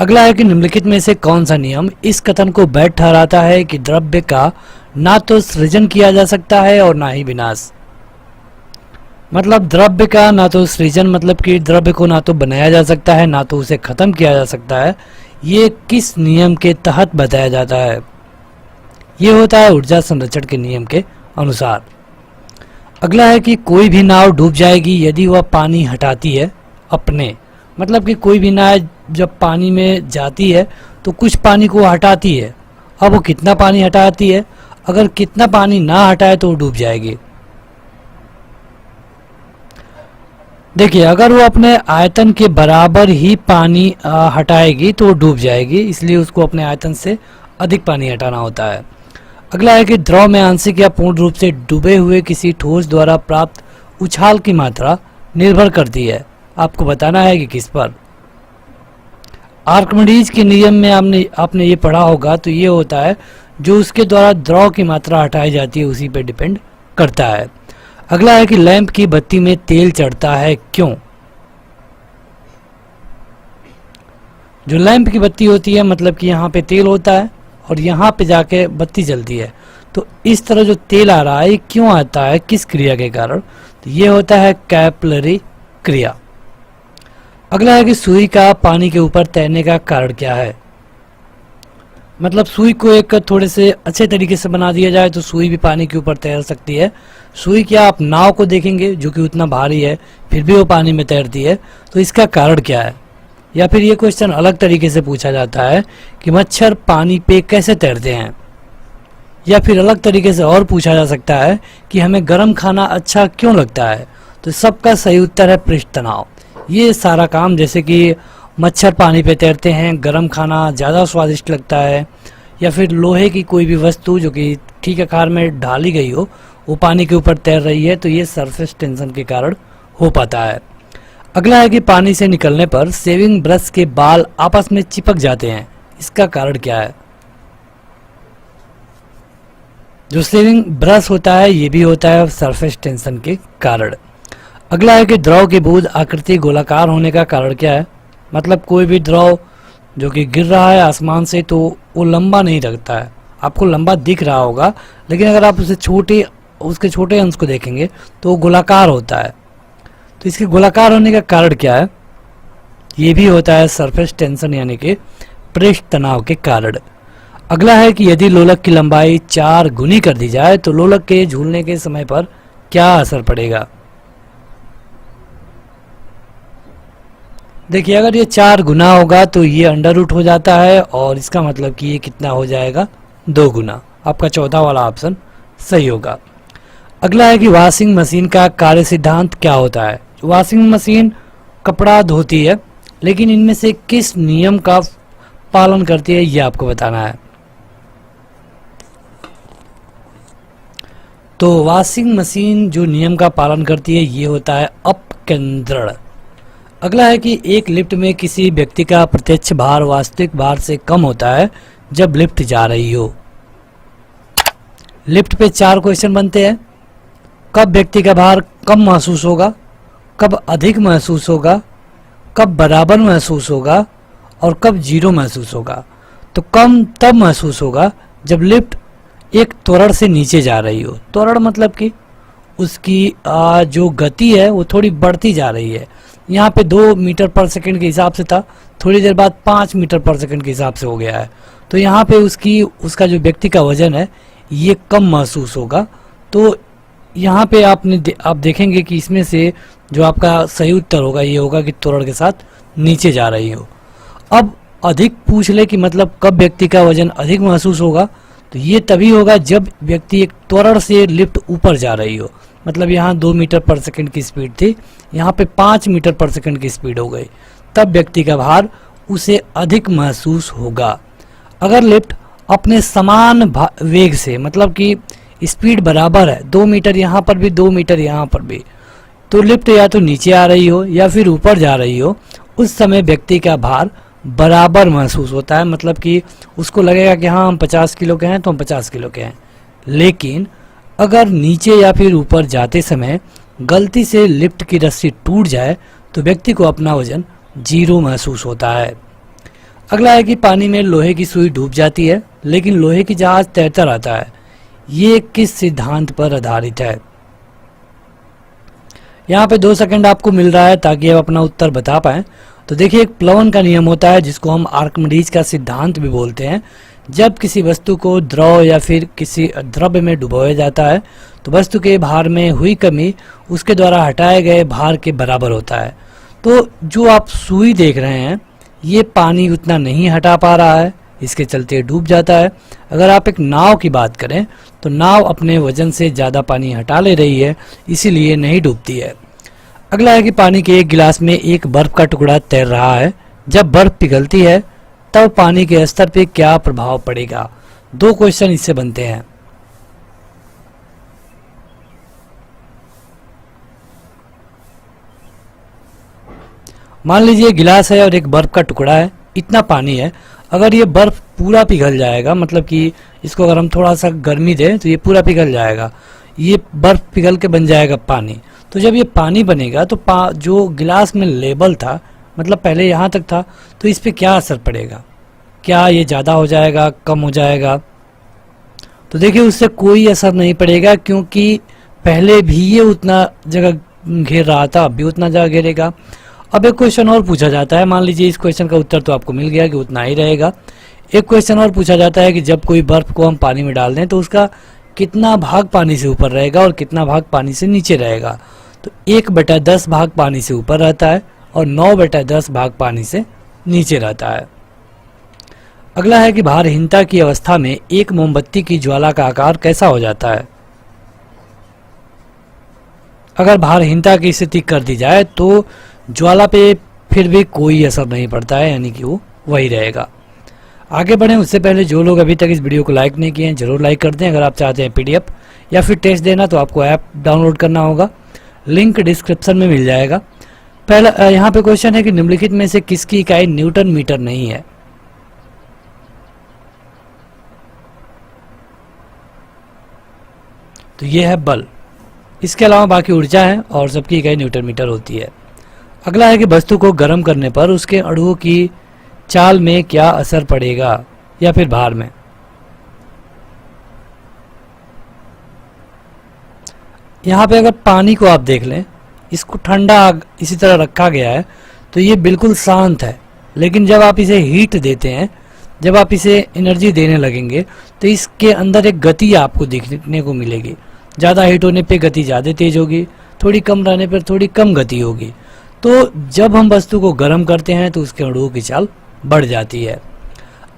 अगला है कि निम्नलिखित में से कौन सा नियम इस कथन को वैध ठहराता है कि द्रव्य का ना तो सृजन किया जा सकता है और ना ही विनाश। मतलब द्रव्य का ना तो सृजन, मतलब कि द्रव्य को ना तो बनाया जा सकता है ना तो उसे खत्म किया जा सकता है। ये किस नियम के तहत बताया जाता है। ये होता है ऊर्जा संरक्षण के नियम के अनुसार। अगला है कि कोई भी नाव डूब जाएगी यदि वह पानी हटाती है अपने, मतलब कि कोई भी नाव जब पानी में जाती है तो कुछ पानी को हटाती है। अब वो कितना पानी हटाती है, अगर कितना पानी ना हटाए तो वो डूब जाएगी। देखिए, अगर वो अपने आयतन के बराबर ही पानी हटाएगी तो वो डूब जाएगी, इसलिए उसको अपने आयतन से अधिक पानी हटाना होता है। अगला है कि द्रव में आंशिक या पूर्ण रूप से डूबे हुए किसी ठोस द्वारा प्राप्त उछाल की मात्रा निर्भर करती है। आपको बताना है कि किस पर। आर्किमिडीज के नियम में आपने ये पढ़ा होगा, तो ये होता है जो उसके द्वारा द्रव की मात्रा हटाई जाती है उसी पे डिपेंड करता है। अगला है कि लैंप की बत्ती में तेल चढ़ता है क्यों। जो लैंप की बत्ती होती है मतलब कि यहाँ पे तेल होता है और यहाँ पे जाके बत्ती जलती है, तो इस तरह जो तेल आ रहा है ये क्यों आता है, किस क्रिया के कारण, तो ये होता है कैपिलरी क्रिया। अगला है कि सुई का पानी के ऊपर तैरने का कारण क्या है। मतलब सुई को एक थोड़े से अच्छे तरीके से बना दिया जाए तो सुई भी पानी के ऊपर तैर सकती है। सुई क्या, आप नाव को देखेंगे जो कि उतना भारी है फिर भी वो पानी में तैरती है, तो इसका कारण क्या है। या फिर ये क्वेश्चन अलग तरीके से पूछा जाता है कि मच्छर पानी पे कैसे तैरते हैं। या फिर अलग तरीके से और पूछा जा सकता है कि हमें गर्म खाना अच्छा क्यों लगता है, तो सबका सही उत्तर है पृष्ठ तनाव। ये सारा काम, जैसे कि मच्छर पानी पे तैरते हैं, गर्म खाना ज़्यादा स्वादिष्ट लगता है, या फिर लोहे की कोई भी वस्तु जो कि ठीक आकार में ढाली गई हो वो पानी के ऊपर तैर रही है, तो ये सरफेस टेंशन के कारण हो पाता है। अगला है कि पानी से निकलने पर शेविंग ब्रश के बाल आपस में चिपक जाते हैं, इसका कारण क्या है। जो शेविंग ब्रश होता है ये भी होता है सरफेस टेंशन के कारण। अगला है कि द्रव की बूंद आकृति गोलाकार होने का कारण क्या है। मतलब कोई भी द्रव जो कि गिर रहा है आसमान से तो वो लंबा नहीं रखता है, आपको लंबा दिख रहा होगा, लेकिन अगर आप उसके छोटे अंश को देखेंगे तो वो गोलाकार होता है। तो इसके गोलाकार होने का कारण क्या है, ये भी होता है सरफेस टेंशन यानी कि पृष्ठ तनाव के कारण। अगला है कि यदि लोलक की लंबाई 4 गुनी कर दी जाए तो लोलक के झूलने के समय पर क्या असर पड़ेगा। देखिए अगर ये 4 गुना होगा तो ये अंडर रूट हो जाता है और इसका मतलब कि ये कितना हो जाएगा, 2 गुना। आपका चौथा वाला ऑप्शन सही होगा। अगला है कि वॉशिंग मशीन का कार्य सिद्धांत क्या होता है। वॉशिंग मशीन कपड़ा धोती है, लेकिन इनमें से किस नियम का पालन करती है ये आपको बताना है। तो वॉशिंग मशीन जो नियम का पालन करती है ये होता है अपकेंद्रण। अगला है कि एक लिफ्ट में किसी व्यक्ति का प्रत्यक्ष भार वास्तविक भार से कम होता है जब लिफ्ट जा रही हो। लिफ्ट पे 4 क्वेश्चन बनते हैं। कब व्यक्ति का भार कम महसूस होगा, कब अधिक महसूस होगा, कब बराबर महसूस होगा और कब 0 महसूस होगा। तो कम तब महसूस होगा जब लिफ्ट एक त्वरण से नीचे जा रही हो। त्वरण मतलब कि उसकी जो गति है वो थोड़ी बढ़ती जा रही है। यहाँ पे 2 मीटर पर सेकंड के हिसाब से था, थोड़ी देर बाद 5 मीटर पर सेकंड के हिसाब से हो गया है। तो यहाँ पे उसका जो व्यक्ति का वजन है ये कम महसूस होगा। तो यहाँ पे आप देखेंगे कि इसमें से जो आपका सही उत्तर होगा ये होगा कि त्वरण के साथ नीचे जा रही हो। अब अधिक पूछ ले कि मतलब कब व्यक्ति का वजन अधिक महसूस होगा, तो ये तभी होगा जब व्यक्ति एक त्वरण से लिफ्ट ऊपर जा रही हो। मतलब यहाँ 2 मीटर पर सेकंड की स्पीड थी, यहाँ पे 5 मीटर पर सेकंड की स्पीड हो गई, तब व्यक्ति का भार उसे अधिक महसूस होगा। अगर लिफ्ट अपने समान वेग से, मतलब कि स्पीड बराबर है, 2 मीटर यहाँ पर भी 2 मीटर यहाँ पर भी, तो लिफ्ट या तो नीचे आ रही हो या फिर ऊपर जा रही हो, उस समय व्यक्ति का भार बराबर महसूस होता है। मतलब कि उसको लगेगा कि हाँ हम 50 किलो के हैं तो हम 50 किलो के हैं। लेकिन अगर नीचे या फिर ऊपर जाते समय गलती से लिफ्ट की रस्सी टूट जाए तो व्यक्ति को अपना वजन 0 महसूस होता है। अगला है कि पानी में लोहे की सुई डूब जाती है लेकिन लोहे की जहाज तैरता रहता है, ये किस सिद्धांत पर आधारित है। यहाँ पे 2 सेकंड आपको मिल रहा है ताकि आप अपना उत्तर बता पाएं। तो देखिए एक प्लवन का नियम होता है जिसको हम आर्किमिडीज का सिद्धांत भी बोलते हैं। जब किसी वस्तु को द्रव या फिर किसी द्रव्य में डुबोया जाता है तो वस्तु के भार में हुई कमी उसके द्वारा हटाए गए भार के बराबर होता है। तो जो आप सुई देख रहे हैं ये पानी उतना नहीं हटा पा रहा है, इसके चलते डूब जाता है। अगर आप एक नाव की बात करें तो नाव अपने वजन से ज़्यादा पानी हटा ले रही है, इसीलिए नहीं डूबती है। अगला है कि पानी के एक गिलास में एक बर्फ का टुकड़ा तैर रहा है, जब बर्फ पिघलती है तब पानी के स्तर पे क्या प्रभाव पड़ेगा। 2 क्वेश्चन इससे बनते हैं। मान लीजिए गिलास है और एक बर्फ का टुकड़ा है, इतना पानी है। अगर ये बर्फ पूरा पिघल जाएगा, मतलब कि इसको अगर हम थोड़ा सा गर्मी दें तो ये पूरा पिघल जाएगा, ये बर्फ पिघल के बन जाएगा पानी। तो जब ये पानी बनेगा तो जो गिलास में लेबल था, मतलब पहले यहाँ तक था, तो इस पर क्या असर पड़ेगा? क्या ये ज़्यादा हो जाएगा, कम हो जाएगा? तो देखिए उससे कोई असर नहीं पड़ेगा, क्योंकि पहले भी ये उतना जगह घेर रहा था, अब भी उतना जगह घेरेगा। अब एक क्वेश्चन और पूछा जाता है, मान लीजिए इस क्वेश्चन का उत्तर तो आपको मिल गया कि उतना ही रहेगा। एक क्वेश्चन और पूछा जाता है कि जब कोई बर्फ को हम पानी में डाल दें तो उसका कितना भाग पानी से ऊपर रहेगा और कितना भाग पानी से नीचे रहेगा? तो 1/10 भाग पानी से ऊपर रहता है और 9/10 भाग पानी से नीचे रहता है। अगला है कि भारहीनता की अवस्था में एक मोमबत्ती की ज्वाला का आकार कैसा हो जाता है? अगर भारहीनता की स्थिति कर दी जाए तो ज्वाला पे फिर भी कोई असर नहीं पड़ता है, यानी कि वो वही रहेगा। आगे बढ़ें उससे पहले जो लोग अभी तक इस वीडियो को लाइक नहीं किए हैं जरूर लाइक कर दें। अगर आप चाहते हैं पीडीएफ या फिर टेस्ट देना तो आपको ऐप डाउनलोड करना होगा, लिंक डिस्क्रिप्शन में मिल जाएगा। पहला यहाँ पे क्वेश्चन है कि निम्नलिखित में से किसकी इकाई न्यूटन मीटर नहीं है? तो ये है बल। इसके अलावा बाकी ऊर्जा है और सबकी इकाई न्यूटन मीटर होती है। अगला है कि वस्तु को गर्म करने पर उसके अणुओं की चाल में क्या असर पड़ेगा या फिर भार में? यहाँ पे अगर पानी को आप देख लें, इसको ठंडा इसी तरह रखा गया है तो ये बिल्कुल शांत है, लेकिन जब आप इसे हीट देते हैं, जब आप इसे एनर्जी देने लगेंगे तो इसके अंदर एक गति आपको देखने को मिलेगी। ज़्यादा हीट होने पे गति ज़्यादा तेज होगी, थोड़ी कम रहने पर थोड़ी कम गति होगी। तो जब हम वस्तु को गर्म करते हैं तो उसके अणुओं की चाल बढ़ जाती है।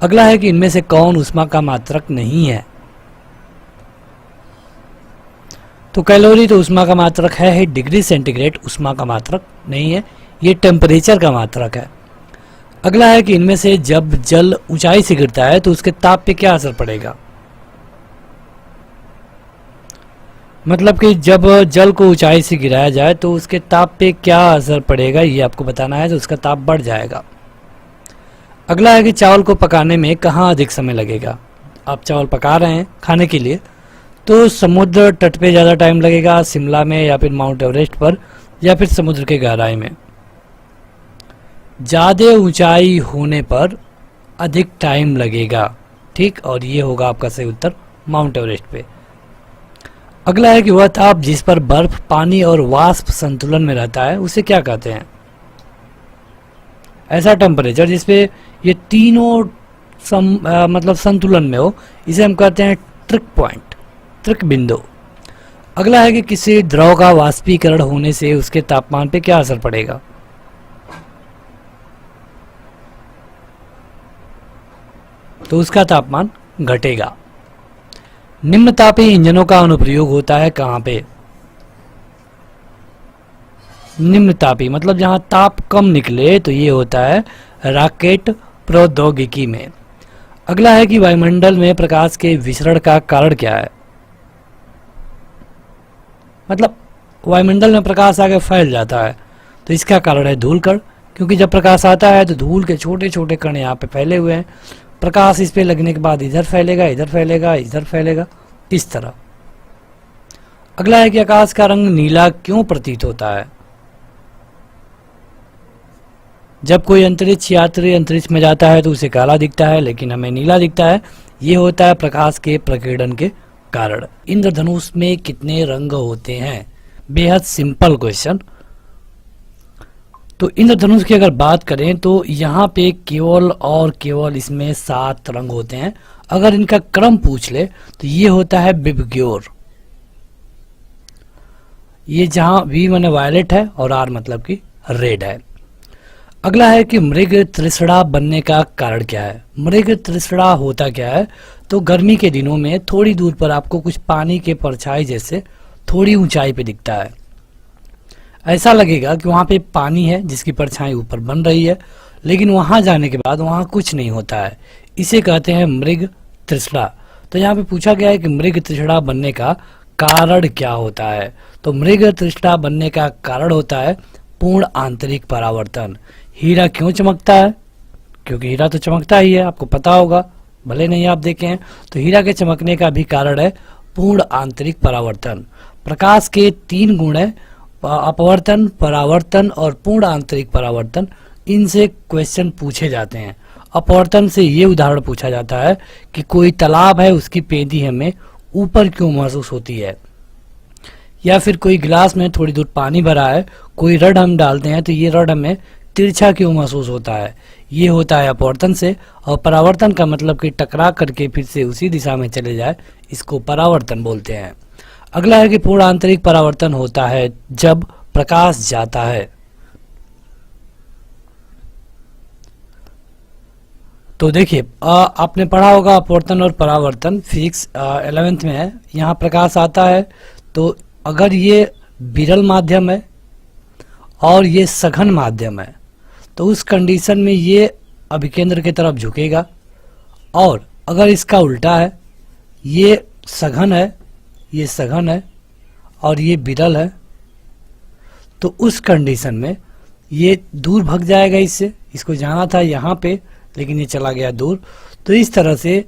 अगला है कि इनमें से कौन ऊष्मा का मात्रक नहीं है? तो कैलोरी तो ऊष्मा का मात्रक है, डिग्री सेंटीग्रेड ऊष्मा का मात्रक नहीं है, ये टेम्परेचर का मात्रक है। अगला है कि इनमें से जब जल ऊंचाई से गिरता है तो उसके ताप पे क्या असर पड़ेगा? मतलब कि जब जल को ऊंचाई से गिराया जाए तो उसके ताप पे क्या असर पड़ेगा, ये आपको बताना है। तो उसका ताप बढ़ जाएगा। अगला है कि चावल को पकाने में कहाँ अधिक समय लगेगा? आप चावल पका रहे हैं खाने के लिए तो समुद्र तट पे ज़्यादा टाइम लगेगा, शिमला में या फिर माउंट एवरेस्ट पर या फिर समुद्र के गहराई में? ज़्यादा ऊंचाई होने पर अधिक टाइम लगेगा, ठीक, और ये होगा आपका सही उत्तर, माउंट एवरेस्ट पे। अगला है कि वह ताप जिस पर बर्फ, पानी और वाष्प संतुलन में रहता है उसे क्या कहते हैं? ऐसा टेम्परेचर जिसपे ये तीनों मतलब संतुलन में हो, इसे हम कहते हैं ट्रिक पॉइंट, ट्रिक बिंदु। अगला है कि किसी द्रव का वाष्पीकरण होने से उसके तापमान पे क्या असर पड़ेगा? तो उसका तापमान घटेगा। निम्न तापीय इंजनों का अनुप्रयोग होता है कहाँ पे? निम्न तापी मतलब जहां ताप कम निकले तो ये होता है रॉकेट प्रौद्योगिकी में। अगला है कि वायुमंडल में प्रकाश के विसरण का कारण क्या है? मतलब वायुमंडल में प्रकाश आगे फैल जाता है तो इसका कारण है धूल कण, क्योंकि जब प्रकाश आता है तो धूल के छोटे छोटे कण यहाँ पे फैले हुए हैं। प्रकाश इस पे लगने के बाद इधर फैलेगा, इधर फैलेगा, इधर फैलेगा, इस तरह। अगला है कि आकाश का रंग नीला क्यों प्रतीत होता है? जब कोई अंतरिक्ष यात्री अंतरिक्ष में जाता है तो उसे काला दिखता है, लेकिन हमें नीला दिखता है। ये होता है प्रकाश के प्रकीर्णन के कारण। इंद्रधनुष में कितने रंग होते हैं? बेहद सिंपल क्वेश्चन। तो इंद्रधनुष की अगर बात करें तो यहाँ पे केवल और केवल इसमें 7 रंग होते हैं। अगर इनका क्रम पूछ ले तो ये होता है विबग्योर। ये जहां V माने वायलेट है और R मतलब कि रेड है। अगला है कि मृग तृष्णा बनने का कारण क्या है? मृग तृष्णा होता क्या है? तो गर्मी के दिनों में थोड़ी दूर पर आपको कुछ पानी के परछाई जैसे थोड़ी ऊंचाई पे दिखता है। ऐसा लगेगा कि वहाँ पे पानी है जिसकी परछाई ऊपर बन रही है, लेकिन वहाँ जाने के बाद वहाँ कुछ नहीं होता है। इसे कहते हैं मृग तृष्णा। तो यहाँ पे पूछा गया है कि मृग तृष्णा बनने का कारण क्या होता है? तो मृग तृष्णा बनने का कारण होता है पूर्ण आंतरिक परावर्तन। हीरा क्यों चमकता है? क्योंकि हीरा तो चमकता ही है, आपको पता होगा, भले नहीं आप देखे हैं। तो हीरा के चमकने का भी कारण है पूर्ण आंतरिक परावर्तन। प्रकाश के 3 गुण है, अपवर्तन, परावर्तन और पूर्ण आंतरिक परावर्तन। इनसे क्वेश्चन पूछे जाते हैं। अपवर्तन से ये उदाहरण पूछा जाता है कि कोई तालाब है, उसकी पेंदी हमें ऊपर क्यों महसूस होती है, या फिर कोई गिलास में थोड़ी दूर पानी भरा है, कोई रड हम डालते हैं तो ये रड हमें तिरछा क्यों महसूस होता है। ये होता है अपवर्तन से। और परावर्तन का मतलब कि टकरा करके फिर से उसी दिशा में चले जाए, इसको परावर्तन बोलते हैं। अगला है कि पूर्ण आंतरिक परावर्तन होता है जब प्रकाश जाता है। तो देखिए, आपने पढ़ा होगा अपवर्तन और परावर्तन, फिजिक्स 11th में है। यहाँ प्रकाश आता है तो अगर ये विरल माध्यम है और ये सघन माध्यम है तो उस कंडीशन में ये अभिकेंद्र की तरफ झुकेगा। और अगर इसका उल्टा है, ये सघन है, ये सघन है और ये विरल है, तो उस कंडीशन में ये दूर भाग जाएगा इससे। इसको जाना था यहाँ पे लेकिन ये चला गया दूर। तो इस तरह से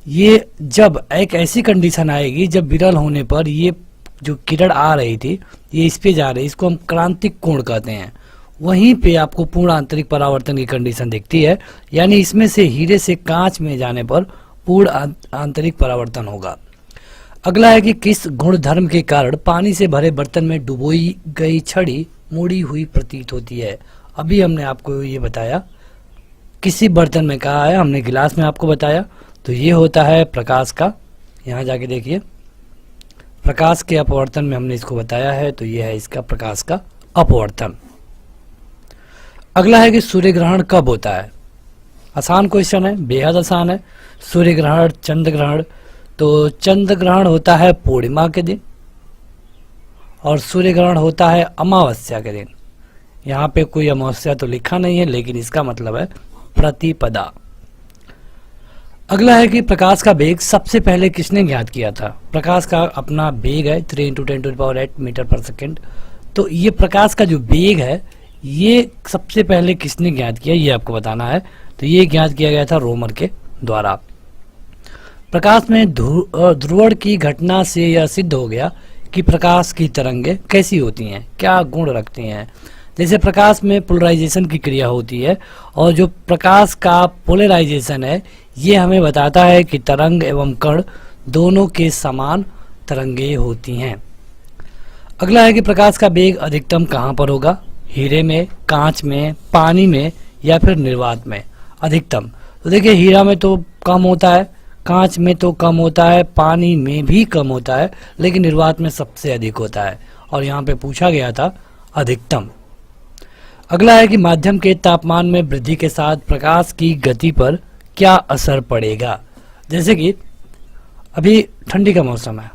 ये जब एक ऐसी कंडीशन आएगी जब विरल होने पर ये जो किरण आ रही थी ये इस पे जा रही है, इसको हम क्रांतिक कोण कहते हैं। वहीं पे आपको पूर्ण आंतरिक परावर्तन की कंडीशन दिखती है, यानी इसमें से हीरे से कांच में जाने पर पूर्ण आंतरिक परावर्तन होगा। अगला है कि किस गुणधर्म के कारण पानी से भरे बर्तन में डुबोई गई छड़ी मुड़ी हुई प्रतीत होती है। अभी हमने आपको ये बताया, किसी बर्तन में कहा है, हमने गिलास में आपको बताया। तो ये होता है प्रकाश का, यहाँ जाके देखिए, प्रकाश के अपवर्तन में हमने इसको बताया है। तो ये है इसका प्रकाश का अपवर्तन। अगला है कि सूर्य ग्रहण कब होता है। आसान क्वेश्चन है, बेहद आसान है। सूर्य ग्रहण, चंद्र ग्रहण। तो चंद्र ग्रहण होता है पूर्णिमा के दिन और सूर्य ग्रहण होता है अमावस्या के दिन। यहाँ पे कोई अमावस्या तो लिखा नहीं है लेकिन इसका मतलब है प्रतिपदा। अगला है कि प्रकाश का वेग सबसे पहले किसने ज्ञात किया था। प्रकाश का अपना वेग है 3 × 10⁸ मीटर पर सेकेंड। तो ये प्रकाश का जो वेग है ये सबसे पहले किसने ज्ञात किया, ये आपको बताना है। तो ये ज्ञात किया गया था रोमर के द्वारा। प्रकाश में ध्रुवण की घटना से यह सिद्ध हो गया कि प्रकाश की तरंगें कैसी होती हैं, क्या गुण रखती हैं। जैसे प्रकाश में पोलराइजेशन की क्रिया होती है और जो प्रकाश का पोलराइजेशन है ये हमें बताता है कि तरंग एवं कण दोनों के समान तरंगें होती हैं। अगला है कि प्रकाश का वेग अधिकतम कहाँ पर होगा। हीरे में, कांच में, पानी में या फिर निर्वात में। अधिकतम तो देखिए हीरा में तो कम होता है, कांच में तो कम होता है, पानी में भी कम होता है, लेकिन निर्वात में सबसे अधिक होता है और यहाँ पे पूछा गया था अधिकतम। अगला है कि माध्यम के तापमान में वृद्धि के साथ प्रकाश की गति पर क्या असर पड़ेगा। जैसे कि अभी ठंडी का मौसम है,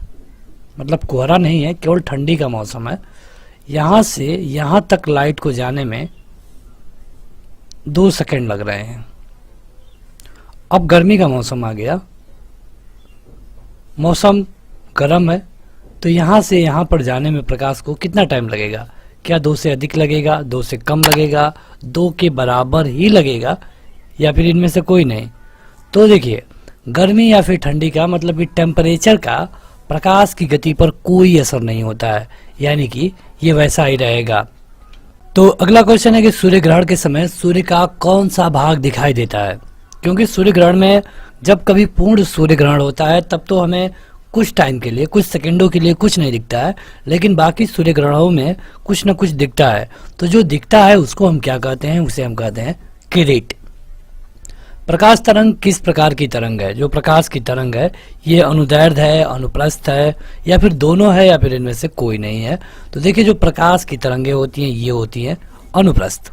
मतलब कोहरा नहीं है, केवल ठंडी का मौसम है। यहाँ से यहाँ तक लाइट को जाने में 2 सेकंड लग रहे हैं। अब गर्मी का मौसम आ गया, मौसम गर्म है, तो यहाँ से यहाँ पर जाने में प्रकाश को कितना टाइम लगेगा। क्या 2 से अधिक लगेगा, 2 से कम लगेगा, 2 के बराबर ही लगेगा या फिर इनमें से कोई नहीं। तो देखिए गर्मी या फिर ठंडी का मतलब कि टेम्परेचर का प्रकाश की गति पर कोई असर नहीं होता है, यानी कि ये वैसा ही रहेगा। तो अगला क्वेश्चन है कि सूर्य ग्रहण के समय सूर्य का कौन सा भाग दिखाई देता है। क्योंकि सूर्य ग्रहण में जब कभी पूर्ण सूर्य ग्रहण होता है तब तो हमें कुछ टाइम के लिए, कुछ सेकंडों के लिए कुछ नहीं दिखता है, लेकिन बाकी सूर्य ग्रहणों में कुछ न कुछ दिखता है। तो जो दिखता है उसको हम क्या कहते हैं, उसे हम कहते हैं किरीट। प्रकाश तरंग किस प्रकार की तरंग है। जो प्रकाश की तरंग है ये अनुदैर्ध्य है, अनुप्रस्थ है या फिर दोनों है या फिर इनमें से कोई नहीं है। तो देखिए जो प्रकाश की तरंगें होती हैं ये होती हैं अनुप्रस्थ।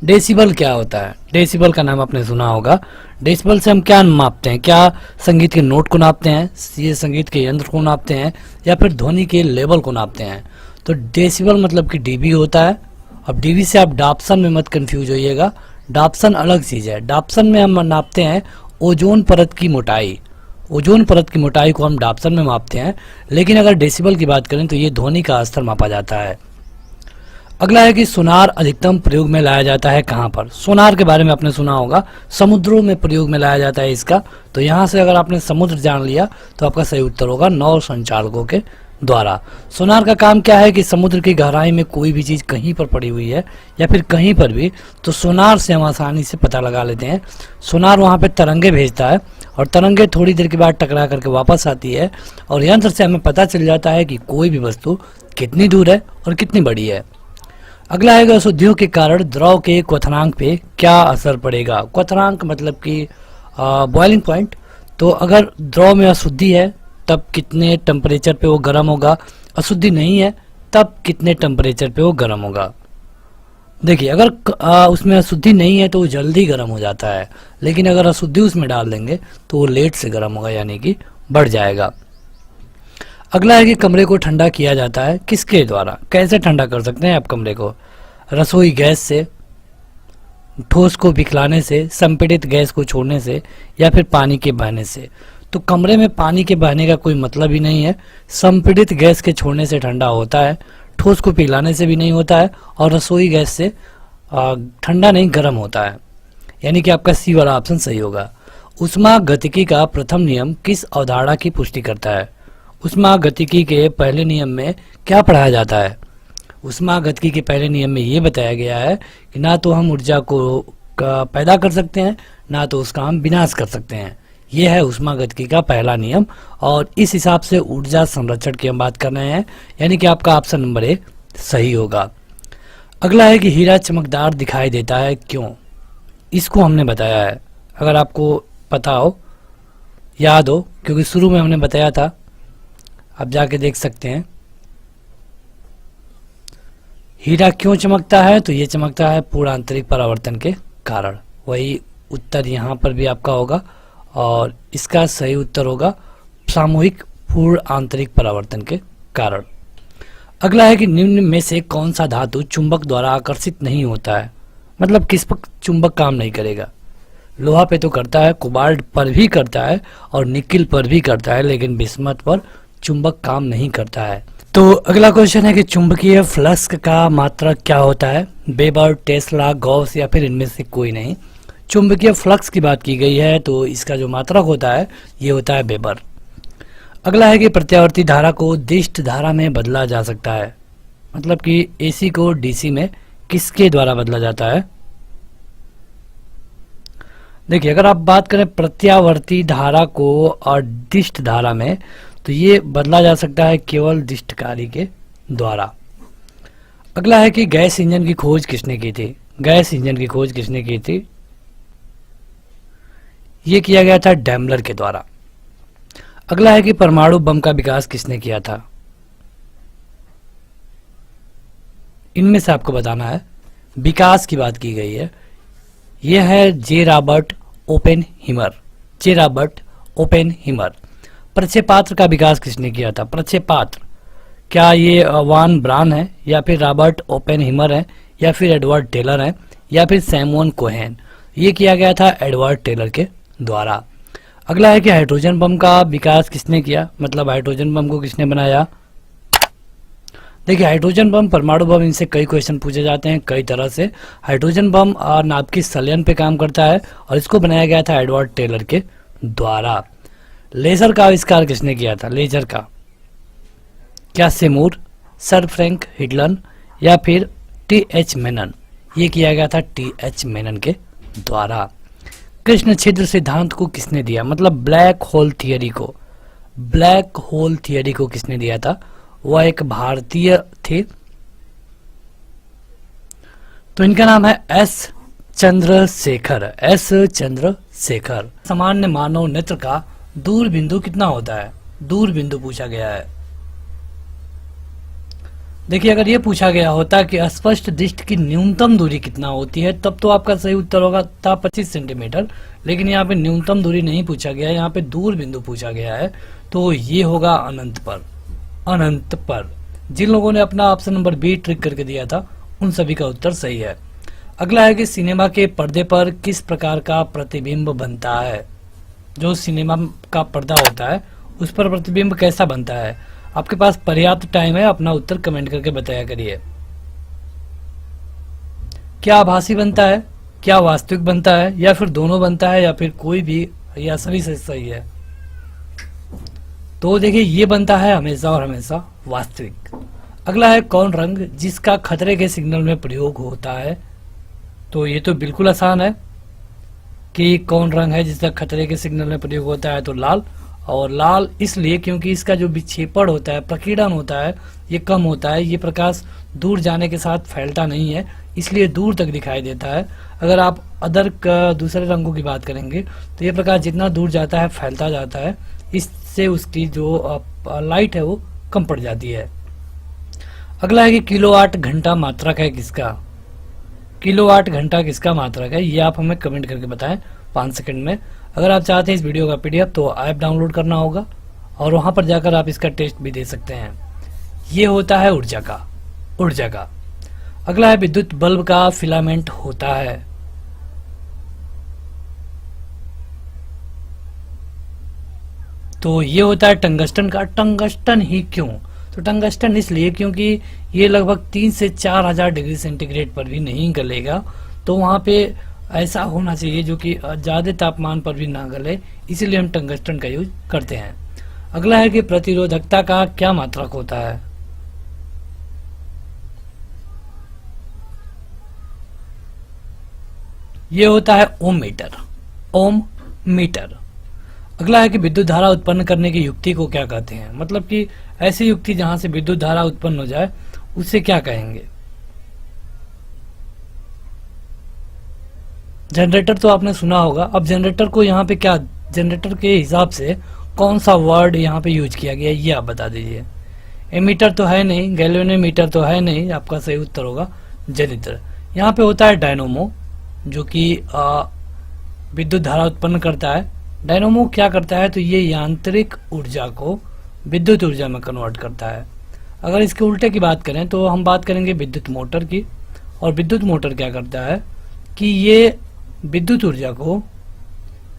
डेसिबल क्या होता है। डेसिबल का नाम आपने सुना होगा। डेसिबल से हम क्या मापते हैं, क्या संगीत के नोट को नापते हैं, ये संगीत के यंत्र को नापते हैं या फिर ध्वनि के लेवल को नापते हैं। तो डेसिबल मतलब कि डीबी होता है। अब डीबी से आप डाप्सन में मत कंफ्यूज होइएगा, डाप्सन अलग चीज़ है। डाप्सन में हम नापते हैं ओजोन परत की मोटाई, ओजोन परत की मोटाई को हम डाप्सन में मापते हैं। लेकिन अगर डेसिबल की बात करें तो ये ध्वनि का स्तर मापा जाता है। अगला है कि सोनार अधिकतम प्रयोग में लाया जाता है कहाँ पर। सोनार के बारे में आपने सुना होगा, समुद्रों में प्रयोग में लाया जाता है इसका। तो यहाँ से अगर आपने समुद्र जान लिया तो आपका सही उत्तर होगा नौ संचालकों के द्वारा। सोनार का काम क्या है कि समुद्र की गहराई में कोई भी चीज कहीं पर पड़ी हुई है या फिर कहीं पर भी, तो सोनार से हम आसानी से पता लगा लेते हैं। सोनार वहां पे तरंगे भेजता है और तरंगे थोड़ी देर के बाद टकरा करके वापस आती है और यंत्र से हमें पता चल जाता है कि कोई भी वस्तु कितनी दूर है और कितनी बड़ी है। अगला है अशुद्धियों के कारण द्रव के क्वथनांक पे क्या असर पड़ेगा। क्वथनांक मतलब कि बॉइलिंग पॉइंट। तो अगर द्रव में अशुद्धि है तब कितने टेम्परेचर पे वो गर्म होगा, अशुद्धि नहीं है तब कितने टेम्परेचर पे वो गर्म होगा। देखिए अगर उसमें अशुद्धि नहीं है तो वो जल्दी गर्म हो जाता है, लेकिन अगर अशुद्धि उसमें डाल देंगे तो वो लेट से गर्म होगा, यानी कि बढ़ जाएगा। अगला है कि कमरे को ठंडा किया जाता है किसके द्वारा। कैसे ठंडा कर सकते हैं आप कमरे को? रसोई गैस से, ठोस को पिघलाने से, संपीड़ित गैस को छोड़ने से, या फिर पानी के बहने से। तो कमरे में पानी के बहने का कोई मतलब ही नहीं है। संपीड़ित गैस के छोड़ने से ठंडा होता है, ठोस को पिघलाने से भी नहीं होता है, और रसोई गैस से ठंडा नहीं गर्म होता है, यानी कि आपका सी वाला ऑप्शन सही होगा। ऊष्मागतिकी का प्रथम नियम किस अवधारणा की पुष्टि करता है? ऊष्मागतिकी के पहले नियम में क्या पढ़ाया जाता है? ऊष्मागतिकी के पहले नियम में ये बताया गया है कि ना तो हम ऊर्जा को पैदा कर सकते हैं, ना तो उसका हम विनाश कर सकते हैं। यह है ऊष्मागतिकी का पहला नियम, और इस हिसाब से ऊर्जा संरक्षण की हम बात कर रहे हैं, यानी कि आपका ऑप्शन नंबर ए सही होगा। अगला है कि हीरा चमकदार दिखाई देता है क्यों? इसको हमने बताया है, अगर आपको पता हो, याद हो, क्योंकि शुरू में हमने बताया था, आप जाके देख सकते हैं। हीरा क्यों चमकता है? तो ये चमकता है पूर्ण आंतरिक परावर्तन के कारण। वही उत्तर यहाँ पर भी आपका होगा, और इसका सही उत्तर होगा सामूहिक पूर्ण आंतरिक परावर्तन के कारण। अगला है कि निम्न में से कौन सा धातु चुंबक द्वारा आकर्षित नहीं होता है? मतलब किस पर चुंबक काम नहीं करेगा? लोहा पे तो करता है, कोबाल्ट पर भी करता है, और निकिल पर भी करता है, लेकिन बिस्मथ पर चुंबक काम नहीं करता है। तो अगला क्वेश्चन है कि चुंबकीय फ्लक्स का मात्रक क्या होता है? वेबर, टेस्ला, गॉस, या फिर इनमें से कोई नहीं। चुंबकीय फ्लक्स की बात की गई है तो इसका जो मात्रक होता है ये होता है वेबर। अगला है कि प्रत्यावर्ती धारा को दिष्ट धारा में बदला जा सकता है, मतलब कि एसी को डीसी में किसके द्वारा बदला जाता है? देखिए अगर आप बात करें प्रत्यावर्ती धारा को और दिष्ट धारा में, तो ये बदला जा सकता है केवल दिष्टकारी के द्वारा। अगला है कि गैस इंजन की खोज किसने की थी? गैस इंजन की खोज किसने की थी? ये किया गया था डैमलर के द्वारा। अगला है कि परमाणु बम का विकास किसने किया था? इनमें से आपको बताना है, विकास की बात की गई है। यह है जे रॉबर्ट ओपेनहीमर। जे रॉबर्ट ओपेनहीमर। प्रक्षेपात्र का विकास किसने किया था? प्रक्षेपात्र, क्या ये वान ब्रान है, या फिर रॉबर्ट ओपेनहीमर है, या फिर एडवर्ड टेलर है, या फिर सैमुअल कोहेन? ये किया गया था एडवर्ड टेलर के द्वारा। अगला है कि हाइड्रोजन बम का विकास किसने किया? मतलब हाइड्रोजन बम को किसने बनाया? देखिए हाइड्रोजन बम, परमाणु बम, इनसे कई क्वेश्चन पूछे जाते हैं कई तरह से। हाइड्रोजन बम नाभिकीय संलयन पे काम करता है, और इसको बनाया गया था एडवर्ड टेलर के द्वारा। लेजर का आविष्कार किसने किया था? लेजर का, क्या सेमूर, सर फ्रैंक हिडलन, या फिर टी.एच. मेनन? ये किया गया था टी.एच. मेनन के द्वारा। कृष्ण छिद्र सिद्धांत को किसने दिया? मतलब ब्लैक होल थियरी को, ब्लैक होल थियरी को किसने दिया था? वह एक भारतीय थे, तो इनका नाम है एस चंद्रशेखर। एस चंद्रशेखर। सामान्य मानव नेत्र का दूर बिंदु कितना होता है? दूर बिंदु पूछा गया है। देखिए अगर ये पूछा गया होता कि अस्पष्ट दृष्टि की न्यूनतम दूरी कितना होती है, तब तो आपका सही उत्तर होगा था 25 सेंटीमीटर, लेकिन यहाँ पे न्यूनतम दूरी नहीं पूछा गया है, यहाँ पे दूर बिंदु पूछा गया है, तो ये होगा अनंत पर। अनंत पर। जिन लोगों ने अपना ऑप्शन नंबर बी ट्रिक करके दिया था उन सभी का उत्तर सही है। अगला है कि सिनेमा के पर्दे पर किस प्रकार का प्रतिबिंब बनता है? जो सिनेमा का पर्दा होता है उस पर प्रतिबिंब कैसा बनता है? आपके पास पर्याप्त टाइम है, अपना उत्तर कमेंट करके बताया करिए। क्या आभासी बनता है, क्या वास्तविक बनता है, या फिर दोनों बनता है, या फिर कोई भी, या सभी से सही है? तो देखिए ये बनता है हमेशा और हमेशा वास्तविक। अगला है कौन रंग जिसका खतरे के सिग्नल में प्रयोग होता है? तो ये तो बिल्कुल आसान है कि कौन रंग है जिसका खतरे के सिग्नल में प्रयोग होता है, तो लाल। और लाल इसलिए क्योंकि इसका जो विक्षेपण होता है, प्रकीर्णन होता है, ये कम होता है, ये प्रकाश दूर जाने के साथ फैलता नहीं है, इसलिए दूर तक दिखाई देता है। अगर आप अदर का दूसरे रंगों की बात करेंगे तो ये प्रकाश जितना दूर जाता है फैलता जाता है, इससे उसकी जो लाइट है वो कम पड़ जाती है। अगला है कि किलोवाट घंटा मात्रक है किसका? किलोवाट घंटा किसका मात्रक है, ये आप हमें कमेंट करके बताएं 5 सेकंड में। अगर आप चाहते हैं इस वीडियो का पीडीएफ तो ऐप डाउनलोड करना होगा और वहां पर जाकर आप इसका टेस्ट भी दे सकते हैं। ये होता है ऊर्जा का। अगला है विद्युत बल्ब का फिलामेंट होता है। तो ये होता है टंगस्टन का। टंगस्टन ही क्यों? तो टंगस्टन इसलिए क्योंकि ये लगभग 3 से 4,000 डिग्री सेंटीग्रेड पर भी नहीं गलेगा, तो वहां पे ऐसा होना चाहिए जो कि ज्यादा तापमान पर भी ना गले, इसीलिए हम टंगस्टन का यूज करते हैं। अगला है कि प्रतिरोधकता का क्या मात्रक होता है? ये होता है ओम मीटर। अगला है कि विद्युत धारा उत्पन्न करने की युक्ति को क्या कहते हैं? मतलब कि ऐसी युक्ति जहां से विद्युत धारा उत्पन्न हो जाए उसे क्या कहेंगे? जनरेटर तो आपने सुना होगा। अब जनरेटर को यहाँ पे क्या, जनरेटर के हिसाब से कौन सा वर्ड यहाँ पे यूज किया गया ये आप बता दीजिए। एमीटर तो है नहीं, गैल्वेनोमीटर तो है नहीं, आपका सही उत्तर होगा जनरेटर। यहाँ पे होता है डायनोमो, जो कि विद्युत धारा उत्पन्न करता है। डायनोमो क्या करता है, तो ये यांत्रिक ऊर्जा को विद्युत ऊर्जा में कन्वर्ट करता है। अगर इसके उल्टे की बात करें तो हम बात करेंगे विद्युत मोटर की। और विद्युत मोटर क्या करता है कि ये विद्युत ऊर्जा को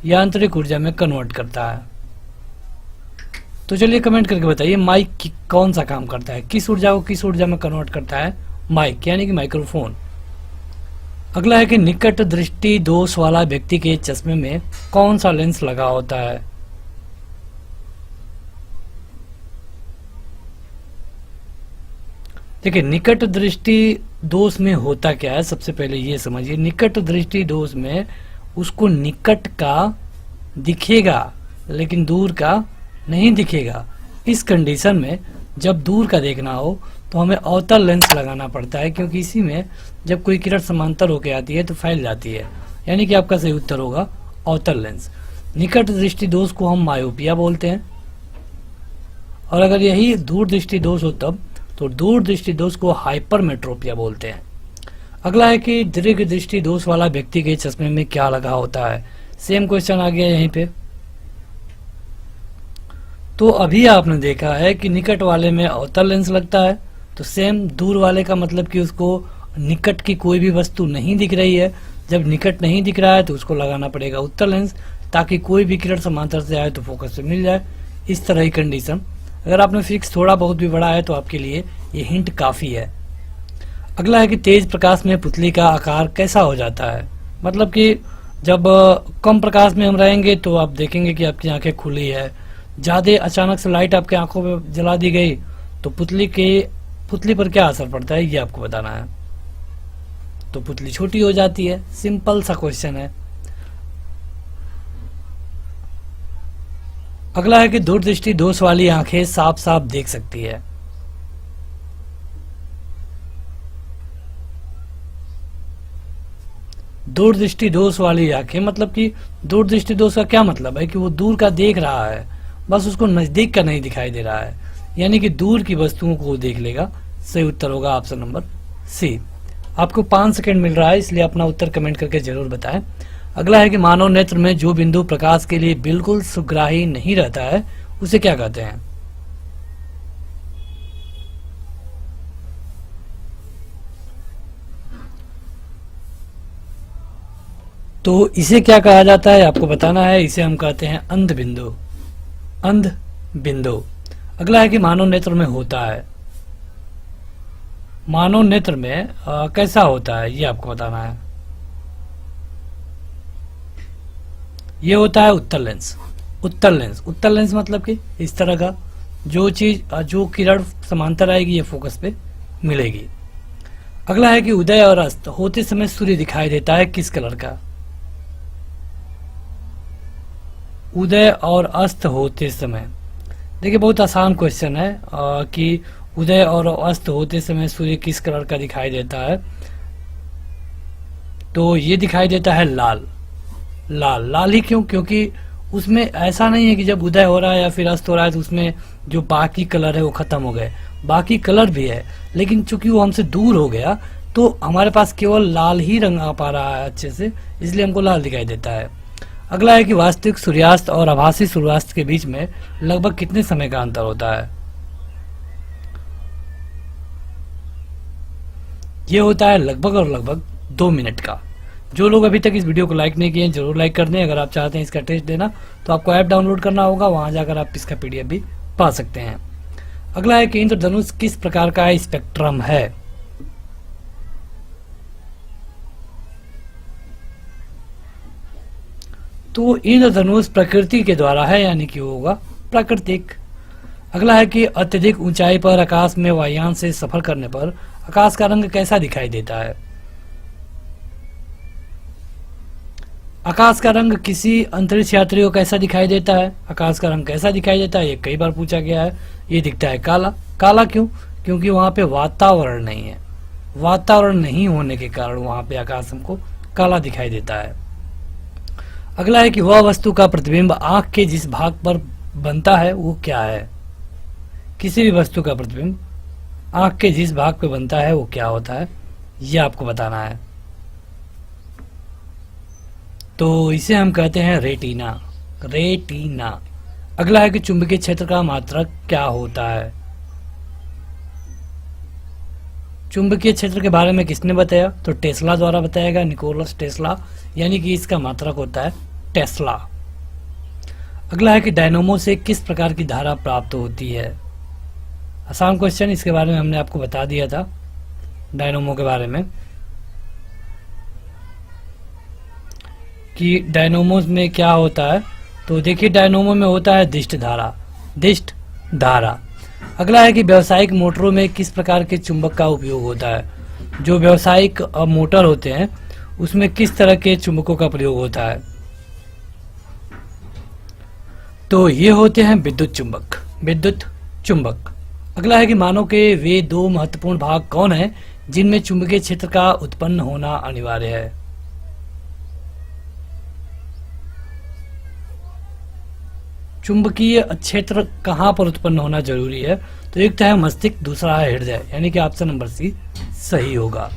यांत्रिक ऊर्जा में कन्वर्ट करता है। तो चलिए कमेंट करके बताइए माइक कौन सा काम करता है, किस ऊर्जा को किस ऊर्जा में कन्वर्ट करता है? माइक यानी कि माइक्रोफोन। अगला है कि निकट दृष्टि दोष वाला व्यक्ति के चश्मे में कौन सा लेंस लगा होता है? देखिए निकट दृष्टि दोष में होता क्या है, सबसे पहले ये समझिए। निकट दृष्टि दोष में उसको निकट का दिखेगा लेकिन दूर का नहीं दिखेगा। इस कंडीशन में जब दूर का देखना हो तो हमें अवतल लेंस लगाना पड़ता है, क्योंकि इसी में जब कोई किरण समांतर होकर आती है तो फैल जाती है, यानी कि आपका सही उत्तर होगा अवतल लेंस। निकट दृष्टि दोष को हम मायोपिया बोलते हैं, और अगर यही दूर दृष्टि दोष हो तब तो दूर दृष्टि दोष को हाइपरमेट्रोपिया बोलते हैं। अगला है कि दीर्घ दृष्टि दोष वाला व्यक्ति के चश्मे में क्या लगा होता है? सेम क्वेश्चन आ गया यहीं पे। तो अभी आपने देखा है कि निकट वाले में अवतल लेंस लगता है, तो सेम दूर वाले का मतलब कि उसको निकट की कोई भी वस्तु नहीं दिख रही है। जब निकट नहीं दिख रहा है तो उसको लगाना पड़ेगा उत्तल लेंस, ताकि कोई भी किरण समांतर से आए तो फोकस से मिल जाए। इस तरह की कंडीशन। अगर आपने फिजिक्स थोड़ा बहुत भी पढ़ा है तो आपके लिए ये हिंट काफी है। अगला है कि तेज प्रकाश में पुतली का आकार कैसा हो जाता है? मतलब कि जब कम प्रकाश में हम रहेंगे तो आप देखेंगे कि आपकी आंखें खुली है, ज्यादा अचानक से लाइट आपके आंखों पे जला दी गई तो पुतली पर क्या असर पड़ता है ये आपको बताना है। तो पुतली छोटी हो जाती है, सिंपल सा क्वेश्चन है। अगला है कि दूरदृष्टि दोष वाली आंखें साफ साफ देख सकती है। दूरदृष्टि दोष वाली आंखें, मतलब कि दूरदृष्टि दोष का क्या मतलब है कि वो दूर का देख रहा है, बस उसको नजदीक का नहीं दिखाई दे रहा है, यानी कि दूर की वस्तुओं को देख लेगा। सही उत्तर होगा ऑप्शन नंबर सी। आपको 5 सेकंड मिल रहा है, इसलिए अपना उत्तर कमेंट करके जरूर बताएं। अगला है कि मानव नेत्र में जो बिंदु प्रकाश के लिए बिल्कुल सुग्राही नहीं रहता है उसे क्या कहते हैं? तो इसे क्या कहा जाता है आपको बताना है। इसे हम कहते हैं अंध बिंदु। अंध बिंदु। अगला है कि मानव नेत्र में होता है। मानव नेत्र में कैसा होता है ये आपको बताना है। ये होता है उत्तल लेंस। उत्तल लेंस, उत्तल लेंस मतलब कि इस तरह का जो चीज जो किरण समांतर आएगी ये फोकस पे मिलेगी। अगला है कि उदय और अस्त होते समय सूर्य दिखाई देता है किस कलर का। उदय और अस्त होते समय, देखिए बहुत आसान क्वेश्चन है कि उदय और अस्त होते समय सूर्य किस कलर का दिखाई देता है। तो ये दिखाई देता है लाल। लाल, लाल ही क्यों? क्योंकि उसमें ऐसा नहीं है कि जब उदय हो रहा है या फिर अस्त हो रहा है तो उसमें जो बाकी कलर है वो खत्म हो गए। बाकी कलर भी है, लेकिन चूंकि वो हमसे दूर हो गया तो हमारे पास केवल लाल ही रंग आ पा रहा है अच्छे से, इसलिए हमको लाल दिखाई देता है। अगला है कि वास्तविक सूर्यास्त और आभासी सूर्यास्त के बीच में लगभग कितने समय का अंतर होता है। ये होता है लगभग और लगभग 2 मिनट का। जो लोग अभी तक इस वीडियो को लाइक नहीं किए हैं जरूर लाइक कर दें। अगर आप चाहते हैं इसका टेस्ट देना तो आपको ऐप डाउनलोड करना होगा, वहां जाकर आप इसका पीडीएफ भी पा सकते हैं। अगला है कि इंद्रधनुष किस प्रकार का स्पेक्ट्रम है। तो इंद्रधनुष प्रकृति के द्वारा है, यानी कि होगा प्राकृतिक। अगला है कि अत्यधिक ऊंचाई पर आकाश में वायुयान से सफर करने पर आकाश का रंग कैसा दिखाई देता है। आकाश का रंग किसी अंतरिक्ष यात्री को कैसा दिखाई देता है। आकाश का रंग कैसा दिखाई देता है ये कई बार पूछा गया है। ये दिखता है काला। काला क्यों? क्योंकि वहां पे वातावरण नहीं है। वातावरण नहीं होने के कारण वहां पे आकाश हमको काला दिखाई देता है। अगला है कि वह वस्तु का प्रतिबिंब आंख के जिस भाग पर बनता है वो क्या है। किसी भी वस्तु का प्रतिबिंब आंख के जिस भाग पे बनता है वो क्या होता है, ये आपको बताना है। तो इसे हम कहते हैं रेटिना। रेटिना। अगला है कि चुंबकीय क्षेत्र का मात्रक क्या होता है। चुंबकीय क्षेत्र के बारे में किसने बताया? तो टेस्ला द्वारा बताया, निकोलस टेस्ला, यानी कि इसका मात्रक होता है टेस्ला। अगला है कि डायनोमो से किस प्रकार की धारा प्राप्त होती है। आसान क्वेश्चन, इसके बारे में हमने आपको बता दिया था डायनोमो के बारे में कि डायनोमो में क्या होता है। तो देखिए डायनोमो में होता है दिष्ट धारा। दिष्ट धारा। अगला है कि व्यावसायिक मोटरों में किस प्रकार के चुंबक का उपयोग होता है। जो व्यावसायिक मोटर होते हैं उसमें किस तरह के चुंबकों का प्रयोग होता है। तो ये होते हैं विद्युत चुंबक। विद्युत चुंबक। अगला है कि मानव के वे 2 महत्वपूर्ण भाग कौन है जिनमें चुंबकीय क्षेत्र का उत्पन्न होना अनिवार्य है। चुंबकीय क्षेत्र कहाँ पर उत्पन्न होना जरूरी है? तो एक तो है मस्तिष्क, दूसरा है हृदय, यानी कि ऑप्शन नंबर सी सही होगा।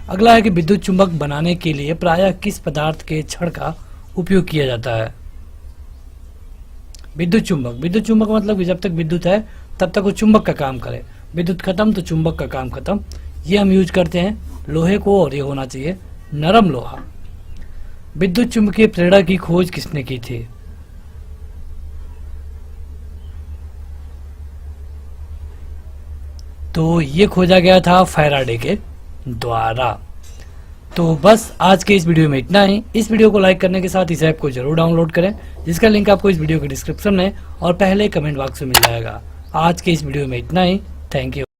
अगला है कि विद्युत चुंबक बनाने के लिए प्रायः किस पदार्थ के छड़ का उपयोग किया जाता है। विद्युत चुंबक। विद्युत चुंबक मतलब कि जब तक विद्युत है तब तक वो चुंबक का काम करे, विद्युत खत्म तो चुंबक का काम खत्म। ये हम यूज करते हैं लोहे को, और ये होना चाहिए नरम लोहा। विद्युत चुंबकीय प्रेरणा की खोज किसने की थी। तो ये खोजा गया था फैराडे के द्वारा। तो बस आज के इस वीडियो में इतना ही। इस वीडियो को लाइक करने के साथ इस ऐप को जरूर डाउनलोड करें, जिसका लिंक आपको इस वीडियो के डिस्क्रिप्शन में और पहले कमेंट बॉक्स में मिल जाएगा। आज के इस वीडियो में इतना ही। Thank you.